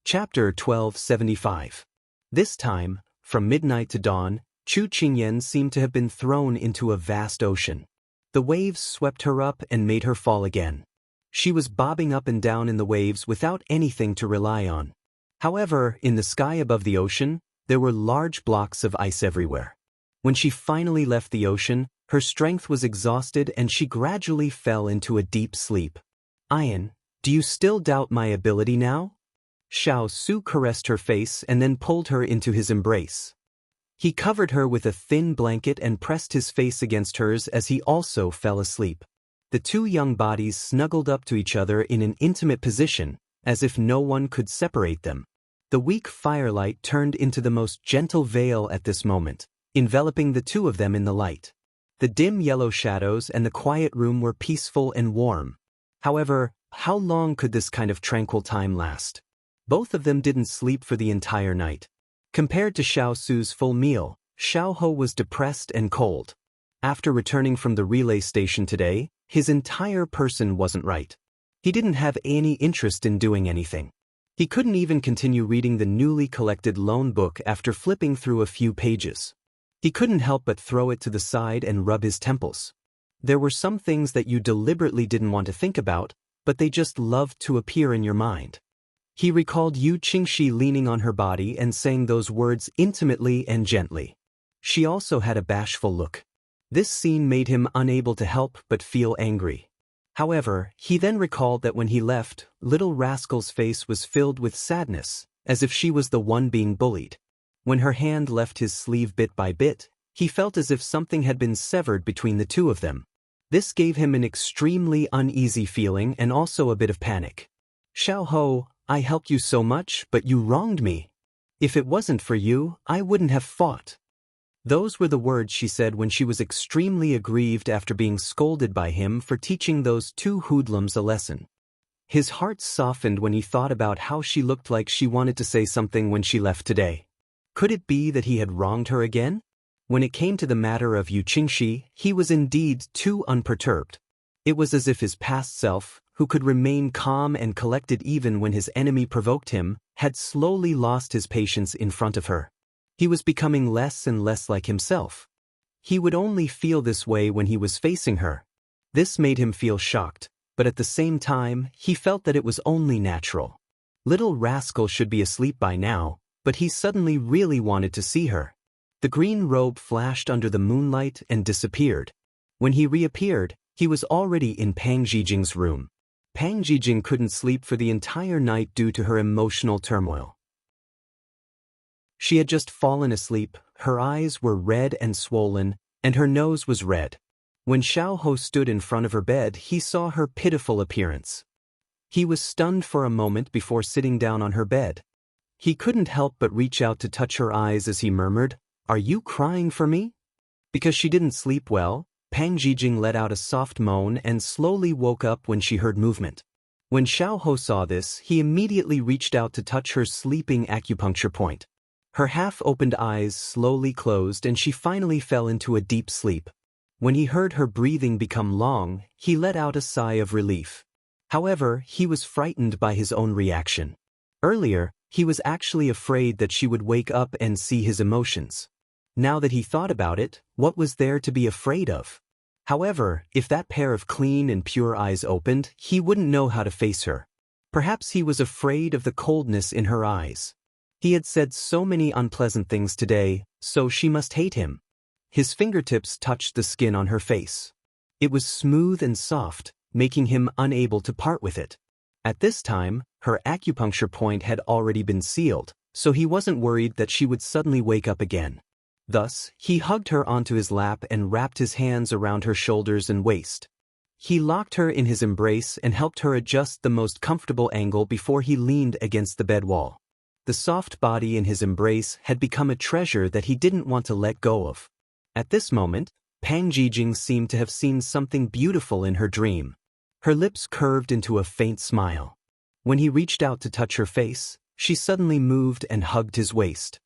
Chapter 1275. This time, from midnight to dawn, Chu Qingyan seemed to have been thrown into a vast ocean. The waves swept her up and made her fall again. She was bobbing up and down in the waves without anything to rely on. However, in the sky above the ocean, there were large blocks of ice everywhere. When she finally left the ocean, her strength was exhausted and she gradually fell into a deep sleep. "Ian, do you still doubt my ability now?" Xiao caressed her face and then pulled her into his embrace. He covered her with a thin blanket and pressed his face against hers as he also fell asleep. The two young bodies snuggled up to each other in an intimate position, as if no one could separate them. The weak firelight turned into the most gentle veil at this moment, enveloping the two of them in the light. The dim yellow shadows and the quiet room were peaceful and warm. However, how long could this kind of tranquil time last? Both of them didn't sleep for the entire night. Compared to Xiao's full meal, Xiaoho was depressed and cold. After returning from the relay station today, his entire person wasn't right. He didn't have any interest in doing anything. He couldn't even continue reading the newly collected loan book after flipping through a few pages. He couldn't help but throw it to the side and rub his temples. There were some things that you deliberately didn't want to think about, but they just loved to appear in your mind. He recalled Yu Qingxi leaning on her body and saying those words intimately and gently. She also had a bashful look. This scene made him unable to help but feel angry. However, he then recalled that when he left, little rascal's face was filled with sadness, as if she was the one being bullied. When her hand left his sleeve bit by bit, he felt as if something had been severed between the two of them. This gave him an extremely uneasy feeling and also a bit of panic. "Xiaoho, I helped you so much, but you wronged me. If it wasn't for you, I wouldn't have fought." Those were the words she said when she was extremely aggrieved after being scolded by him for teaching those two hoodlums a lesson. His heart softened when he thought about how she looked like she wanted to say something when she left today. Could it be that he had wronged her again? When it came to the matter of Yu Qingxi, he was indeed too unperturbed. It was as if his past self, who could remain calm and collected even when his enemy provoked him, had slowly lost his patience in front of her. He was becoming less and less like himself. He would only feel this way when he was facing her. This made him feel shocked, but at the same time, he felt that it was only natural. Little rascal should be asleep by now, but he suddenly really wanted to see her. The green robe flashed under the moonlight and disappeared. When he reappeared, he was already in Pang Zhijing's room. Pang Zhijing couldn't sleep for the entire night due to her emotional turmoil. She had just fallen asleep, her eyes were red and swollen, and her nose was red. When Xiaoho stood in front of her bed, he saw her pitiful appearance. He was stunned for a moment before sitting down on her bed. He couldn't help but reach out to touch her eyes as he murmured, "Are you crying for me?" Because she didn't sleep well, Pang Zhijing let out a soft moan and slowly woke up when she heard movement. When Xiaoho saw this, he immediately reached out to touch her sleeping acupuncture point. Her half-opened eyes slowly closed and she finally fell into a deep sleep. When he heard her breathing become long, he let out a sigh of relief. However, he was frightened by his own reaction. Earlier, he was actually afraid that she would wake up and see his emotions. Now that he thought about it, what was there to be afraid of? However, if that pair of clean and pure eyes opened, he wouldn't know how to face her. Perhaps he was afraid of the coldness in her eyes. He had said so many unpleasant things today, so she must hate him. His fingertips touched the skin on her face. It was smooth and soft, making him unable to part with it. At this time, her acupuncture point had already been sealed, so he wasn't worried that she would suddenly wake up again. Thus, he hugged her onto his lap and wrapped his hands around her shoulders and waist. He locked her in his embrace and helped her adjust the most comfortable angle before he leaned against the bed wall. The soft body in his embrace had become a treasure that he didn't want to let go of. At this moment, Pang Zhijing seemed to have seen something beautiful in her dream. Her lips curved into a faint smile. When he reached out to touch her face, she suddenly moved and hugged his waist.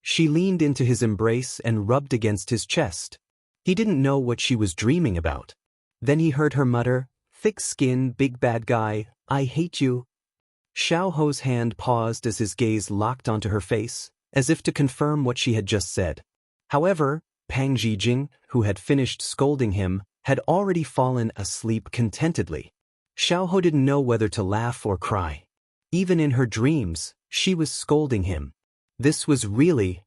She leaned into his embrace and rubbed against his chest. He didn't know what she was dreaming about. Then he heard her mutter, "Thick skin, big bad guy, I hate you." Xiao Ho's hand paused as his gaze locked onto her face, as if to confirm what she had just said. However, Pang Zhijing, who had finished scolding him, had already fallen asleep contentedly. Xiao Ho didn't know whether to laugh or cry. Even in her dreams, she was scolding him. This was really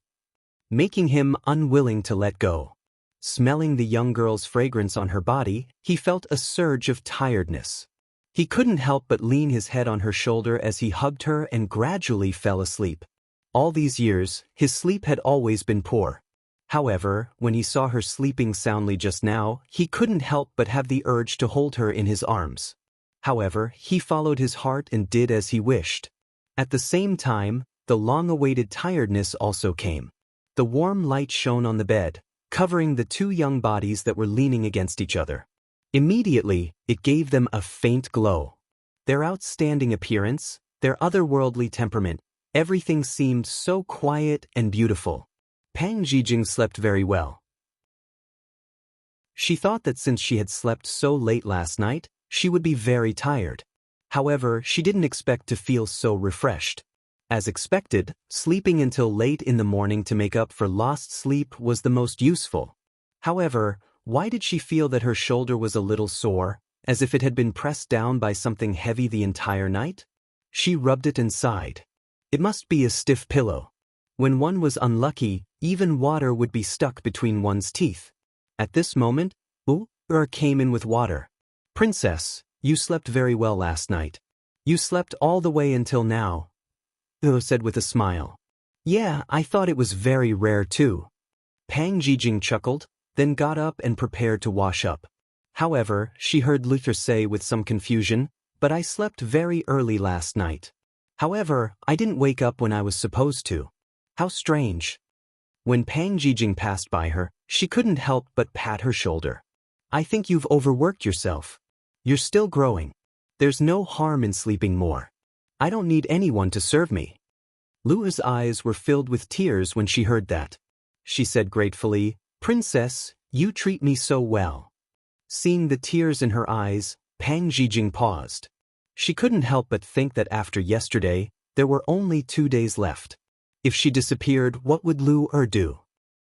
making him unwilling to let go. Smelling the young girl's fragrance on her body, he felt a surge of tiredness. He couldn't help but lean his head on her shoulder as he hugged her and gradually fell asleep. All these years, his sleep had always been poor. However, when he saw her sleeping soundly just now, he couldn't help but have the urge to hold her in his arms. However, he followed his heart and did as he wished. At the same time, the long-awaited tiredness also came. The warm light shone on the bed, covering the two young bodies that were leaning against each other. Immediately, it gave them a faint glow. Their outstanding appearance, their otherworldly temperament, everything seemed so quiet and beautiful. Pang Zhijing slept very well. She thought that since she had slept so late last night, she would be very tired. However, she didn't expect to feel so refreshed. As expected, sleeping until late in the morning to make up for lost sleep was the most useful. However, why did she feel that her shoulder was a little sore, as if it had been pressed down by something heavy the entire night? She rubbed it and sighed. It must be a stiff pillow. When one was unlucky, even water would be stuck between one's teeth. At this moment, came in with water. "Princess, you slept very well last night. You slept all the way until now," said with a smile. "Yeah, I thought it was very rare too." Pang Zhijing chuckled, then got up and prepared to wash up. However, she heard Luther say with some confusion, "But I slept very early last night. However, I didn't wake up when I was supposed to. How strange." When Pang Zhijing passed by her, she couldn't help but pat her shoulder. "I think you've overworked yourself. You're still growing. There's no harm in sleeping more. I don't need anyone to serve me." Lua's eyes were filled with tears when she heard that. She said gratefully, "Princess, you treat me so well." Seeing the tears in her eyes, Pang Zhijing paused. She couldn't help but think that after yesterday, there were only 2 days left. If she disappeared, what would Lu do?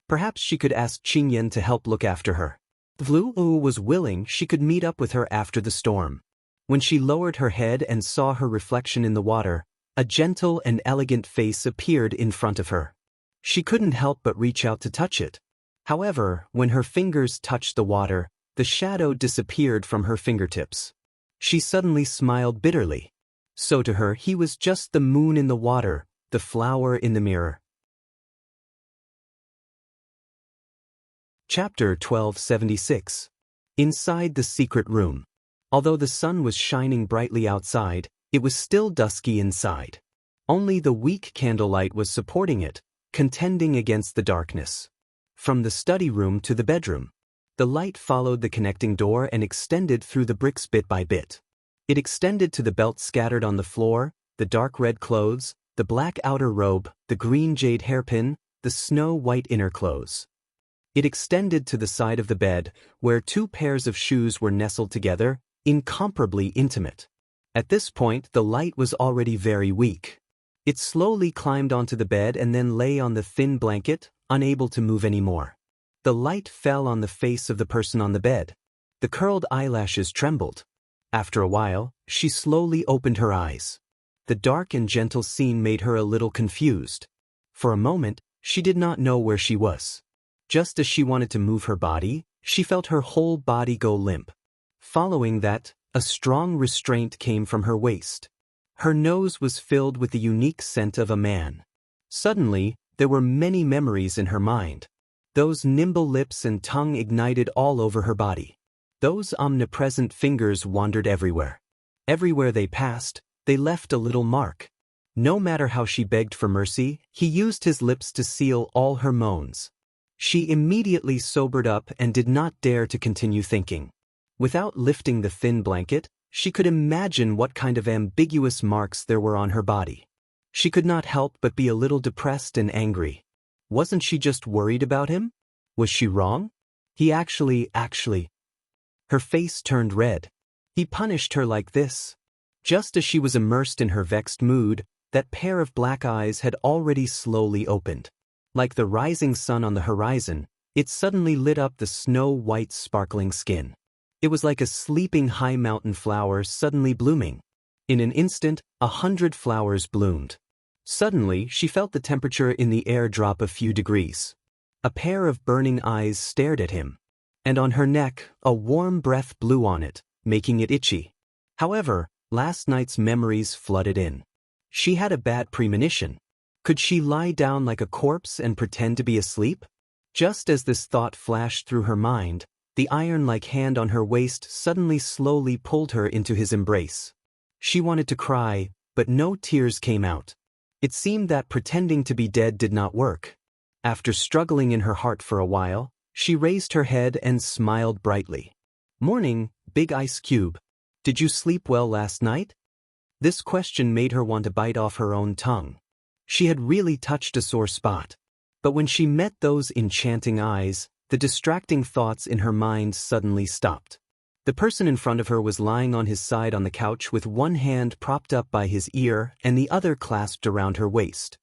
Perhaps she could ask Qingyan to help look after her. If Lu was willing, she could meet up with her after the storm. When she lowered her head and saw her reflection in the water, a gentle and elegant face appeared in front of her. She couldn't help but reach out to touch it. However, when her fingers touched the water, the shadow disappeared from her fingertips. She suddenly smiled bitterly. So to her, he was just the moon in the water, the flower in the mirror. Chapter 1276. Inside the secret room. Although the sun was shining brightly outside, it was still dusky inside. Only the weak candlelight was supporting it, contending against the darkness. From the study room to the bedroom, the light followed the connecting door and extended through the bricks bit by bit. It extended to the belt scattered on the floor, the dark red clothes, the black outer robe, the green jade hairpin, the snow-white inner clothes. It extended to the side of the bed, where 2 pairs of shoes were nestled together, incomparably intimate. At this point, the light was already very weak. It slowly climbed onto the bed and then lay on the thin blanket, unable to move anymore. The light fell on the face of the person on the bed. The curled eyelashes trembled. After a while, she slowly opened her eyes. The dark and gentle scene made her a little confused. For a moment, she did not know where she was. Just as she wanted to move her body, she felt her whole body go limp. Following that, a strong restraint came from her waist. Her nose was filled with the unique scent of a man. Suddenly, there were many memories in her mind. Those nimble lips and tongue ignited all over her body. Those omnipresent fingers wandered everywhere. Everywhere they passed, they left a little mark. No matter how she begged for mercy, he used his lips to seal all her moans. She immediately sobered up and did not dare to continue thinking. Without lifting the thin blanket, she could imagine what kind of ambiguous marks there were on her body. She could not help but be a little depressed and angry. Wasn't she just worried about him? Was she wrong? He actually. Her face turned red. He punished her like this. Just as she was immersed in her vexed mood, that pair of black eyes had already slowly opened. Like the rising sun on the horizon, it suddenly lit up the snow-white sparkling skin. It was like a sleeping high mountain flower suddenly blooming. In an instant, 100 flowers bloomed. Suddenly, she felt the temperature in the air drop a few degrees. A pair of burning eyes stared at him. And on her neck, a warm breath blew on it, making it itchy. However, last night's memories flooded in. She had a bad premonition. Could she lie down like a corpse and pretend to be asleep? Just as this thought flashed through her mind, the iron-like hand on her waist suddenly slowly pulled her into his embrace. She wanted to cry, but no tears came out. It seemed that pretending to be dead did not work. After struggling in her heart for a while, she raised her head and smiled brightly. "Morning, Big Ice Cube. Did you sleep well last night?" This question made her want to bite off her own tongue. She had really touched a sore spot. But when she met those enchanting eyes, the distracting thoughts in her mind suddenly stopped. The person in front of her was lying on his side on the couch with one hand propped up by his ear and the other clasped around her waist.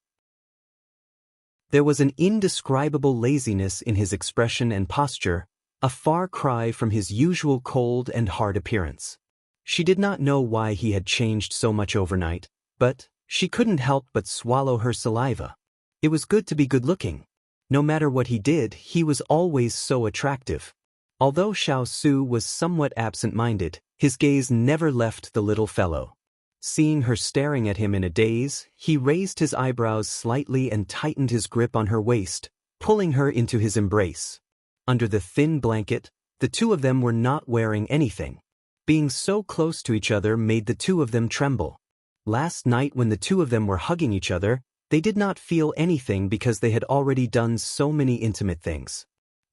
There was an indescribable laziness in his expression and posture, a far cry from his usual cold and hard appearance. She did not know why he had changed so much overnight, but she couldn't help but swallow her saliva. It was good to be good-looking. No matter what he did, he was always so attractive. Although Xiao Su was somewhat absent-minded, his gaze never left the little fellow. Seeing her staring at him in a daze, he raised his eyebrows slightly and tightened his grip on her waist, pulling her into his embrace. Under the thin blanket, the two of them were not wearing anything. Being so close to each other made the two of them tremble. Last night when the two of them were hugging each other, they did not feel anything because they had already done so many intimate things.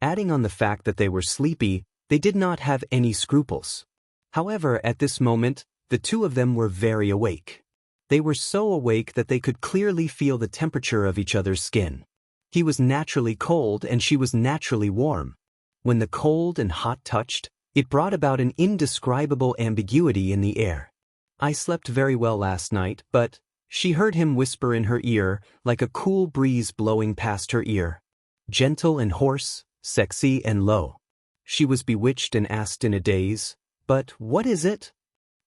Adding on the fact that they were sleepy, they did not have any scruples. However, at this moment, the two of them were very awake. They were so awake that they could clearly feel the temperature of each other's skin. He was naturally cold and she was naturally warm. When the cold and hot touched, it brought about an indescribable ambiguity in the air. "I slept very well last night, but—" She heard him whisper in her ear, like a cool breeze blowing past her ear. Gentle and hoarse, sexy and low. She was bewitched and asked in a daze, "But what is it?"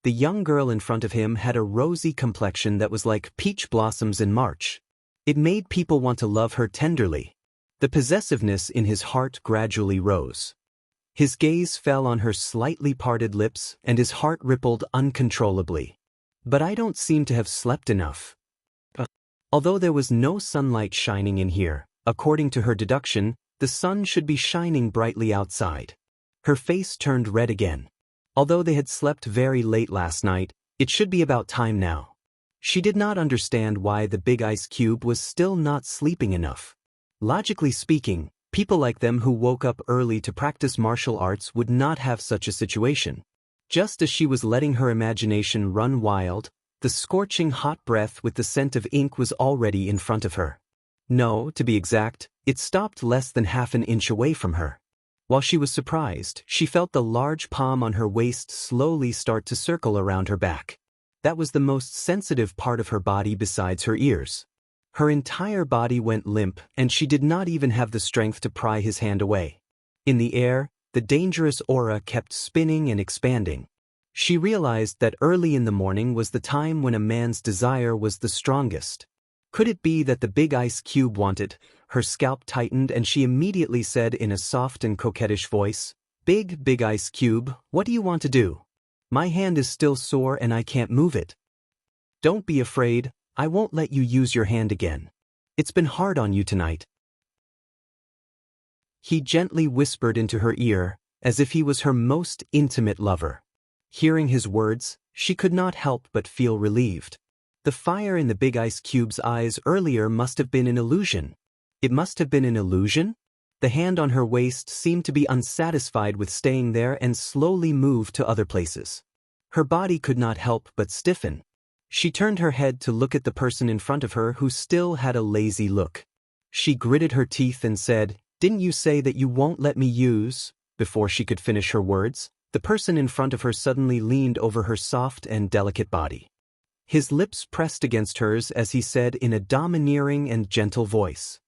The young girl in front of him had a rosy complexion that was like peach blossoms in March. It made people want to love her tenderly. The possessiveness in his heart gradually rose. His gaze fell on her slightly parted lips and his heart rippled uncontrollably. "But I don't seem to have slept enough." Although there was no sunlight shining in here, according to her deduction, the sun should be shining brightly outside. Her face turned red again. Although they had slept very late last night, it should be about time now. She did not understand why the Big Ice Cube was still not sleeping enough. Logically speaking, people like them who woke up early to practice martial arts would not have such a situation. Just as she was letting her imagination run wild, the scorching hot breath with the scent of ink was already in front of her. No, to be exact, it stopped less than half an inch away from her. While she was surprised, she felt the large palm on her waist slowly start to circle around her back. That was the most sensitive part of her body besides her ears. Her entire body went limp and she did not even have the strength to pry his hand away. In the air, the dangerous aura kept spinning and expanding. She realized that early in the morning was the time when a man's desire was the strongest. Could it be that the Big Ice Cube wanted? Her scalp tightened and she immediately said in a soft and coquettish voice, Big Ice Cube, what do you want to do? My hand is still sore and I can't move it." "Don't be afraid, I won't let you use your hand again. It's been hard on you tonight." He gently whispered into her ear, as if he was her most intimate lover. Hearing his words, she could not help but feel relieved. The fire in the Big Ice Cube's eyes earlier must have been an illusion. It must have been an illusion? The hand on her waist seemed to be unsatisfied with staying there and slowly moved to other places. Her body could not help but stiffen. She turned her head to look at the person in front of her who still had a lazy look. She gritted her teeth and said, "Didn't you say that you won't let me use?" Before she could finish her words, The person in front of her suddenly leaned over her soft and delicate body. His lips pressed against hers as he said in a domineering and gentle voice,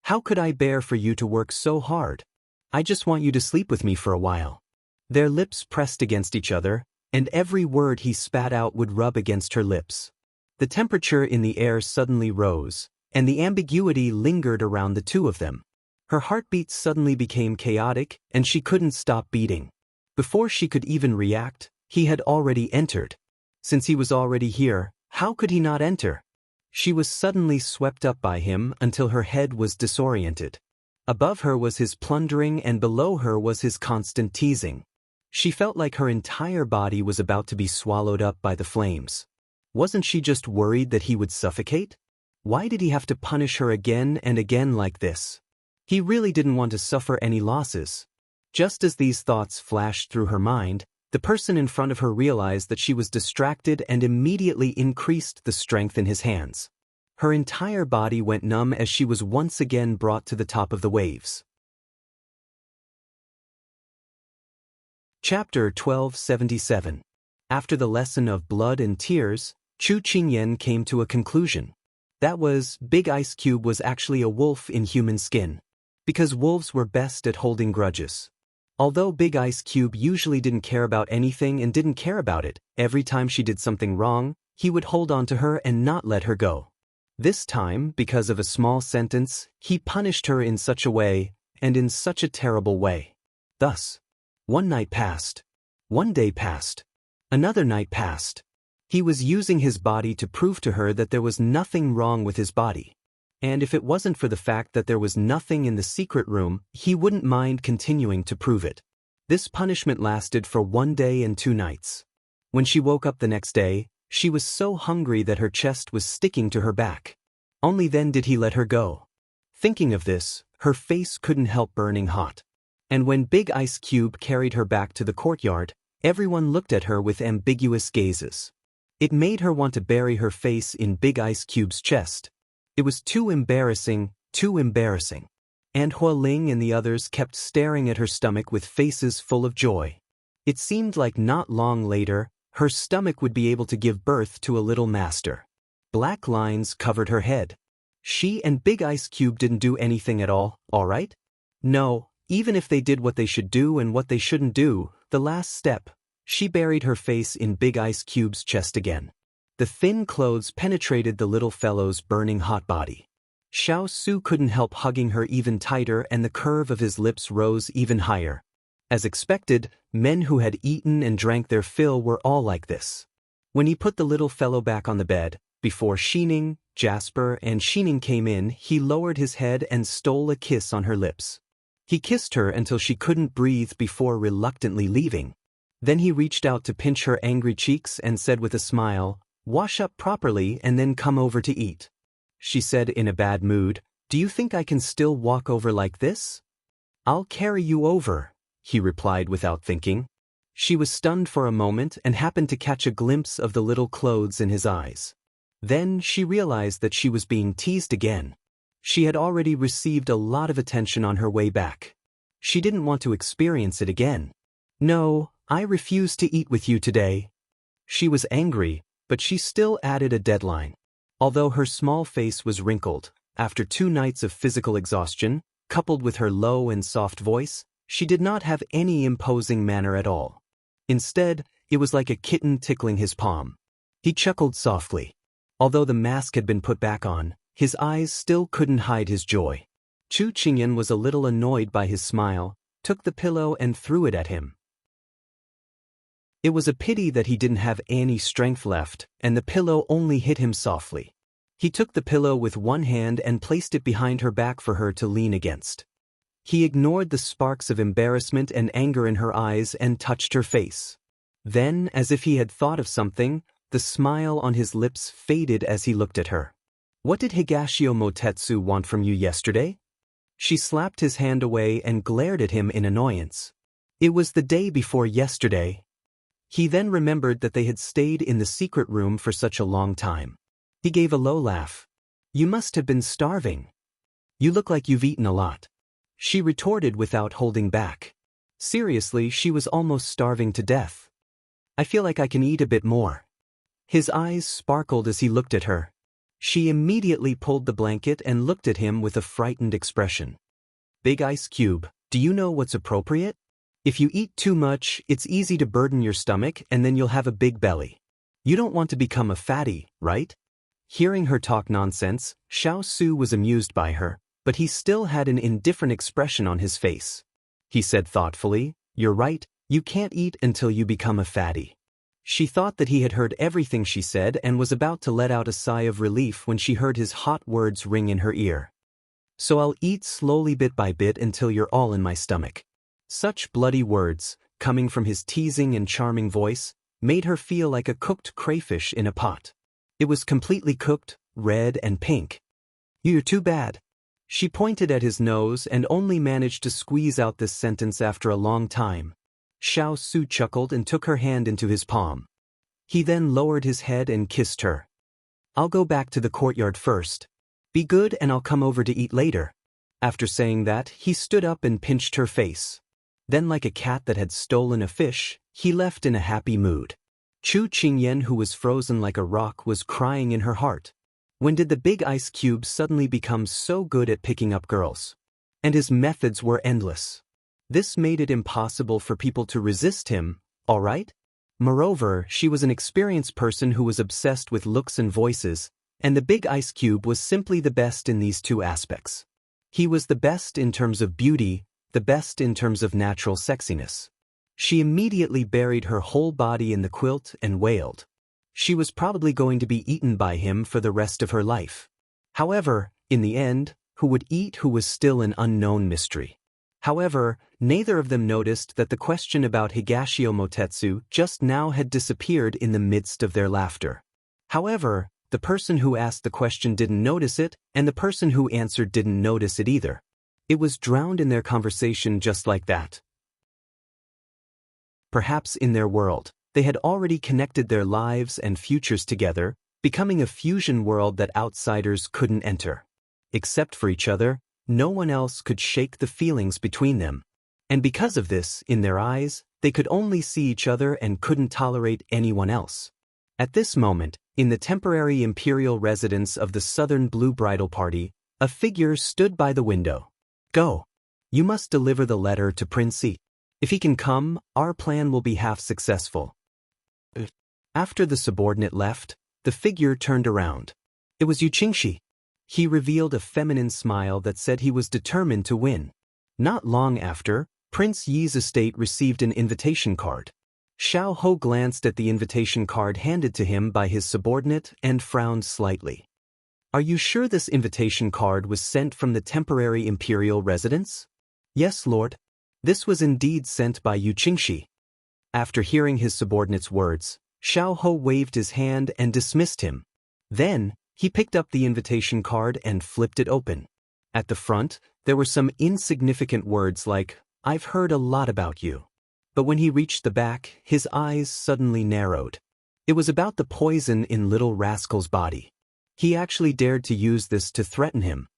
"How could I bear for you to work so hard? I just want you to sleep with me for a while." Their lips pressed against each other, and every word he spat out would rub against her lips. The temperature in the air suddenly rose, and the ambiguity lingered around the two of them. Her heartbeat suddenly became chaotic, and she couldn't stop beating. Before she could even react, he had already entered. Since he was already here, how could he not enter? She was suddenly swept up by him until her head was disoriented. Above her was his plundering and below her was his constant teasing. She felt like her entire body was about to be swallowed up by the flames. Wasn't she just worried that he would suffocate? Why did he have to punish her again and again like this? He really didn't want to suffer any losses. Just as these thoughts flashed through her mind, the person in front of her realized that she was distracted and immediately increased the strength in his hands. Her entire body went numb as she was once again brought to the top of the waves. Chapter 1277. After the lesson of blood and tears, Chu Qingyan came to a conclusion. That was, Big Ice Cube was actually a wolf in human skin. Because wolves were best at holding grudges. Although Big Ice Cube usually didn't care about anything and didn't care about it, every time she did something wrong, he would hold on to her and not let her go. This time, because of a small sentence, he punished her in such a way, and in such a terrible way. Thus, one night passed. One day passed. Another night passed. He was using his body to prove to her that there was nothing wrong with his body. And if it wasn't for the fact that there was nothing in the secret room, he wouldn't mind continuing to prove it. This punishment lasted for 1 day and 2 nights. When she woke up the next day, she was so hungry that her chest was sticking to her back. Only then did he let her go. Thinking of this, her face couldn't help burning hot. And when Big Ice Cube carried her back to the courtyard, everyone looked at her with ambiguous gazes. It made her want to bury her face in Big Ice Cube's chest. It was too embarrassing, too embarrassing. And Hualing and the others kept staring at her stomach with faces full of joy. It seemed like not long later, her stomach would be able to give birth to a little master. Black lines covered her head. She and Big Ice Cube didn't do anything at all right? No, even if they did what they should do and what they shouldn't do, the last step, she buried her face in Big Ice Cube's chest again. The thin clothes penetrated the little fellow's burning hot body. Xiao Su couldn't help hugging her even tighter and the curve of his lips rose even higher. As expected, men who had eaten and drank their fill were all like this. When he put the little fellow back on the bed, before Xining, Jasper and Xining came in, he lowered his head and stole a kiss on her lips. He kissed her until she couldn't breathe before reluctantly leaving. Then he reached out to pinch her angry cheeks and said with a smile, "Wash up properly and then come over to eat." She said in a bad mood, "Do you think I can still walk over like this?" "I'll carry you over," he replied without thinking. She was stunned for a moment and happened to catch a glimpse of the little clothes in his eyes. Then she realized that she was being teased again. She had already received a lot of attention on her way back. She didn't want to experience it again. "No, I refuse to eat with you today." She was angry, but she still added a deadline. Although her small face was wrinkled, after 2 nights of physical exhaustion, coupled with her low and soft voice, she did not have any imposing manner at all. Instead, it was like a kitten tickling his palm. He chuckled softly. Although the mask had been put back on, his eyes still couldn't hide his joy. Chu Qingyan was a little annoyed by his smile, took the pillow and threw it at him. It was a pity that he didn't have any strength left, and the pillow only hit him softly. He took the pillow with one hand and placed it behind her back for her to lean against. He ignored the sparks of embarrassment and anger in her eyes and touched her face. Then, as if he had thought of something, the smile on his lips faded as he looked at her. "What did Higashio Motetsu want from you yesterday?" She slapped his hand away and glared at him in annoyance. "It was the day before yesterday." He then remembered that they had stayed in the secret room for such a long time. He gave a low laugh. "You must have been starving. You look like you've eaten a lot." She retorted without holding back. Seriously, she was almost starving to death. I feel like I can eat a bit more. His eyes sparkled as he looked at her. She immediately pulled the blanket and looked at him with a frightened expression. Big ice cube, do you know what's appropriate? If you eat too much, it's easy to burden your stomach and then you'll have a big belly. You don't want to become a fatty, right? Hearing her talk nonsense, Xiao Su was amused by her, but he still had an indifferent expression on his face. He said thoughtfully, "You're right, you can't eat until you become a fatty." She thought that he had heard everything she said and was about to let out a sigh of relief when she heard his hot words ring in her ear. "So I'll eat slowly bit by bit until you're all in my stomach." Such bloody words, coming from his teasing and charming voice, made her feel like a cooked crayfish in a pot. It was completely cooked, red and pink. "You're too bad." She pointed at his nose and only managed to squeeze out this sentence after a long time. Xiao Su chuckled and took her hand into his palm. He then lowered his head and kissed her. "I'll go back to the courtyard first. Be good and I'll come over to eat later." After saying that, he stood up and pinched her face. Then, like a cat that had stolen a fish, he left in a happy mood. Chu Qingyan, who was frozen like a rock, was crying in her heart. When did the big ice cube suddenly become so good at picking up girls? And his methods were endless. This made it impossible for people to resist him, all right? Moreover, she was an experienced person who was obsessed with looks and voices, and the big ice cube was simply the best in these two aspects. He was the best in terms of beauty, the best in terms of natural sexiness. She immediately buried her whole body in the quilt and wailed. She was probably going to be eaten by him for the rest of her life. However, in the end, who would eat who was still an unknown mystery. However, neither of them noticed that the question about Higashio Motetsu just now had disappeared in the midst of their laughter. However, the person who asked the question didn't notice it, and the person who answered didn't notice it either. It was drowned in their conversation just like that. Perhaps in their world, they had already connected their lives and futures together, becoming a fusion world that outsiders couldn't enter. Except for each other, no one else could shake the feelings between them. And because of this, in their eyes, they could only see each other and couldn't tolerate anyone else. At this moment, in the temporary imperial residence of the Southern Blue Bridal Party, a figure stood by the window. "Go. You must deliver the letter to Prince Yi. If he can come, our plan will be half successful." After the subordinate left, the figure turned around. It was Yu Qingxi. He revealed a feminine smile that said he was determined to win. Not long after, Prince Yi's estate received an invitation card. Xiao Ho glanced at the invitation card handed to him by his subordinate and frowned slightly. "Are you sure this invitation card was sent from the temporary imperial residence?" "Yes, Lord. This was indeed sent by Yu Qingxi." After hearing his subordinate's words, Xiao Ho waved his hand and dismissed him. Then, he picked up the invitation card and flipped it open. At the front, there were some insignificant words like, "I've heard a lot about you." But when he reached the back, his eyes suddenly narrowed. It was about the poison in Little Rascal's body. He actually dared to use this to threaten him.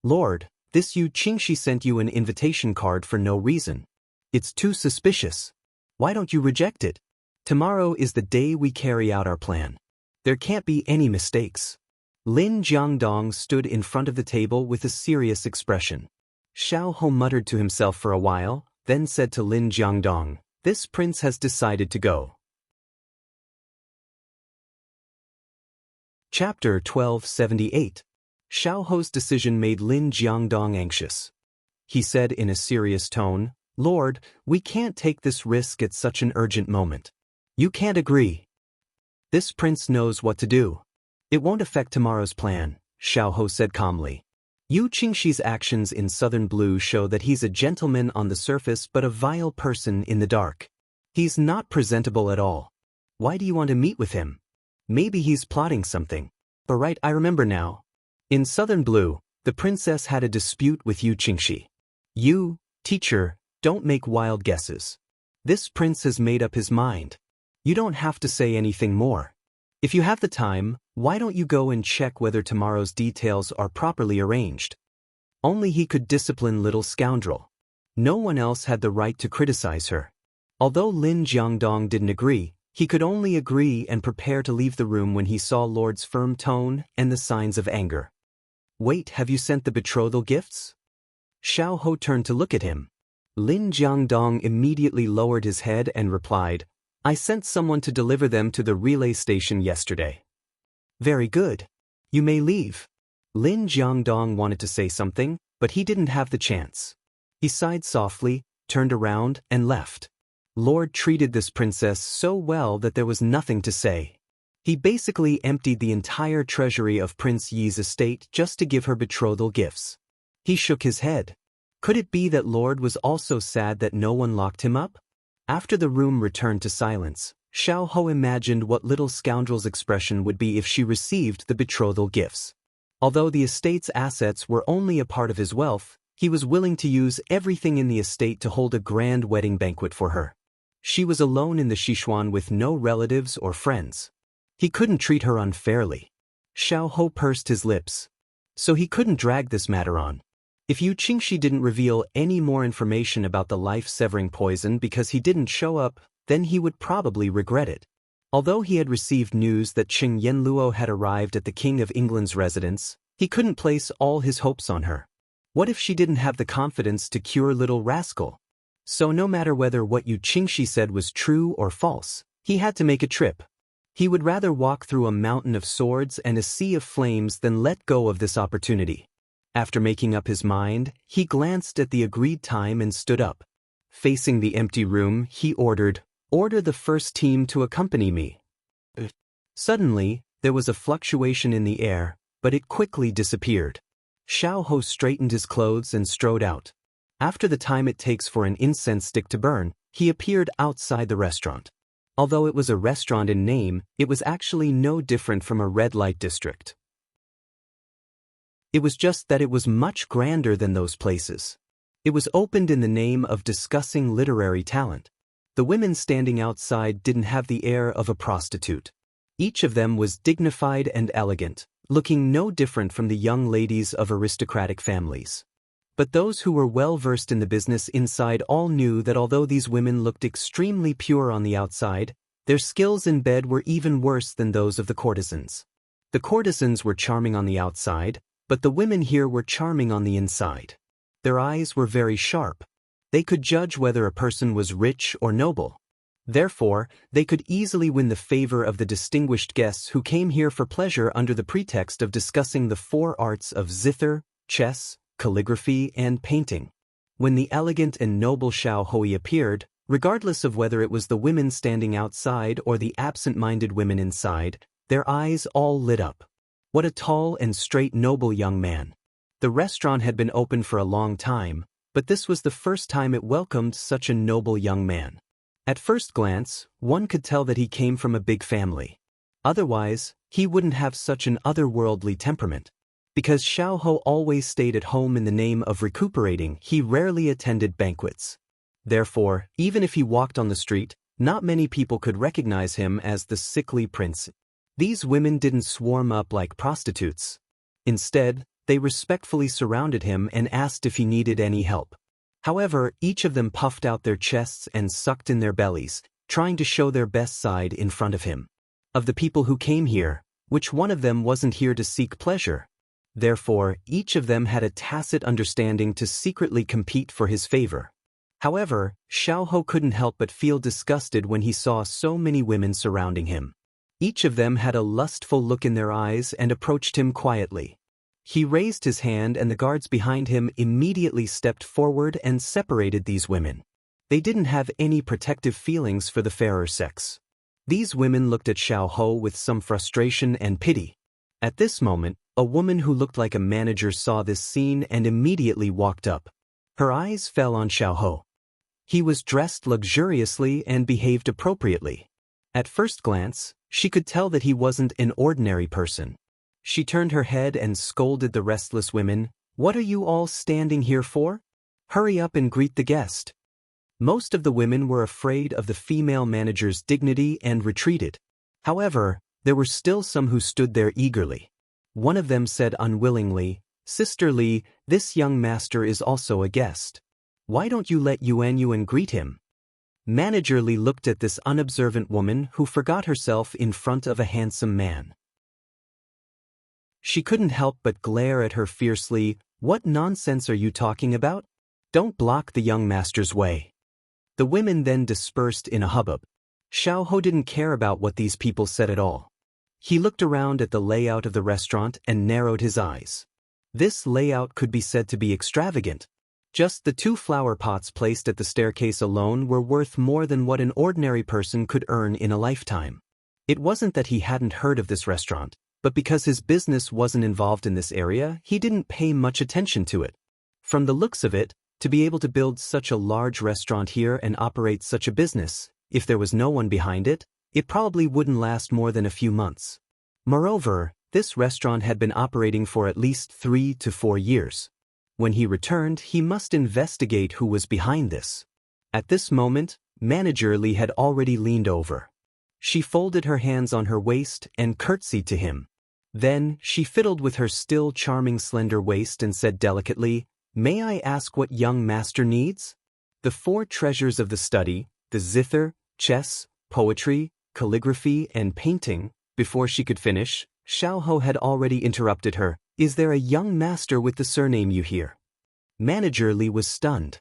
"Lord, this Yu Qingxi sent you an invitation card for no reason. It's too suspicious. Why don't you reject it? Tomorrow is the day we carry out our plan. There can't be any mistakes." Lin Jiangdong stood in front of the table with a serious expression. Xiao Ho muttered to himself for a while, then said to Lin Jiangdong, "This prince has decided to go." Chapter 1278. Xiao Ho's decision made Lin Jiangdong anxious. He said in a serious tone, "Lord, we can't take this risk at such an urgent moment. You can't agree. This prince knows what to do. It won't affect tomorrow's plan," Xiao Ho said calmly. "Yu Qingxi's actions in Southern Blue show that he's a gentleman on the surface but a vile person in the dark. He's not presentable at all. Why do you want to meet with him? Maybe he's plotting something. But right, I remember now. In Southern Blue, the princess had a dispute with Yu Qingxi. You, teacher, don't make wild guesses. This prince has made up his mind. You don't have to say anything more. If you have the time, why don't you go and check whether tomorrow's details are properly arranged? Only he could discipline little scoundrel. No one else had the right to criticize her. Although Lin Jiangdong didn't agree, he could only agree and prepare to leave the room when he saw Lord's firm tone and the signs of anger. "Wait, have you sent the betrothal gifts?" Xiao Ho turned to look at him. Lin Jiangdong immediately lowered his head and replied, "I sent someone to deliver them to the relay station yesterday." "Very good. You may leave." Lin Jiangdong wanted to say something, but he didn't have the chance. He sighed softly, turned around, and left. Lord treated this princess so well that there was nothing to say. He basically emptied the entire treasury of Prince Yi's estate just to give her betrothal gifts. He shook his head. Could it be that Lord was also sad that no one locked him up? After the room returned to silence, Xiao Ho imagined what little scoundrel's expression would be if she received the betrothal gifts. Although the estate's assets were only a part of his wealth, he was willing to use everything in the estate to hold a grand wedding banquet for her. She was alone in the Sichuan with no relatives or friends. He couldn't treat her unfairly. Xiao Ho pursed his lips. So he couldn't drag this matter on. If Yu Qingxi didn't reveal any more information about the life-severing poison because he didn't show up, then he would probably regret it. Although he had received news that Qing Yanluo had arrived at the King of England's residence, he couldn't place all his hopes on her. What if she didn't have the confidence to cure little rascal? So no matter whether what Yu Qingxi said was true or false, he had to make a trip. He would rather walk through a mountain of swords and a sea of flames than let go of this opportunity. After making up his mind, he glanced at the agreed time and stood up. Facing the empty room, he ordered, "Order the first team to accompany me." Suddenly, there was a fluctuation in the air, but it quickly disappeared. Xiao Ho straightened his clothes and strode out. After the time it takes for an incense stick to burn, he appeared outside the restaurant. Although it was a restaurant in name, it was actually no different from a red light district. It was just that it was much grander than those places. It was opened in the name of discussing literary talent. The women standing outside didn't have the air of a prostitute. Each of them was dignified and elegant, looking no different from the young ladies of aristocratic families. But those who were well versed in the business inside all knew that although these women looked extremely pure on the outside, their skills in bed were even worse than those of the courtesans. The courtesans were charming on the outside, but the women here were charming on the inside. Their eyes were very sharp. They could judge whether a person was rich or noble. Therefore, they could easily win the favor of the distinguished guests who came here for pleasure under the pretext of discussing the four arts of zither, chess, calligraphy, and painting. When the elegant and noble Xiao Hoi appeared, regardless of whether it was the women standing outside or the absent-minded women inside, their eyes all lit up. What a tall and straight noble young man. The restaurant had been open for a long time, but this was the first time it welcomed such a noble young man. At first glance, one could tell that he came from a big family. Otherwise, he wouldn't have such an otherworldly temperament. Because Xiao Ho always stayed at home in the name of recuperating, he rarely attended banquets. Therefore, even if he walked on the street, not many people could recognize him as the sickly prince. These women didn't swarm up like prostitutes. Instead, they respectfully surrounded him and asked if he needed any help. However, each of them puffed out their chests and sucked in their bellies, trying to show their best side in front of him. Of the people who came here, which one of them wasn't here to seek pleasure? Therefore, each of them had a tacit understanding to secretly compete for his favor. However, Xiao Ho couldn't help but feel disgusted when he saw so many women surrounding him. Each of them had a lustful look in their eyes and approached him quietly. He raised his hand and the guards behind him immediately stepped forward and separated these women. They didn't have any protective feelings for the fairer sex. These women looked at Xiao Ho with some frustration and pity. At this moment, a woman who looked like a manager saw this scene and immediately walked up. Her eyes fell on Xiao Ho. He was dressed luxuriously and behaved appropriately. At first glance, she could tell that he wasn't an ordinary person. She turned her head and scolded the restless women. "What are you all standing here for? Hurry up and greet the guest." Most of the women were afraid of the female manager's dignity and retreated. However, there were still some who stood there eagerly. One of them said unwillingly, "Sister Li, this young master is also a guest." Why don't you let Yuan greet him? Manager Li looked at this unobservant woman who forgot herself in front of a handsome man. She couldn't help but glare at her fiercely. What nonsense are you talking about? Don't block the young master's way. The women then dispersed in a hubbub. Xiao didn't care about what these people said at all. He looked around at the layout of the restaurant and narrowed his eyes. This layout could be said to be extravagant. Just the 2 flower pots placed at the staircase alone were worth more than what an ordinary person could earn in a lifetime. It wasn't that he hadn't heard of this restaurant, but because his business wasn't involved in this area, he didn't pay much attention to it. From the looks of it, to be able to build such a large restaurant here and operate such a business, if there was no one behind it, it probably wouldn't last more than a few months. Moreover, this restaurant had been operating for at least 3 to 4 years. When he returned, he must investigate who was behind this. At this moment, Manager Li had already leaned over. She folded her hands on her waist and curtsied to him. Then, she fiddled with her still charming slender waist and said delicately, "May I ask what young master needs?" The 4 treasures of the study, the zither, chess, poetry, calligraphy, and painting. Before she could finish, Xiao had already interrupted her. "Is there a young master with the surname you hear?" Manager Li was stunned.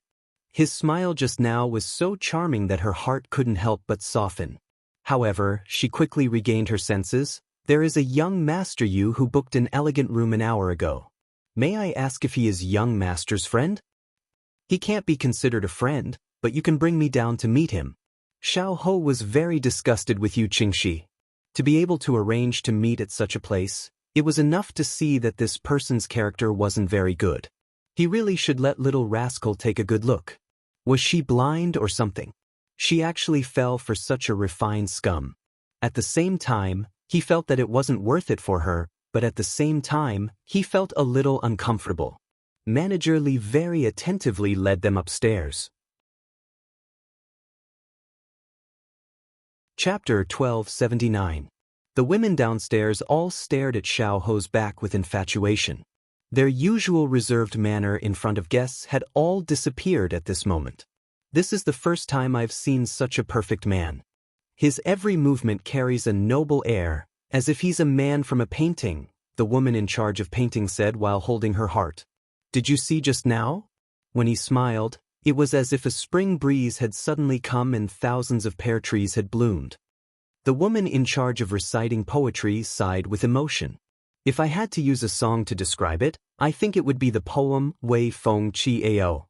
His smile just now was so charming that her heart couldn't help but soften. However, she quickly regained her senses. "There is a young master Yu who booked an elegant room an hour ago. May I ask if he is young master's friend?" "He can't be considered a friend, but you can bring me down to meet him." Xiao was very disgusted with Yu Qingxi. To be able to arrange to meet at such a place, it was enough to see that this person's character wasn't very good. He really should let little rascal take a good look. Was she blind or something? She actually fell for such a refined scum. At the same time, he felt that it wasn't worth it for her, but at the same time, he felt a little uncomfortable. Manager Li very attentively led them upstairs. Chapter 1279. The women downstairs all stared at Xiao's back with infatuation. Their usual reserved manner in front of guests had all disappeared at this moment. "This is the first time I've seen such a perfect man. His every movement carries a noble air, as if he's a man from a painting," the woman in charge of painting said while holding her heart. "Did you see just now?" When he smiled, it was as if a spring breeze had suddenly come and thousands of pear trees had bloomed. The woman in charge of reciting poetry sighed with emotion. "If I had to use a song to describe it, I think it would be the poem Wei Feng Qi Ao."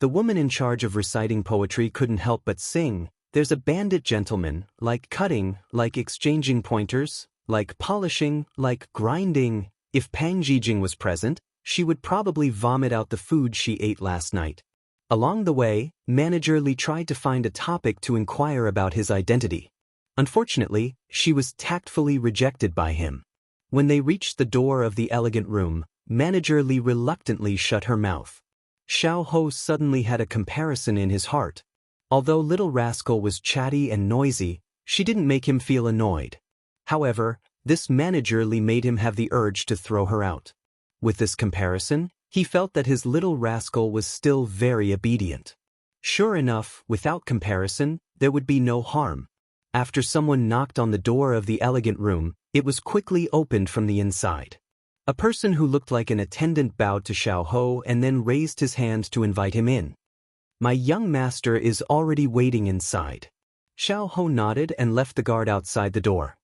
The woman in charge of reciting poetry couldn't help but sing. "There's a bandit gentleman, like cutting, like exchanging pointers, like polishing, like grinding." If Pang Jijing was present, she would probably vomit out the food she ate last night. Along the way, Manager Li tried to find a topic to inquire about his identity. Unfortunately, she was tactfully rejected by him. When they reached the door of the elegant room, Manager Li reluctantly shut her mouth. Xiao suddenly had a comparison in his heart. Although little rascal was chatty and noisy, she didn't make him feel annoyed. However, this Manager Li made him have the urge to throw her out. With this comparison, he felt that his little rascal was still very obedient. Sure enough, without comparison, there would be no harm. After someone knocked on the door of the elegant room, it was quickly opened from the inside. A person who looked like an attendant bowed to Xiao and then raised his hand to invite him in. "My young master is already waiting inside." Xiao nodded and left the guard outside the door.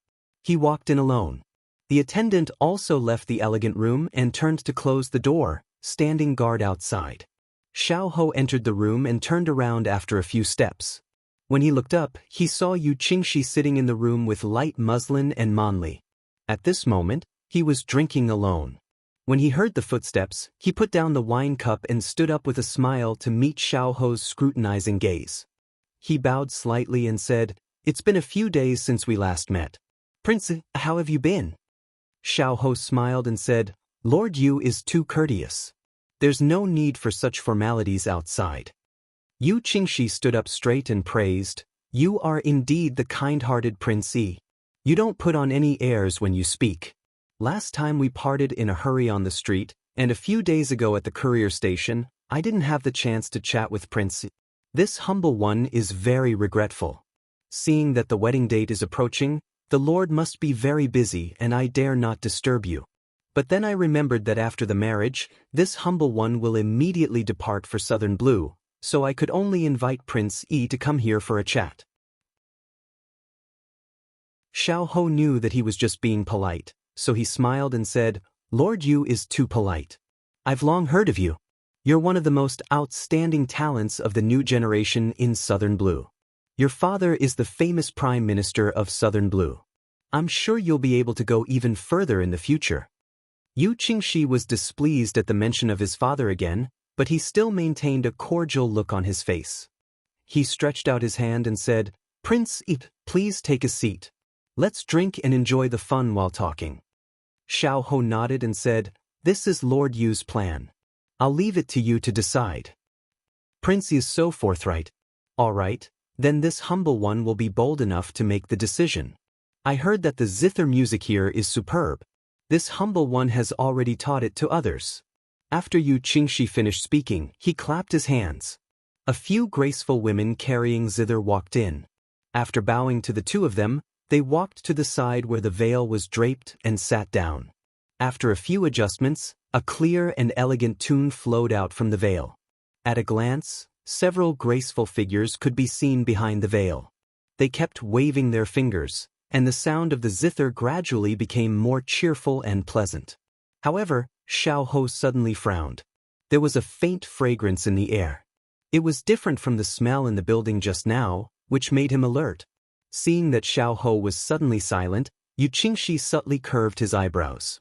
He walked in alone. The attendant also left the elegant room and turned to close the door, standing guard outside. Xiao entered the room and turned around after a few steps. When he looked up, he saw Yu Qingxi sitting in the room with light muslin and Manli. At this moment, he was drinking alone. When he heard the footsteps, he put down the wine cup and stood up with a smile to meet Xiao's scrutinizing gaze. He bowed slightly and said, "It's been a few days since we last met. Prince, how have you been?" Xiao smiled and said, "Lord Yu is too courteous. There's no need for such formalities outside." Yu Qingxi stood up straight and praised, "You are indeed the kind-hearted Prince Yi. You don't put on any airs when you speak. Last time we parted in a hurry on the street, and a few days ago at the courier station, I didn't have the chance to chat with Prince. This humble one is very regretful. Seeing that the wedding date is approaching, the Lord must be very busy and I dare not disturb you. But then I remembered that after the marriage, this humble one will immediately depart for Southern Blue, so I could only invite Prince E to come here for a chat. Xiao Ho knew that he was just being polite, so he smiled and said, Lord Yu is too polite. I've long heard of you. You're one of the most outstanding talents of the new generation in Southern Blue. Your father is the famous Prime Minister of Southern Blue. I'm sure you'll be able to go even further in the future. Yu Qingshi was displeased at the mention of his father again, but he still maintained a cordial look on his face. He stretched out his hand and said, Prince Ip, please take a seat. Let's drink and enjoy the fun while talking. Xiao Ho nodded and said, This is Lord Yu's plan. I'll leave it to you to decide. Prince is so forthright. All right, then this humble one will be bold enough to make the decision. I heard that the zither music here is superb. This humble one has already taught it to others. After Yu Qingshi finished speaking, he clapped his hands. A few graceful women carrying zither walked in. After bowing to the two of them, they walked to the side where the veil was draped and sat down. After a few adjustments, a clear and elegant tune flowed out from the veil. At a glance, several graceful figures could be seen behind the veil. They kept waving their fingers, and the sound of the zither gradually became more cheerful and pleasant. However, Xiao Ho suddenly frowned. There was a faint fragrance in the air. It was different from the smell in the building just now, which made him alert. Seeing that Xiao Ho was suddenly silent, Yu Qingshi subtly curved his eyebrows.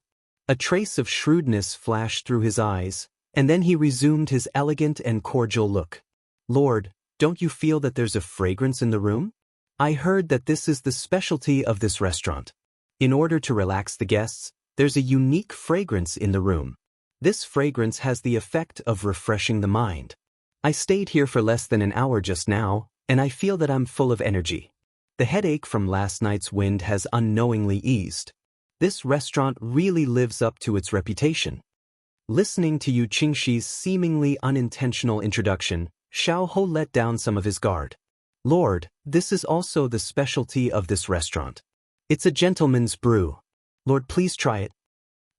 A trace of shrewdness flashed through his eyes, and then he resumed his elegant and cordial look. Lord, don't you feel that there's a fragrance in the room? I heard that this is the specialty of this restaurant. In order to relax the guests, there's a unique fragrance in the room. This fragrance has the effect of refreshing the mind. I stayed here for less than an hour just now, and I feel that I'm full of energy. The headache from last night's wind has unknowingly eased. This restaurant really lives up to its reputation. Listening to Yu Qingshi's seemingly unintentional introduction, Xiao Ho let down some of his guard. Lord, this is also the specialty of this restaurant. It's a gentleman's brew. Lord, please try it.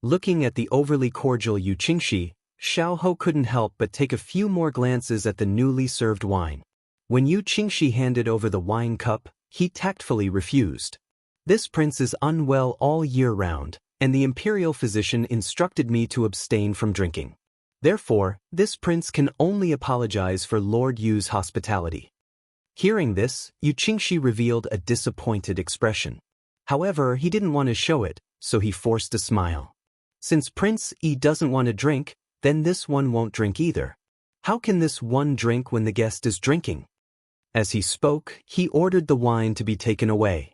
Looking at the overly cordial Yu Qingshi, Xiao Ho couldn't help but take a few more glances at the newly served wine. When Yu Qingshi handed over the wine cup, he tactfully refused. This prince is unwell all year round, and the imperial physician instructed me to abstain from drinking. Therefore, this prince can only apologize for Lord Yu's hospitality. Hearing this, Yu Qingshi revealed a disappointed expression. However, he didn't want to show it, so he forced a smile. Since Prince E doesn't want to drink, then this one won't drink either. How can this one drink when the guest is drinking? As he spoke, he ordered the wine to be taken away.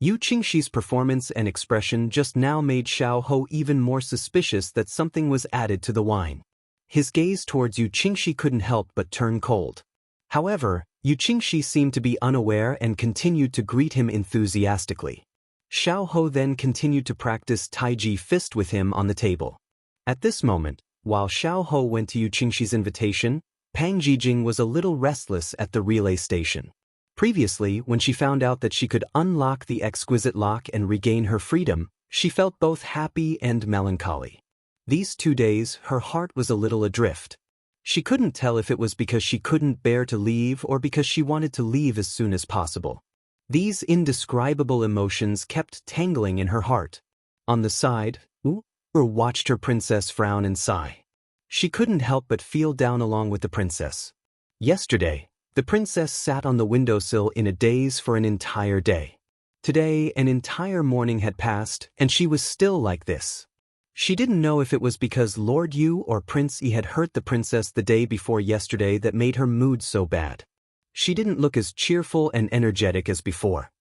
Yu Qingshi's performance and expression just now made Xiao Ho even more suspicious that something was added to the wine. His gaze towards Yu Qingshi couldn't help but turn cold. However, Yu Qingshi seemed to be unaware and continued to greet him enthusiastically. Xiao Ho then continued to practice Taiji fist with him on the table. At this moment, while Xiao Ho went to Yu Qingshi's invitation, Pang Jijing was a little restless at the relay station. Previously, when she found out that she could unlock the exquisite lock and regain her freedom, she felt both happy and melancholy. These 2 days, her heart was a little adrift. She couldn't tell if it was because she couldn't bear to leave or because she wanted to leave as soon as possible. These indescribable emotions kept tangling in her heart. On the side, Wu watched her princess frown and sigh. She couldn't help but feel down along with the princess. Yesterday, the princess sat on the windowsill in a daze for an entire day. Today, an entire morning had passed, and she was still like this. She didn't know if it was because Lord Yu or Prince E had hurt the princess the day before yesterday that made her mood so bad. She didn't look as cheerful and energetic as before.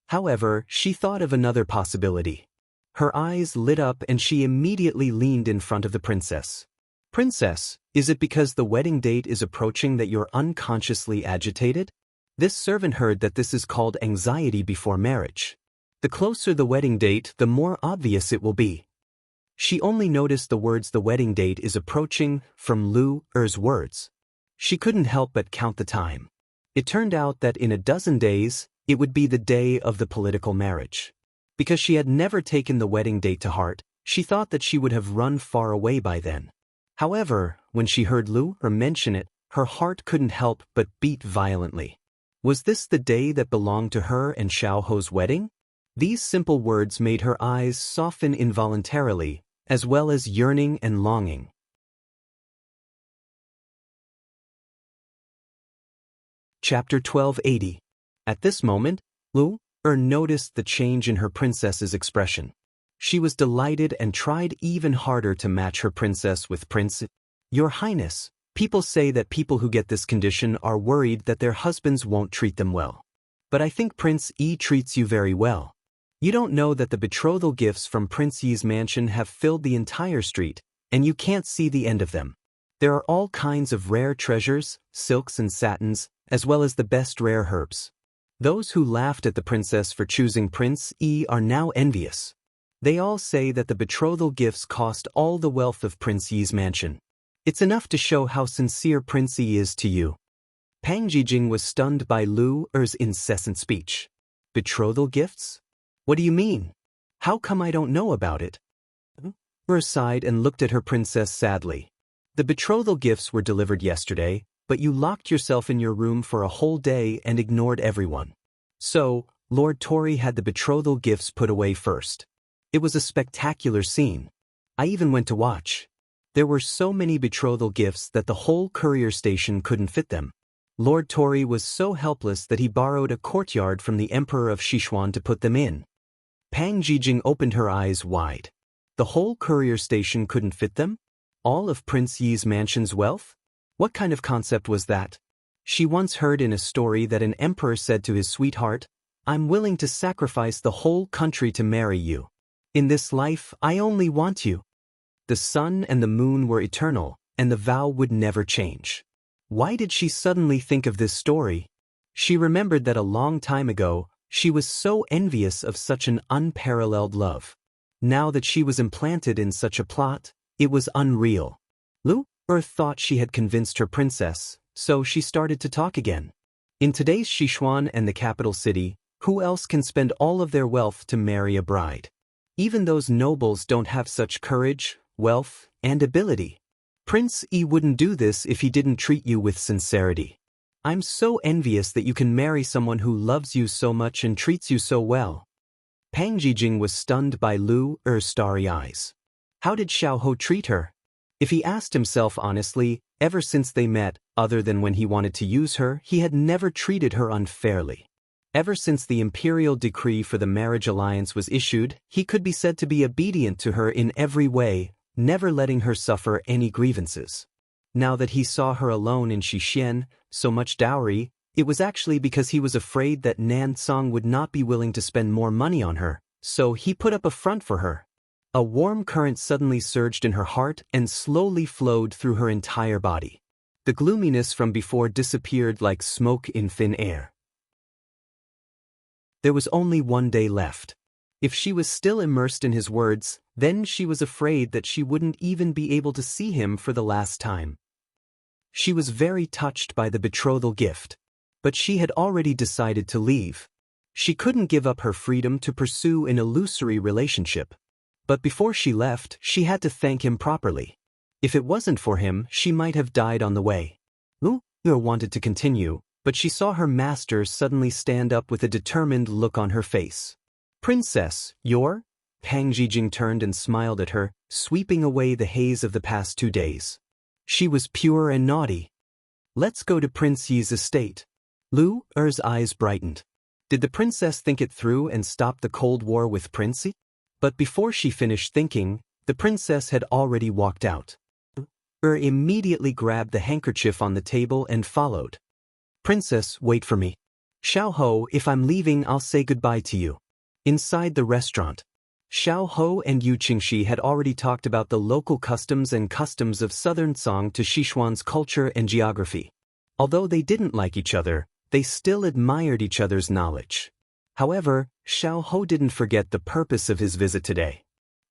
However, she thought of another possibility. Her eyes lit up and she immediately leaned in front of the princess. Princess, is it because the wedding date is approaching that you're unconsciously agitated? This servant heard that this is called anxiety before marriage. The closer the wedding date, the more obvious it will be. She only noticed the words "the wedding date is approaching" from Lu Er's words. She couldn't help but count the time. It turned out that in a dozen days, it would be the day of the political marriage. Because she had never taken the wedding date to heart, she thought that she would have run far away by then. However, when she heard Lu Er mention it, her heart couldn't help but beat violently. Was this the day that belonged to her and Xiao Ho's wedding? These simple words made her eyes soften involuntarily, as well as yearning and longing. Chapter 1280. At this moment, Lu Er noticed the change in her princess's expression. She was delighted and tried even harder to match her princess with Prince. Your Highness, people say that people who get this condition are worried that their husbands won't treat them well. But I think Prince Yi treats you very well. You don't know that the betrothal gifts from Prince Yi's mansion have filled the entire street, and you can't see the end of them. There are all kinds of rare treasures, silks and satins, as well as the best rare herbs. Those who laughed at the princess for choosing Prince Yi are now envious. They all say that the betrothal gifts cost all the wealth of Prince Yi's mansion. It's enough to show how sincere Prince Yi is to you. Pang Jijing was stunned by Lu Er's incessant speech. Betrothal gifts? What do you mean? How come I don't know about it? Er sighed and looked at her princess sadly. The betrothal gifts were delivered yesterday, but you locked yourself in your room for a whole day and ignored everyone. So, Lord Tory had the betrothal gifts put away first. It was a spectacular scene. I even went to watch. There were so many betrothal gifts that the whole courier station couldn't fit them. Lord Tory was so helpless that he borrowed a courtyard from the Emperor of Sichuan to put them in. Pang Jijing opened her eyes wide. The whole courier station couldn't fit them? All of Prince Yi's mansion's wealth? What kind of concept was that? She once heard in a story that an emperor said to his sweetheart, "I'm willing to sacrifice the whole country to marry you. In this life, I only want you." The sun and the moon were eternal, and the vow would never change. Why did she suddenly think of this story? She remembered that a long time ago, she was so envious of such an unparalleled love. Now that she was implanted in such a plot, it was unreal. Lu Er thought she had convinced her princess, so she started to talk again. In today's Sichuan and the capital city, who else can spend all of their wealth to marry a bride? Even those nobles don't have such courage, wealth, and ability. Prince Yi wouldn't do this if he didn't treat you with sincerity. I'm so envious that you can marry someone who loves you so much and treats you so well. Pang Jijing was stunned by Lu Er's starry eyes. How did Xiao Ho treat her? If he asked himself honestly, ever since they met, other than when he wanted to use her, he had never treated her unfairly. Ever since the imperial decree for the marriage alliance was issued, he could be said to be obedient to her in every way, never letting her suffer any grievances. Now that he saw her alone in Xixian, so much dowry, it was actually because he was afraid that Nan Song would not be willing to spend more money on her, so he put up a front for her. A warm current suddenly surged in her heart and slowly flowed through her entire body. The gloominess from before disappeared like smoke in thin air. There was only one day left. If she was still immersed in his words, then she was afraid that she wouldn't even be able to see him for the last time. She was very touched by the betrothal gift. But she had already decided to leave. She couldn't give up her freedom to pursue an illusory relationship. But before she left, she had to thank him properly. If it wasn't for him, she might have died on the way. Lu Er wanted to continue, but she saw her master suddenly stand up with a determined look on her face. "Princess, you're?" Pang Jijing turned and smiled at her, sweeping away the haze of the past 2 days. She was pure and naughty. "Let's go to Prince Yi's estate." Lu Er's eyes brightened. Did the princess think it through and stop the Cold War with Prince Yi? But before she finished thinking, the princess had already walked out. Immediately grabbed the handkerchief on the table and followed. "Princess, wait for me. Xiao Ho, if I'm leaving, I'll say goodbye to you." Inside the restaurant, Xiao Ho and Yu Qingxi had already talked about the local customs of southern Song to Sichuan's culture and geography. Although they didn't like each other, they still admired each other's knowledge. However, Xiao Ho didn't forget the purpose of his visit today.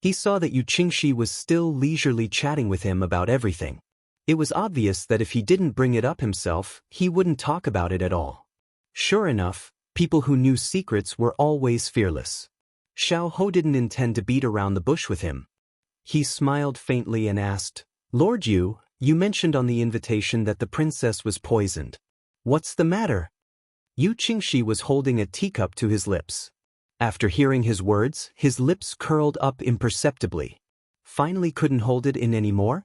He saw that Yu Qingxi was still leisurely chatting with him about everything. It was obvious that if he didn't bring it up himself, he wouldn't talk about it at all. Sure enough, people who knew secrets were always fearless. Xiao Ho didn't intend to beat around the bush with him. He smiled faintly and asked, "Lord Yu, you mentioned on the invitation that the princess was poisoned. What's the matter?" Yu Qingxi was holding a teacup to his lips. After hearing his words, his lips curled up imperceptibly. Finally couldn't hold it in anymore?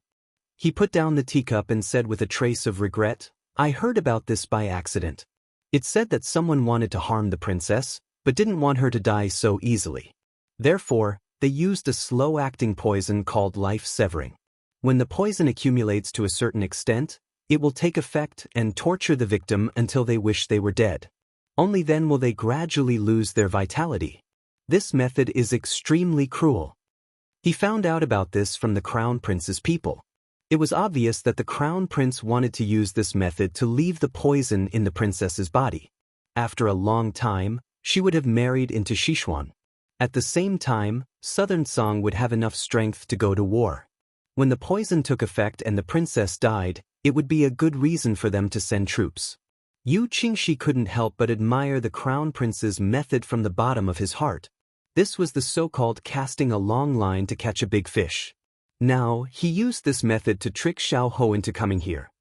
He put down the teacup and said with a trace of regret, "I heard about this by accident. It said that someone wanted to harm the princess, but didn't want her to die so easily. Therefore, they used a slow-acting poison called life-severing. When the poison accumulates to a certain extent, it will take effect and torture the victim until they wish they were dead. Only then will they gradually lose their vitality. This method is extremely cruel." He found out about this from the Crown Prince's people. It was obvious that the Crown Prince wanted to use this method to leave the poison in the princess's body. After a long time, she would have married into Sichuan. At the same time, Southern Song would have enough strength to go to war. When the poison took effect and the princess died, it would be a good reason for them to send troops. Yu Qingxi couldn't help but admire the Crown Prince's method from the bottom of his heart. This was the so-called casting a long line to catch a big fish. Now, he used this method to trick Xiao Ho into coming here.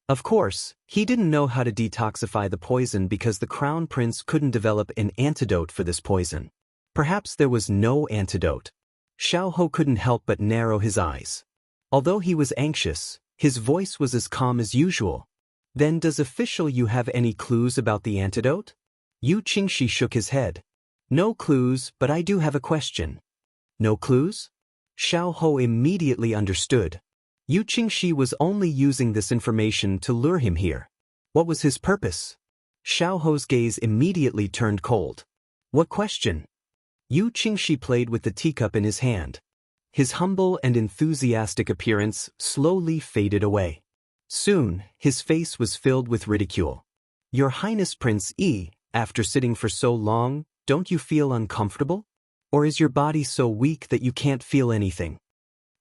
Of course, he didn't know how to detoxify the poison because the Crown Prince couldn't develop an antidote for this poison. Perhaps there was no antidote. Xiao Ho couldn't help but narrow his eyes. Although he was anxious, his voice was as calm as usual. "Then does official Yu have any clues about the antidote?" Yu Qingxi shook his head. "No clues, but I do have a question." "No clues?" Xiao Ho immediately understood. Yu Qingxi was only using this information to lure him here. What was his purpose? Xiao Ho's gaze immediately turned cold. "What question?" Yu Qingxi played with the teacup in his hand. His humble and enthusiastic appearance slowly faded away. Soon, his face was filled with ridicule. "Your Highness Prince Yi, after sitting for so long, don't you feel uncomfortable? Or is your body so weak that you can't feel anything?"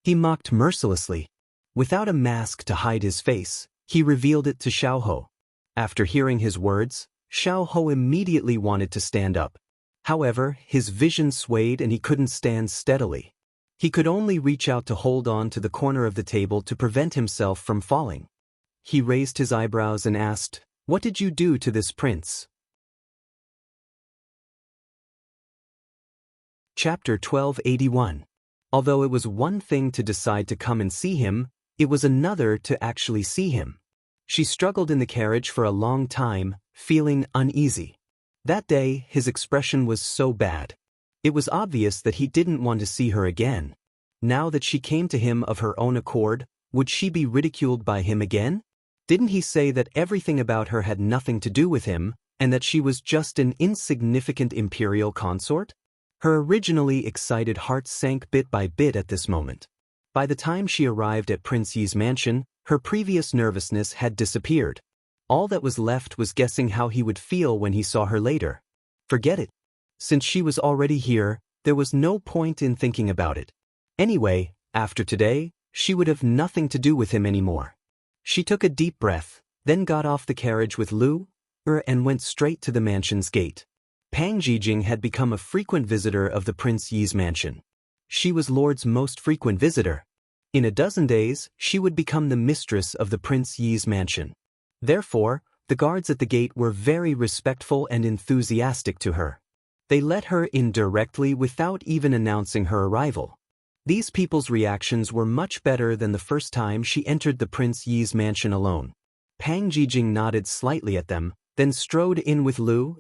He mocked mercilessly. Without a mask to hide his face, he revealed it to Xiao Ho. After hearing his words, Xiao Ho immediately wanted to stand up. However, his vision swayed and he couldn't stand steadily. He could only reach out to hold on to the corner of the table to prevent himself from falling. He raised his eyebrows and asked, "What did you do to this prince?" Chapter 1281. Although it was one thing to decide to come and see him, it was another to actually see him. She struggled in the carriage for a long time, feeling uneasy. That day, his expression was so bad. It was obvious that he didn't want to see her again. Now that she came to him of her own accord, would she be ridiculed by him again? Didn't he say that everything about her had nothing to do with him, and that she was just an insignificant imperial consort? Her originally excited heart sank bit by bit at this moment. By the time she arrived at Prince Yi's mansion, her previous nervousness had disappeared. All that was left was guessing how he would feel when he saw her later. Forget it. Since she was already here, there was no point in thinking about it. Anyway, after today, she would have nothing to do with him anymore. She took a deep breath, then got off the carriage with Lu and went straight to the mansion's gate. Pang Jijing had become a frequent visitor of the Prince Yi's mansion. She was Lord's most frequent visitor. In a dozen days, she would become the mistress of the Prince Yi's mansion. Therefore, the guards at the gate were very respectful and enthusiastic to her. They let her in directly without even announcing her arrival. These people's reactions were much better than the first time she entered the Prince Yi's mansion alone. Pang Jijing nodded slightly at them, then strode in with Lu.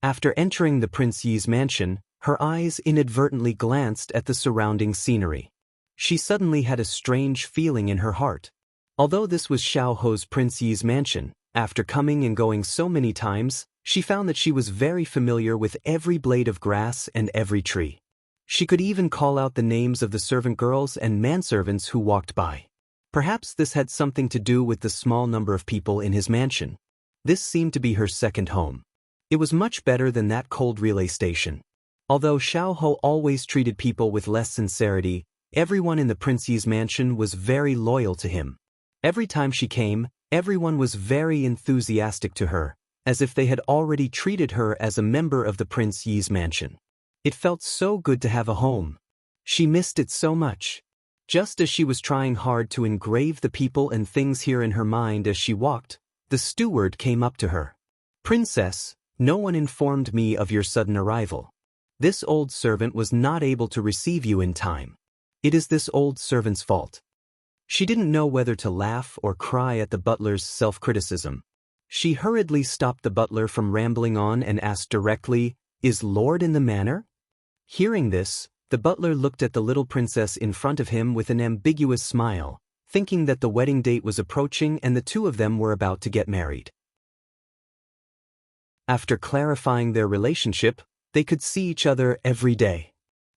After entering the Prince Yi's mansion, her eyes inadvertently glanced at the surrounding scenery. She suddenly had a strange feeling in her heart. Although this was Xiao Ho's Prince Yi's mansion, after coming and going so many times, she found that she was very familiar with every blade of grass and every tree. She could even call out the names of the servant girls and manservants who walked by. Perhaps this had something to do with the small number of people in his mansion. This seemed to be her second home. It was much better than that cold relay station. Although Xiao Ho always treated people with less sincerity, everyone in the prince's mansion was very loyal to him. Every time she came, everyone was very enthusiastic to her, as if they had already treated her as a member of the Prince Yi's mansion. It felt so good to have a home. She missed it so much. Just as she was trying hard to engrave the people and things here in her mind as she walked, the steward came up to her. "Princess, no one informed me of your sudden arrival. This old servant was not able to receive you in time. It is this old servant's fault." She didn't know whether to laugh or cry at the butler's self-criticism. She hurriedly stopped the butler from rambling on and asked directly, "Is Lord in the manor?" Hearing this, the butler looked at the little princess in front of him with an ambiguous smile, thinking that the wedding date was approaching and the two of them were about to get married. After clarifying their relationship, they could see each other every day.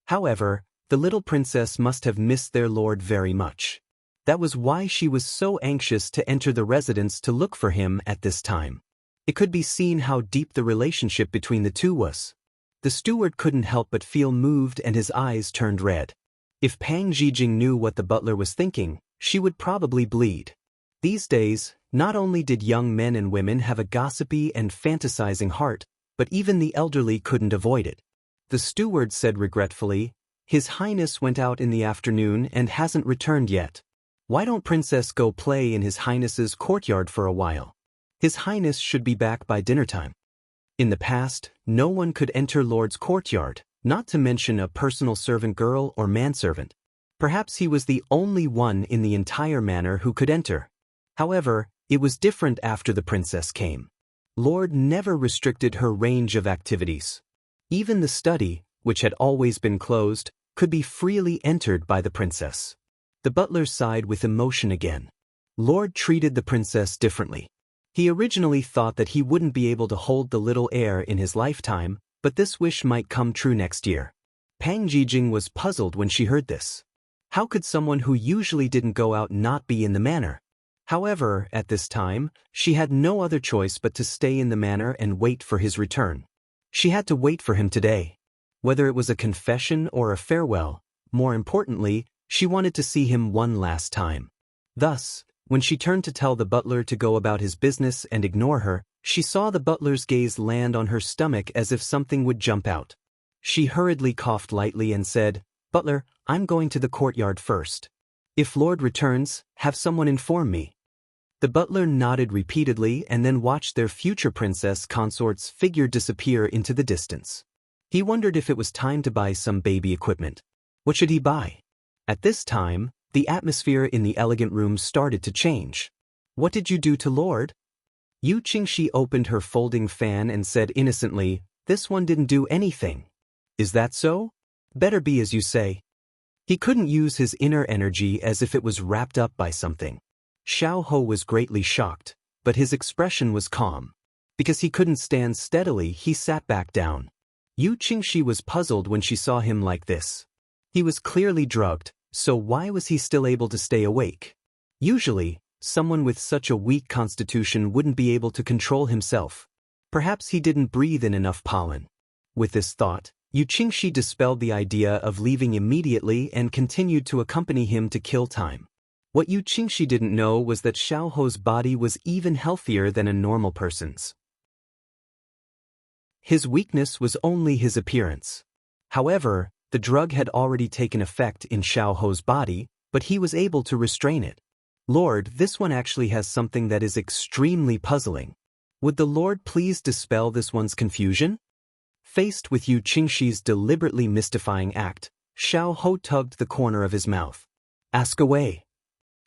However, the little princess must have missed their lord very much. That was why she was so anxious to enter the residence to look for him at this time. It could be seen how deep the relationship between the two was. The steward couldn't help but feel moved and his eyes turned red. If Pang Zhijing knew what the butler was thinking, she would probably bleed. These days, not only did young men and women have a gossipy and fantasizing heart, but even the elderly couldn't avoid it. The steward said regretfully, "His Highness went out in the afternoon and hasn't returned yet. Why don't Princess go play in His Highness's courtyard for a while? His Highness should be back by dinner time." In the past, no one could enter Lord's courtyard, not to mention a personal servant girl or manservant. Perhaps he was the only one in the entire manor who could enter. However, it was different after the princess came. Lord never restricted her range of activities. Even the study, which had always been closed, could be freely entered by the princess. The butler sighed with emotion again. Lord treated the princess differently. He originally thought that he wouldn't be able to hold the little heir in his lifetime, but this wish might come true next year. Pang Zhijing was puzzled when she heard this. How could someone who usually didn't go out not be in the manor? However, at this time, she had no other choice but to stay in the manor and wait for his return. She had to wait for him today. Whether it was a confession or a farewell, more importantly, she wanted to see him one last time. Thus, when she turned to tell the butler to go about his business and ignore her, she saw the butler's gaze land on her stomach as if something would jump out. She hurriedly coughed lightly and said, "Butler, I'm going to the courtyard first. If Lord returns, have someone inform me." The butler nodded repeatedly and then watched their future princess consort's figure disappear into the distance. He wondered if it was time to buy some baby equipment. What should he buy? At this time, the atmosphere in the elegant room started to change. "What did you do to Lord?" Yu Qingxi opened her folding fan and said innocently, "This one didn't do anything." "Is that so? Better be as you say." He couldn't use his inner energy as if it was wrapped up by something. Xiao Ho was greatly shocked, but his expression was calm. Because he couldn't stand steadily, he sat back down. Yu Qingxi was puzzled when she saw him like this. He was clearly drugged, so why was he still able to stay awake? Usually, someone with such a weak constitution wouldn't be able to control himself. Perhaps he didn't breathe in enough pollen. With this thought, Yu Qingxi dispelled the idea of leaving immediately and continued to accompany him to kill time. What Yu Qingxi didn't know was that Xiao Ho's body was even healthier than a normal person's. His weakness was only his appearance. However, the drug had already taken effect in Xiao Ho's body, but he was able to restrain it. "Lord, this one actually has something that is extremely puzzling. Would the Lord please dispel this one's confusion?" Faced with Yu Qingxi's deliberately mystifying act, Xiao Ho tugged the corner of his mouth. "Ask away."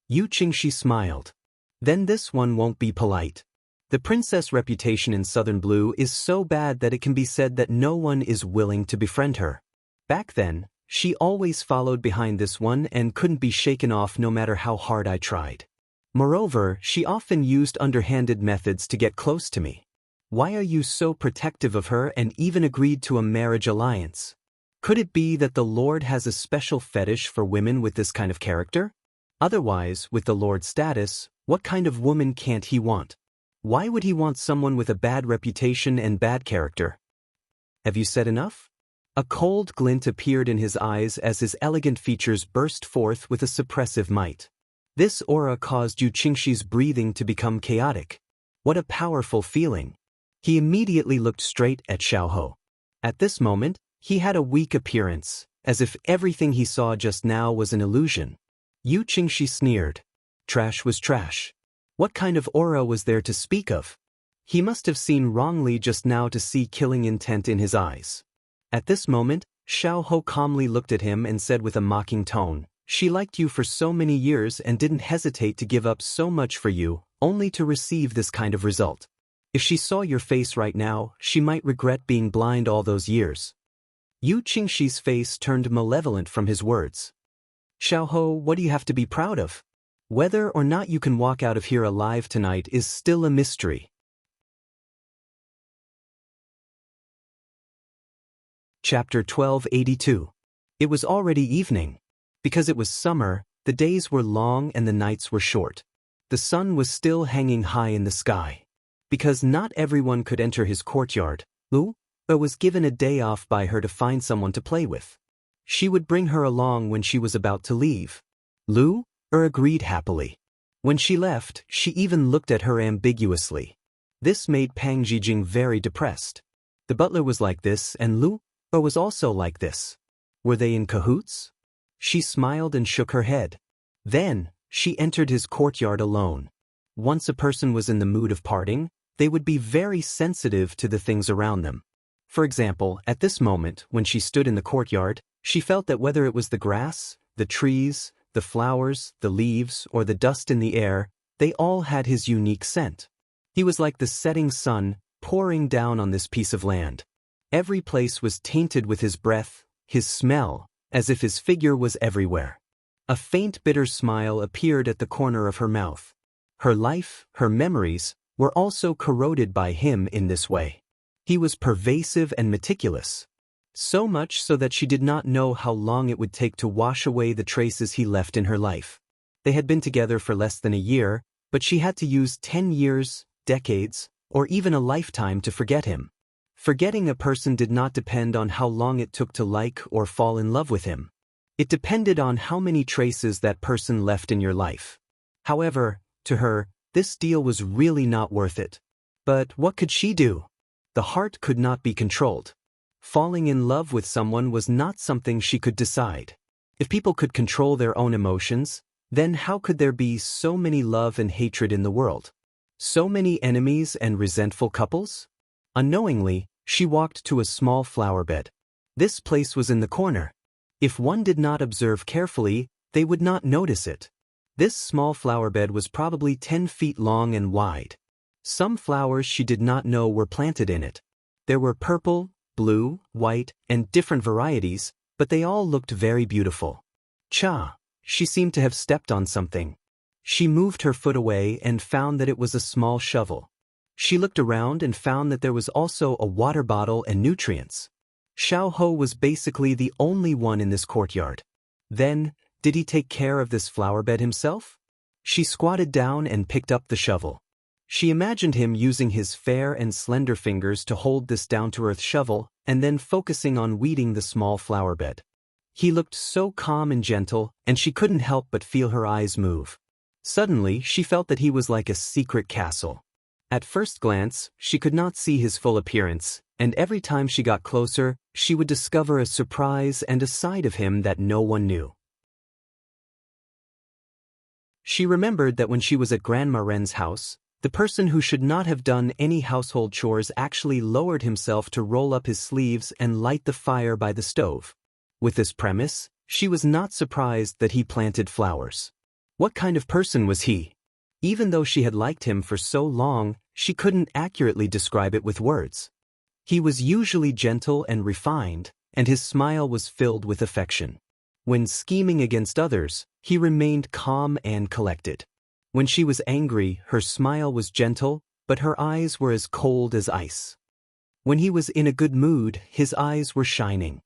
Yu Qingxi smiled. "Then this one won't be polite. The princess' reputation in Southern Blue is so bad that it can be said that no one is willing to befriend her. Back then, she always followed behind this one and couldn't be shaken off no matter how hard I tried. Moreover, she often used underhanded methods to get close to me. Why are you so protective of her and even agreed to a marriage alliance? Could it be that the Lord has a special fetish for women with this kind of character? Otherwise, with the Lord's status, what kind of woman can't he want? Why would he want someone with a bad reputation and bad character? Have you said enough? A cold glint appeared in his eyes as his elegant features burst forth with a suppressive might. This aura caused Yu Qingxi's breathing to become chaotic. What a powerful feeling! He immediately looked straight at Xiao. At this moment, he had a weak appearance, as if everything he saw just now was an illusion. Yu Qingxi sneered. Trash was trash. What kind of aura was there to speak of? He must have seen wrongly just now to see killing intent in his eyes. At this moment, Xiao calmly looked at him and said with a mocking tone, "She liked you for so many years and didn't hesitate to give up so much for you, only to receive this kind of result. If she saw your face right now, she might regret being blind all those years." Yu Qingxi's face turned malevolent from his words. "Xiao, what do you have to be proud of? Whether or not you can walk out of here alive tonight is still a mystery." Chapter 1282. It was already evening. Because it was summer, the days were long and the nights were short. The sun was still hanging high in the sky. Because not everyone could enter his courtyard, Lu was given a day off by her to find someone to play with. She would bring her along when she was about to leave. Lu agreed happily. When she left, she even looked at her ambiguously. This made Pang Zhijing very depressed. The butler was like this and Lu was also like this. Were they in cahoots? She smiled and shook her head. Then, she entered his courtyard alone. Once a person was in the mood of parting, they would be very sensitive to the things around them. For example, at this moment, when she stood in the courtyard, she felt that whether it was the grass, the trees, the flowers, the leaves, or the dust in the air, they all had his unique scent. He was like the setting sun, pouring down on this piece of land. Every place was tainted with his breath, his smell, as if his figure was everywhere. A faint bitter smile appeared at the corner of her mouth. Her life, her memories, were also corroded by him in this way. He was pervasive and meticulous. So much so that she did not know how long it would take to wash away the traces he left in her life. They had been together for less than a year, but she had to use 10 years, decades, or even a lifetime to forget him. Forgetting a person did not depend on how long it took to like or fall in love with him. It depended on how many traces that person left in your life. However, to her, this deal was really not worth it. But what could she do? The heart could not be controlled. Falling in love with someone was not something she could decide. If people could control their own emotions, then how could there be so many love and hatred in the world? So many enemies and resentful couples? Unknowingly, she walked to a small flower bed. This place was in the corner. If one did not observe carefully, they would not notice it. This small flower bed was probably 10 feet long and wide. Some flowers she did not know were planted in it. There were purple, blue, white, and different varieties, but they all looked very beautiful. She seemed to have stepped on something. She moved her foot away and found that it was a small shovel. She looked around and found that there was also a water bottle and nutrients. Xiao was basically the only one in this courtyard. Then, did he take care of this flower bed himself? She squatted down and picked up the shovel. She imagined him using his fair and slender fingers to hold this down-to-earth shovel and then focusing on weeding the small flower bed. He looked so calm and gentle, and she couldn't help but feel her eyes move. Suddenly, she felt that he was like a secret castle. At first glance, she could not see his full appearance, and every time she got closer, she would discover a surprise and a side of him that no one knew. She remembered that when she was at Grandma Ren's house, the person who should not have done any household chores actually lowered himself to roll up his sleeves and light the fire by the stove. With this premise, she was not surprised that he planted flowers. What kind of person was he? Even though she had liked him for so long, she couldn't accurately describe it with words. He was usually gentle and refined, and his smile was filled with affection. When scheming against others, he remained calm and collected. When she was angry, her smile was gentle, but her eyes were as cold as ice. When he was in a good mood, his eyes were shining.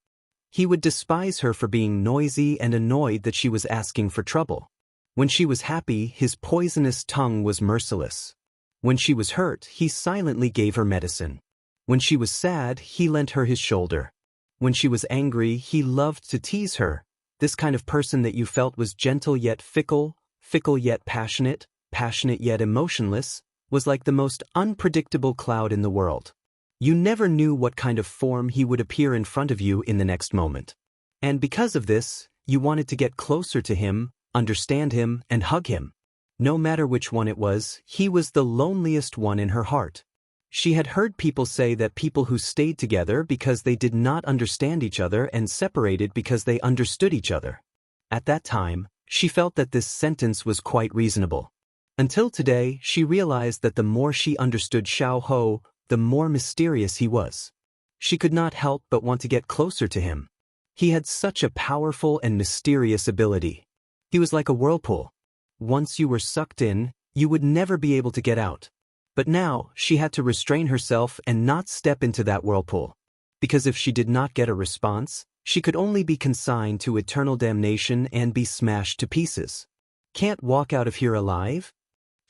He would despise her for being noisy and annoyed that she was asking for trouble. When she was happy, his poisonous tongue was merciless. When she was hurt, he silently gave her medicine. When she was sad, he lent her his shoulder. When she was angry, he loved to tease her. This kind of person that you felt was gentle yet fickle, fickle yet passionate, passionate yet emotionless, was like the most unpredictable cloud in the world. You never knew what kind of form he would appear in front of you in the next moment. And because of this, you wanted to get closer to him, understand him, and hug him. No matter which one it was, he was the loneliest one in her heart. She had heard people say that people who stayed together because they did not understand each other and separated because they understood each other. At that time, she felt that this sentence was quite reasonable. Until today, she realized that the more she understood Xiao, the more mysterious he was. She could not help but want to get closer to him. He had such a powerful and mysterious ability. He was like a whirlpool. Once you were sucked in, you would never be able to get out. But now, she had to restrain herself and not step into that whirlpool. Because if she did not get a response, she could only be consigned to eternal damnation and be smashed to pieces. Can't walk out of here alive?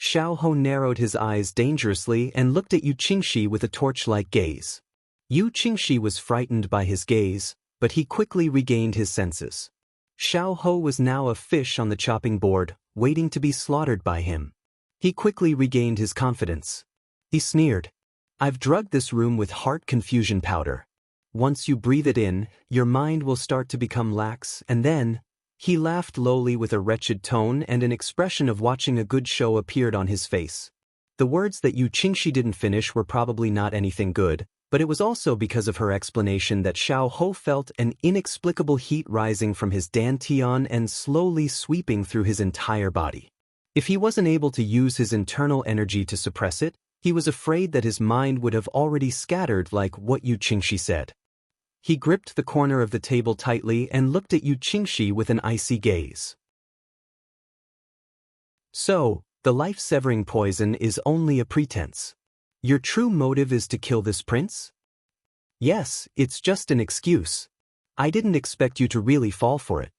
Xiao narrowed his eyes dangerously and looked at Yu Qingxi with a torch-like gaze. Yu Qingxi was frightened by his gaze, but he quickly regained his senses. Xiao was now a fish on the chopping board, waiting to be slaughtered by him. He quickly regained his confidence. He sneered. I've drugged this room with heart confusion powder. Once you breathe it in, your mind will start to become lax, and then... He laughed lowly with a wretched tone, and an expression of watching a good show appeared on his face. The words that Yu Qingxi didn't finish were probably not anything good, but it was also because of her explanation that Xiao felt an inexplicable heat rising from his dantian and slowly sweeping through his entire body. If he wasn't able to use his internal energy to suppress it, he was afraid that his mind would have already scattered like what Yu Qingxi said. He gripped the corner of the table tightly and looked at Yu Qingxi with an icy gaze. So, the life-severing poison is only a pretense. Your true motive is to kill this prince? Yes, it's just an excuse. I didn't expect you to really fall for it.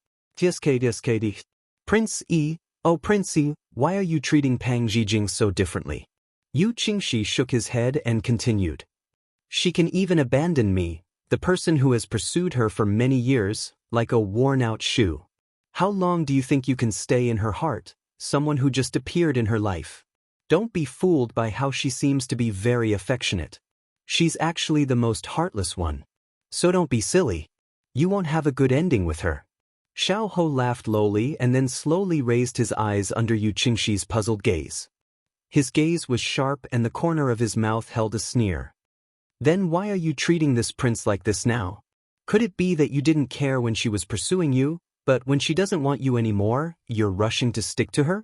Prince E, oh Prince E, why are you treating Pang Zhijing so differently? Yu Qingxi shook his head and continued. She can even abandon me, the person who has pursued her for many years, like a worn-out shoe. How long do you think you can stay in her heart, someone who just appeared in her life? Don't be fooled by how she seems to be very affectionate. She's actually the most heartless one. So don't be silly. You won't have a good ending with her. Xiao laughed lowly and then slowly raised his eyes under Yu Qingxi's puzzled gaze. His gaze was sharp and the corner of his mouth held a sneer. Then why are you treating this prince like this now? Could it be that you didn't care when she was pursuing you, but when she doesn't want you anymore, you're rushing to stick to her?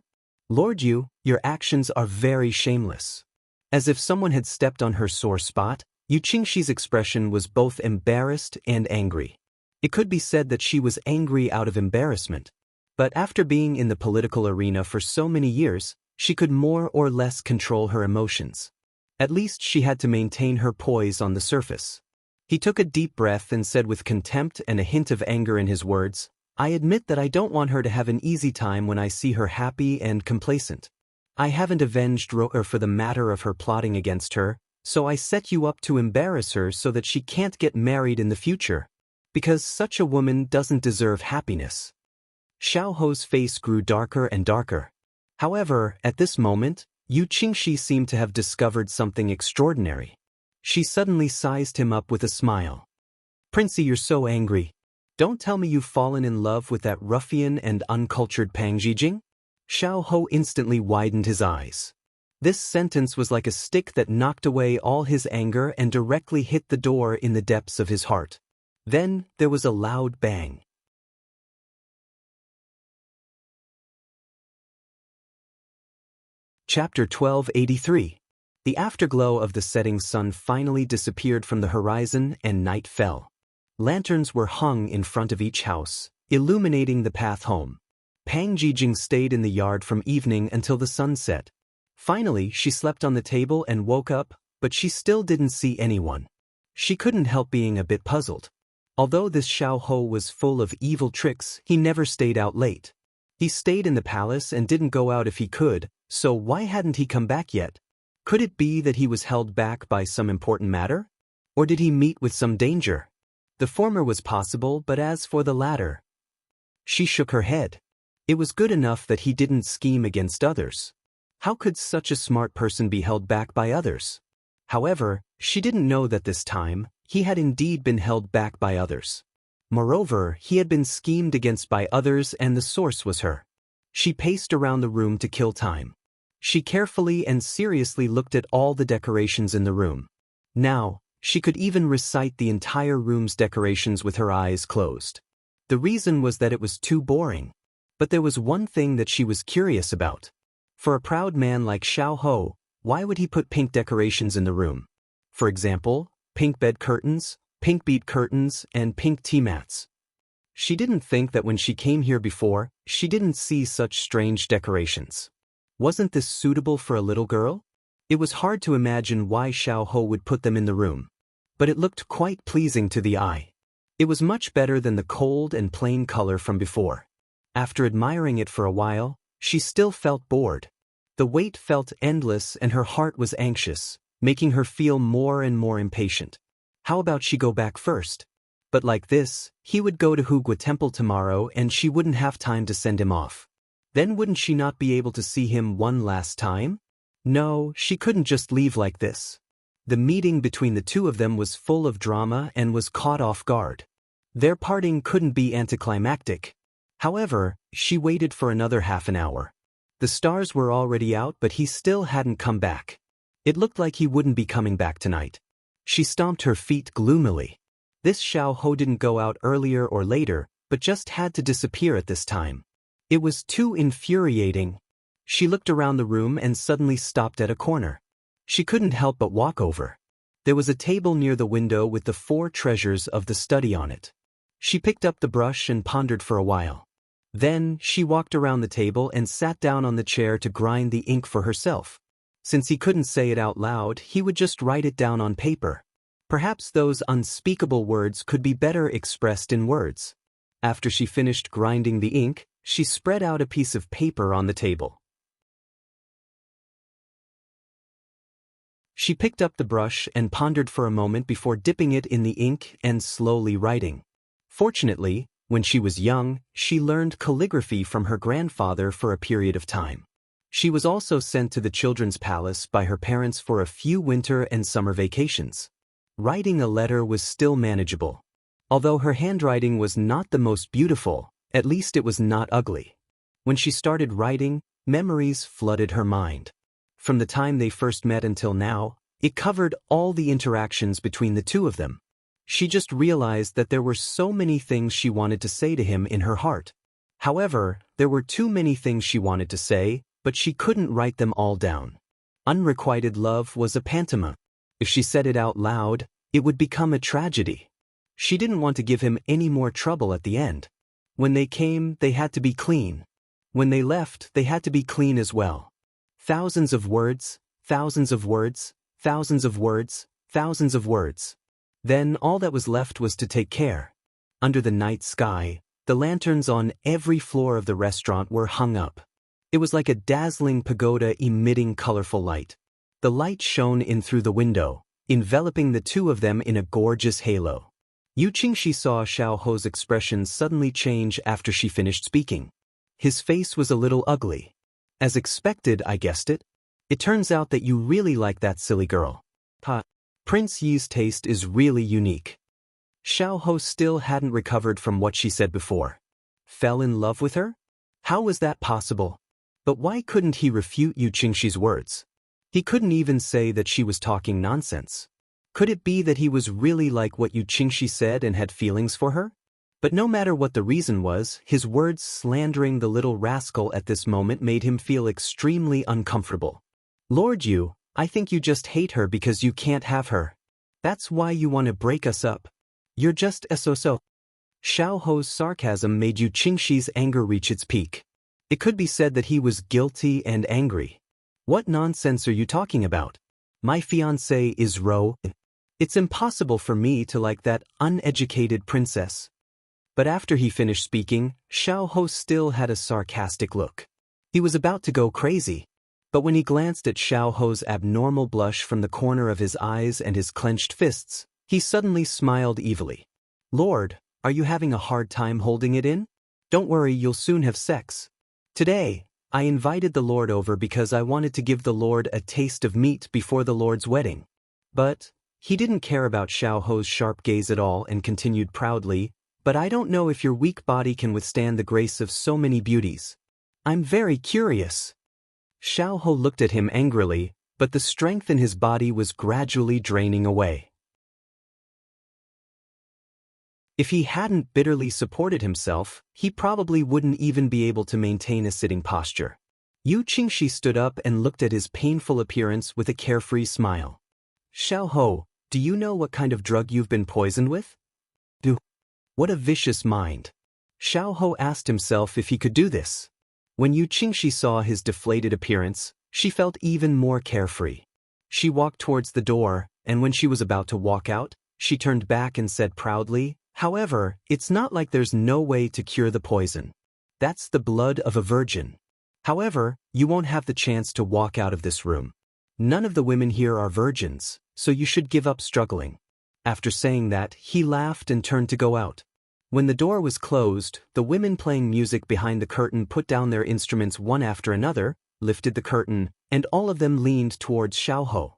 Lord Yu, your actions are very shameless. As if someone had stepped on her sore spot, Yu Qingxi's expression was both embarrassed and angry. It could be said that she was angry out of embarrassment. But after being in the political arena for so many years, she could more or less control her emotions. At least she had to maintain her poise on the surface. He took a deep breath and said with contempt and a hint of anger in his words, I admit that I don't want her to have an easy time when I see her happy and complacent. I haven't avenged Roer for the matter of her plotting against her, so I set you up to embarrass her so that she can't get married in the future. Because such a woman doesn't deserve happiness. Xiao face grew darker and darker. However, at this moment, Yu Qingxi seemed to have discovered something extraordinary. She suddenly sized him up with a smile. Princey, you're so angry. Don't tell me you've fallen in love with that ruffian and uncultured Pang Zhijing? Xiao instantly widened his eyes. This sentence was like a stick that knocked away all his anger and directly hit the door in the depths of his heart. Then there was a loud bang. Chapter 1283. The afterglow of the setting sun finally disappeared from the horizon and night fell. Lanterns were hung in front of each house, illuminating the path home. Pang Zhijing stayed in the yard from evening until the sun set. Finally, she slept on the table and woke up, but she still didn't see anyone. She couldn't help being a bit puzzled. Although this Xiao was full of evil tricks, he never stayed out late. He stayed in the palace and didn't go out if he could, so why hadn't he come back yet? Could it be that he was held back by some important matter? Or did he meet with some danger? The former was possible, but as for the latter, she shook her head. It was good enough that he didn't scheme against others. How could such a smart person be held back by others? However, she didn't know that this time, he had indeed been held back by others. Moreover, he had been schemed against by others and the source was her. She paced around the room to kill time. She carefully and seriously looked at all the decorations in the room. Now, she could even recite the entire room's decorations with her eyes closed. The reason was that it was too boring. But there was one thing that she was curious about. For a proud man like Xiao, why would he put pink decorations in the room? For example, pink bed curtains, pink bead curtains, and pink tea mats. She didn't think that when she came here before, she didn't see such strange decorations. Wasn't this suitable for a little girl? It was hard to imagine why Xiao would put them in the room. But it looked quite pleasing to the eye. It was much better than the cold and plain color from before. After admiring it for a while, she still felt bored. The wait felt endless and her heart was anxious, making her feel more and more impatient. How about she go back first? But like this, he would go to Hugua Temple tomorrow and she wouldn't have time to send him off. Then wouldn't she not be able to see him one last time? No, she couldn't just leave like this. The meeting between the two of them was full of drama and was caught off guard. Their parting couldn't be anticlimactic. However, she waited for another half an hour. The stars were already out but he still hadn't come back. It looked like he wouldn't be coming back tonight. She stomped her feet gloomily. This Xiao didn't go out earlier or later, but just had to disappear at this time. It was too infuriating. She looked around the room and suddenly stopped at a corner. She couldn't help but walk over. There was a table near the window with the 4 treasures of the study on it. She picked up the brush and pondered for a while. Then, she walked around the table and sat down on the chair to grind the ink for herself. Since he couldn't say it out loud, he would just write it down on paper. Perhaps those unspeakable words could be better expressed in words. After she finished grinding the ink, she spread out a piece of paper on the table. She picked up the brush and pondered for a moment before dipping it in the ink and slowly writing. Fortunately, when she was young, she learned calligraphy from her grandfather for a period of time. She was also sent to the children's palace by her parents for a few winter and summer vacations. Writing a letter was still manageable. Although her handwriting was not the most beautiful, at least it was not ugly. When she started writing, memories flooded her mind. From the time they first met until now, it covered all the interactions between the two of them. She just realized that there were so many things she wanted to say to him in her heart. However, there were too many things she wanted to say, but she couldn't write them all down. Unrequited love was a pantomime. If she said it out loud, it would become a tragedy. She didn't want to give him any more trouble at the end. When they came, they had to be clean. When they left, they had to be clean as well. Thousands of words, thousands of words, thousands of words, thousands of words. Then all that was left was to take care. Under the night sky, the lanterns on every floor of the restaurant were hung up. It was like a dazzling pagoda emitting colorful light. The light shone in through the window, enveloping the two of them in a gorgeous halo. Yu Qingxi saw Xiao's expression suddenly change after she finished speaking. His face was a little ugly. As expected, I guessed it. It turns out that you really like that silly girl. Prince Yi's taste is really unique. Xiao still hadn't recovered from what she said before. Fell in love with her? How was that possible? But why couldn't he refute Yu Qingxi's words? He couldn't even say that she was talking nonsense. Could it be that he was really like what Yu Qingxi said and had feelings for her? But no matter what the reason was, his words slandering the little rascal at this moment made him feel extremely uncomfortable. Lord Yu, I think you just hate her because you can't have her. That's why you want to break us up. You're just so. Xiao's sarcasm made Yu Qingxi's anger reach its peak. It could be said that he was guilty and angry. What nonsense are you talking about? My fiancé is Ro. It's impossible for me to like that uneducated princess. But after he finished speaking, Xiao still had a sarcastic look. He was about to go crazy. But when he glanced at Xiao's abnormal blush from the corner of his eyes and his clenched fists, he suddenly smiled evilly. Lord, are you having a hard time holding it in? Don't worry, you'll soon have sex. Today, I invited the Lord over because I wanted to give the Lord a taste of meat before the Lord's wedding. But he didn't care about Xiao Ho's sharp gaze at all and continued proudly, but I don't know if your weak body can withstand the grace of so many beauties. I'm very curious. Xiao Ho looked at him angrily, but the strength in his body was gradually draining away. If he hadn't bitterly supported himself, he probably wouldn't even be able to maintain a sitting posture. Yu Qingxi stood up and looked at his painful appearance with a carefree smile. Xiao Ho, do you know what kind of drug you've been poisoned with? What a vicious mind. Xiao Ho asked himself if he could do this. When Yu Qingxi saw his deflated appearance, she felt even more carefree. She walked towards the door, and when she was about to walk out, she turned back and said proudly, "However, it's not like there's no way to cure the poison. That's the blood of a virgin. However, you won't have the chance to walk out of this room. None of the women here are virgins, so you should give up struggling." After saying that, he laughed and turned to go out. When the door was closed, the women playing music behind the curtain put down their instruments one after another, lifted the curtain, and all of them leaned towards Xiao Ho.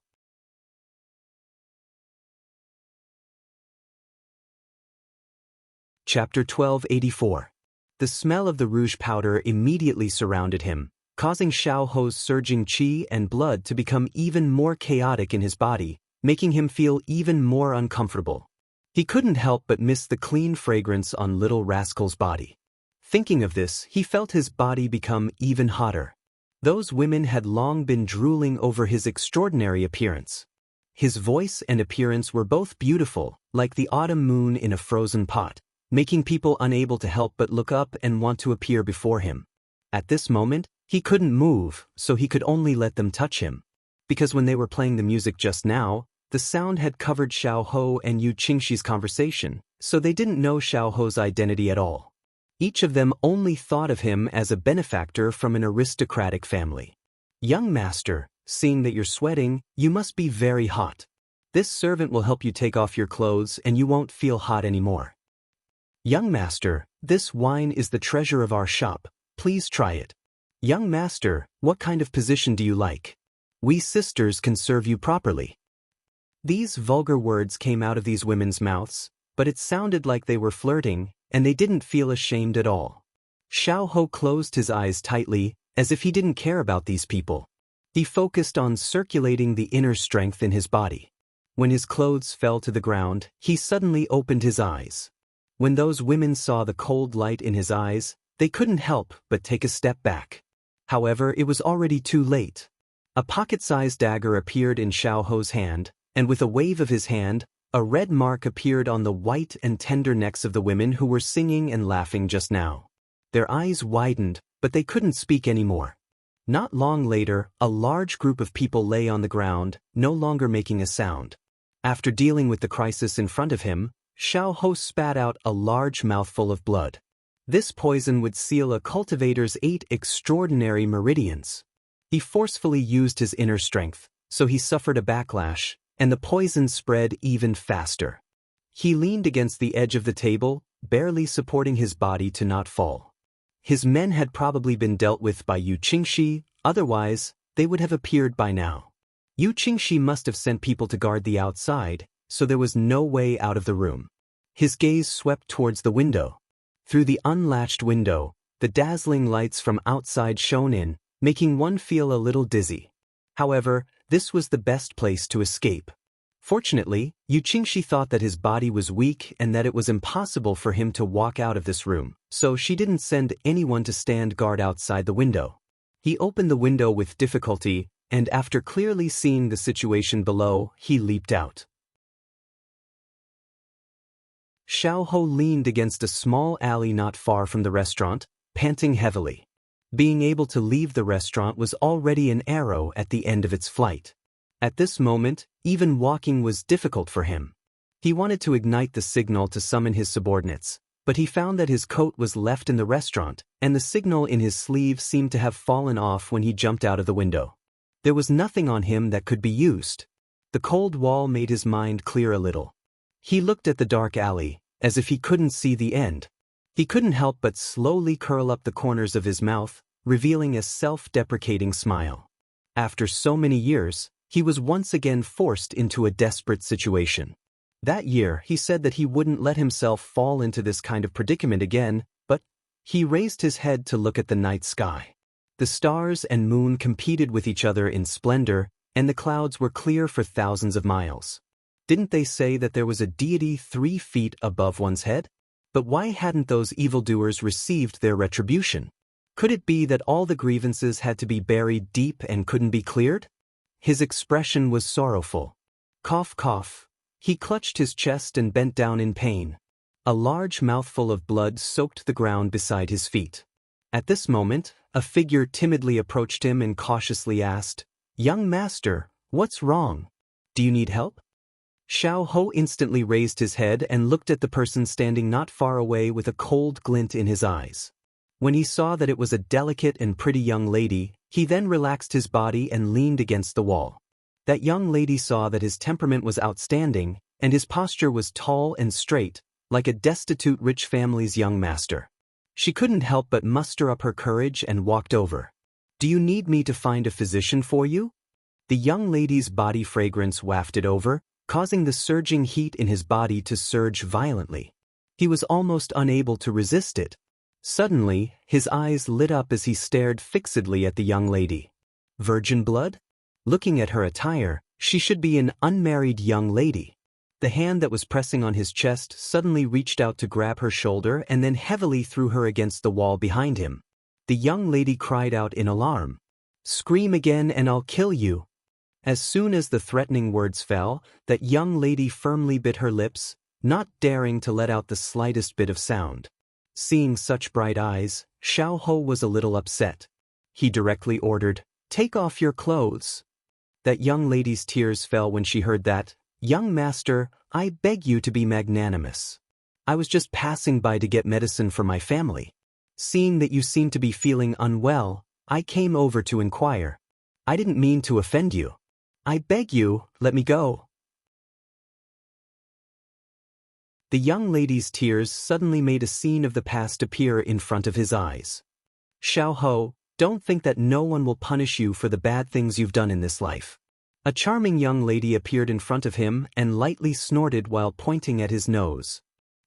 Chapter 1284. The smell of the rouge powder immediately surrounded him, causing Xiao Ho's surging qi and blood to become even more chaotic in his body, making him feel even more uncomfortable. He couldn't help but miss the clean fragrance on little rascal's body. Thinking of this, he felt his body become even hotter. Those women had long been drooling over his extraordinary appearance. His voice and appearance were both beautiful, like the autumn moon in a frozen pot, making people unable to help but look up and want to appear before him. At this moment, he couldn't move, so he could only let them touch him. Because when they were playing the music just now, the sound had covered Xiao Ho and Yu Qingxi's conversation, so they didn't know Xiao Ho's identity at all. Each of them only thought of him as a benefactor from an aristocratic family. "Young master, seeing that you're sweating, you must be very hot. This servant will help you take off your clothes and you won't feel hot anymore. Young master, this wine is the treasure of our shop, please try it. Young master, what kind of position do you like? We sisters can serve you properly." These vulgar words came out of these women's mouths, but it sounded like they were flirting, and they didn't feel ashamed at all. Xiao Ho closed his eyes tightly, as if he didn't care about these people. He focused on circulating the inner strength in his body. When his clothes fell to the ground, he suddenly opened his eyes. When those women saw the cold light in his eyes, they couldn't help but take a step back. However, it was already too late. A pocket-sized dagger appeared in Xiao Ho's hand, and with a wave of his hand, a red mark appeared on the white and tender necks of the women who were singing and laughing just now. Their eyes widened, but they couldn't speak anymore. Not long later, a large group of people lay on the ground, no longer making a sound. After dealing with the crisis in front of him, Xiao Ho spat out a large mouthful of blood. This poison would seal a cultivator's 8 extraordinary meridians. He forcefully used his inner strength, so he suffered a backlash, and the poison spread even faster. He leaned against the edge of the table, barely supporting his body to not fall. His men had probably been dealt with by Yu Qingxi, otherwise, they would have appeared by now. Yu Qingxi must have sent people to guard the outside, so there was no way out of the room. His gaze swept towards the window. Through the unlatched window, the dazzling lights from outside shone in, making one feel a little dizzy. However, this was the best place to escape. Fortunately, Yu Qingxi thought that his body was weak and that it was impossible for him to walk out of this room, so she didn't send anyone to stand guard outside the window. He opened the window with difficulty, and after clearly seeing the situation below, he leaped out. Xiao Ho leaned against a small alley not far from the restaurant, panting heavily. Being able to leave the restaurant was already an arrow at the end of its flight. At this moment, even walking was difficult for him. He wanted to ignite the signal to summon his subordinates, but he found that his coat was left in the restaurant, and the signal in his sleeve seemed to have fallen off when he jumped out of the window. There was nothing on him that could be used. The cold wall made his mind clear a little. He looked at the dark alley, as if he couldn't see the end. He couldn't help but slowly curl up the corners of his mouth, revealing a self-deprecating smile. After so many years, he was once again forced into a desperate situation. That year, he said that he wouldn't let himself fall into this kind of predicament again, but he raised his head to look at the night sky. The stars and moon competed with each other in splendor, and the clouds were clear for thousands of miles. Didn't they say that there was a deity 3 feet above one's head? But why hadn't those evildoers received their retribution? Could it be that all the grievances had to be buried deep and couldn't be cleared? His expression was sorrowful. Cough, cough. He clutched his chest and bent down in pain. A large mouthful of blood soaked the ground beside his feet. At this moment, a figure timidly approached him and cautiously asked, "Young master, what's wrong? Do you need help?" Xiao Ho instantly raised his head and looked at the person standing not far away with a cold glint in his eyes. When he saw that it was a delicate and pretty young lady, he then relaxed his body and leaned against the wall. That young lady saw that his temperament was outstanding, and his posture was tall and straight, like a destitute rich family's young master. She couldn't help but muster up her courage and walked over. "Do you need me to find a physician for you?" The young lady's body fragrance wafted over, causing the surging heat in his body to surge violently. He was almost unable to resist it. Suddenly, his eyes lit up as he stared fixedly at the young lady. Virgin blood? Looking at her attire, she should be an unmarried young lady. The hand that was pressing on his chest suddenly reached out to grab her shoulder and then heavily threw her against the wall behind him. The young lady cried out in alarm. "Scream again and I'll kill you." As soon as the threatening words fell, that young lady firmly bit her lips, not daring to let out the slightest bit of sound. Seeing such bright eyes, Xiao Ho was a little upset. He directly ordered, "Take off your clothes." That young lady's tears fell when she heard that. "Young master, I beg you to be magnanimous. I was just passing by to get medicine for my family. Seeing that you seem to be feeling unwell, I came over to inquire. I didn't mean to offend you. I beg you, let me go." The young lady's tears suddenly made a scene of the past appear in front of his eyes. "Xiao Ho, don't think that no one will punish you for the bad things you've done in this life." A charming young lady appeared in front of him and lightly snorted while pointing at his nose.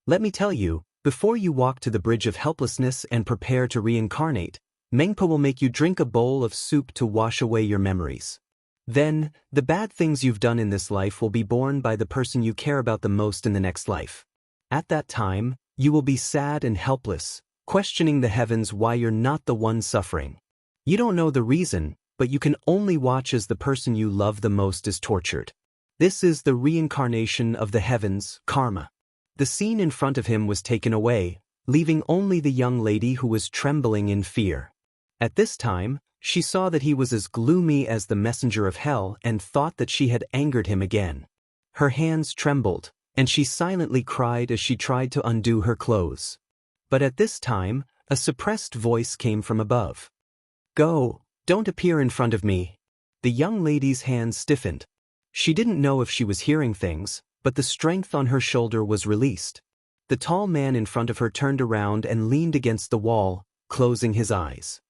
"Let me tell you, before you walk to the bridge of helplessness and prepare to reincarnate, Mengpa will make you drink a bowl of soup to wash away your memories. Then, the bad things you've done in this life will be borne by the person you care about the most in the next life. At that time, you will be sad and helpless, questioning the heavens why you're not the one suffering. You don't know the reason, but you can only watch as the person you love the most is tortured. This is the reincarnation of the heavens, karma." The scene in front of him was taken away, leaving only the young lady who was trembling in fear. At this time, she saw that he was as gloomy as the messenger of hell and thought that she had angered him again. Her hands trembled, and she silently cried as she tried to undo her clothes. But at this time, a suppressed voice came from above. "Go, don't appear in front of me." The young lady's hands stiffened. She didn't know if she was hearing things, but the strength on her shoulder was released. The tall man in front of her turned around and leaned against the wall, closing his eyes.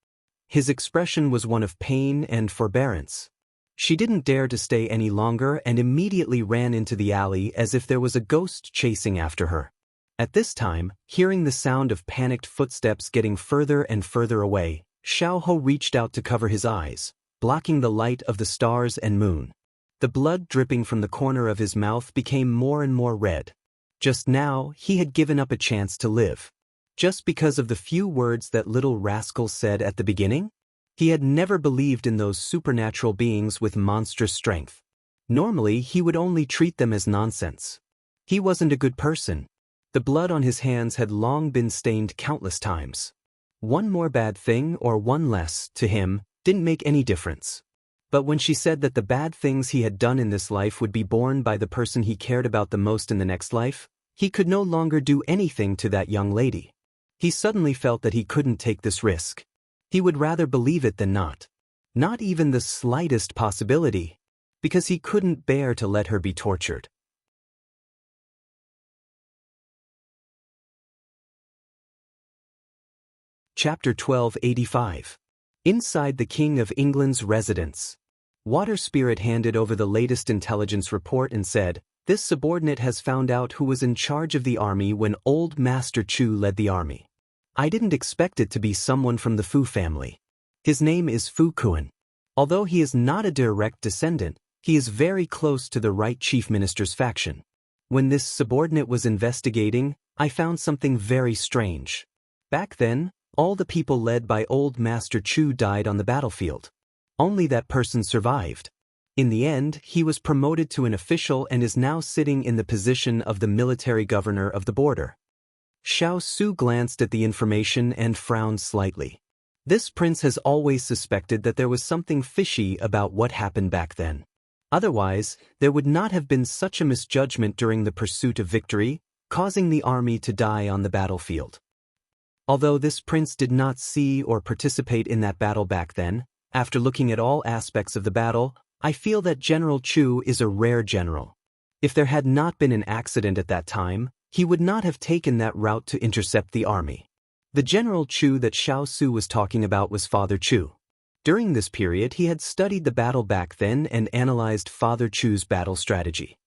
His expression was one of pain and forbearance. She didn't dare to stay any longer and immediately ran into the alley as if there was a ghost chasing after her. At this time, hearing the sound of panicked footsteps getting further and further away, Xiao Ho reached out to cover his eyes, blocking the light of the stars and moon. The blood dripping from the corner of his mouth became more and more red. Just now, he had given up a chance to live. Just because of the few words that little rascal said at the beginning? He had never believed in those supernatural beings with monstrous strength. Normally, he would only treat them as nonsense. He wasn't a good person. The blood on his hands had long been stained countless times. One more bad thing or one less, to him, didn't make any difference. But when she said that the bad things he had done in this life would be borne by the person he cared about the most in the next life, he could no longer do anything to that young lady. He suddenly felt that he couldn't take this risk. He would rather believe it than not. Not even the slightest possibility, because he couldn't bear to let her be tortured. Chapter 1285. Inside the King of England's residence. Water Spirit handed over the latest intelligence report and said, "This subordinate has found out who was in charge of the army when old Master Chu led the army. I didn't expect it to be someone from the Fu family. His name is Fu Kuan. Although he is not a direct descendant, he is very close to the right chief minister's faction. When this subordinate was investigating, I found something very strange. Back then, all the people led by old Master Chu died on the battlefield. Only that person survived. In the end, he was promoted to an official and is now sitting in the position of the military governor of the border." Xiao Su glanced at the information and frowned slightly. This prince has always suspected that there was something fishy about what happened back then. Otherwise, there would not have been such a misjudgment during the pursuit of victory, causing the army to die on the battlefield. Although this prince did not see or participate in that battle back then, after looking at all aspects of the battle, I feel that General Chu is a rare general. If there had not been an accident at that time, he would not have taken that route to intercept the army. The General Chu that Xiao Su was talking about was Father Chu. During this period, he had studied the battle back then and analyzed Father Chu's battle strategy.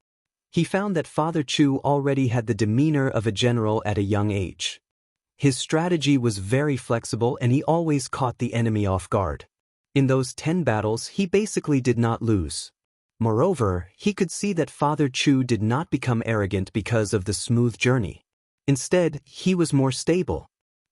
He found that Father Chu already had the demeanor of a general at a young age. His strategy was very flexible and he always caught the enemy off guard. In those 10 battles, he basically did not lose. Moreover, he could see that Father Chu did not become arrogant because of the smooth journey. Instead, he was more stable.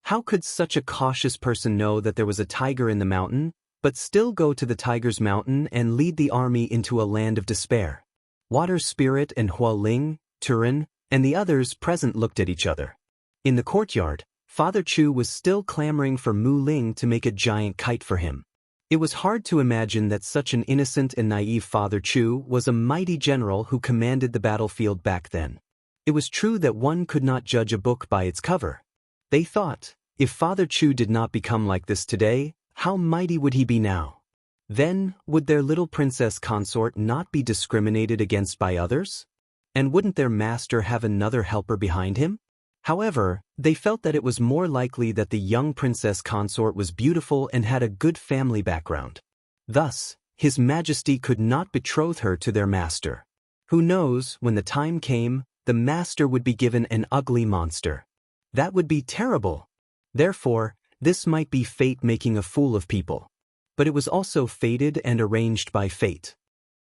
How could such a cautious person know that there was a tiger in the mountain, but still go to the tiger's mountain and lead the army into a land of despair? Water Spirit and Hua Ling, Turin, and the others present looked at each other. In the courtyard, Father Chu was still clamoring for Mu Ling to make a giant kite for him. It was hard to imagine that such an innocent and naive Father Chu was a mighty general who commanded the battlefield back then. It was true that one could not judge a book by its cover. They thought, if Father Chu did not become like this today, how mighty would he be now? Then, would their little princess consort not be discriminated against by others? And wouldn't their master have another helper behind him? However, they felt that it was more likely that the young princess consort was beautiful and had a good family background. Thus, His Majesty could not betroth her to their master. Who knows, when the time came, the master would be given an ugly monster. That would be terrible. Therefore, this might be fate making a fool of people. But it was also fated and arranged by fate.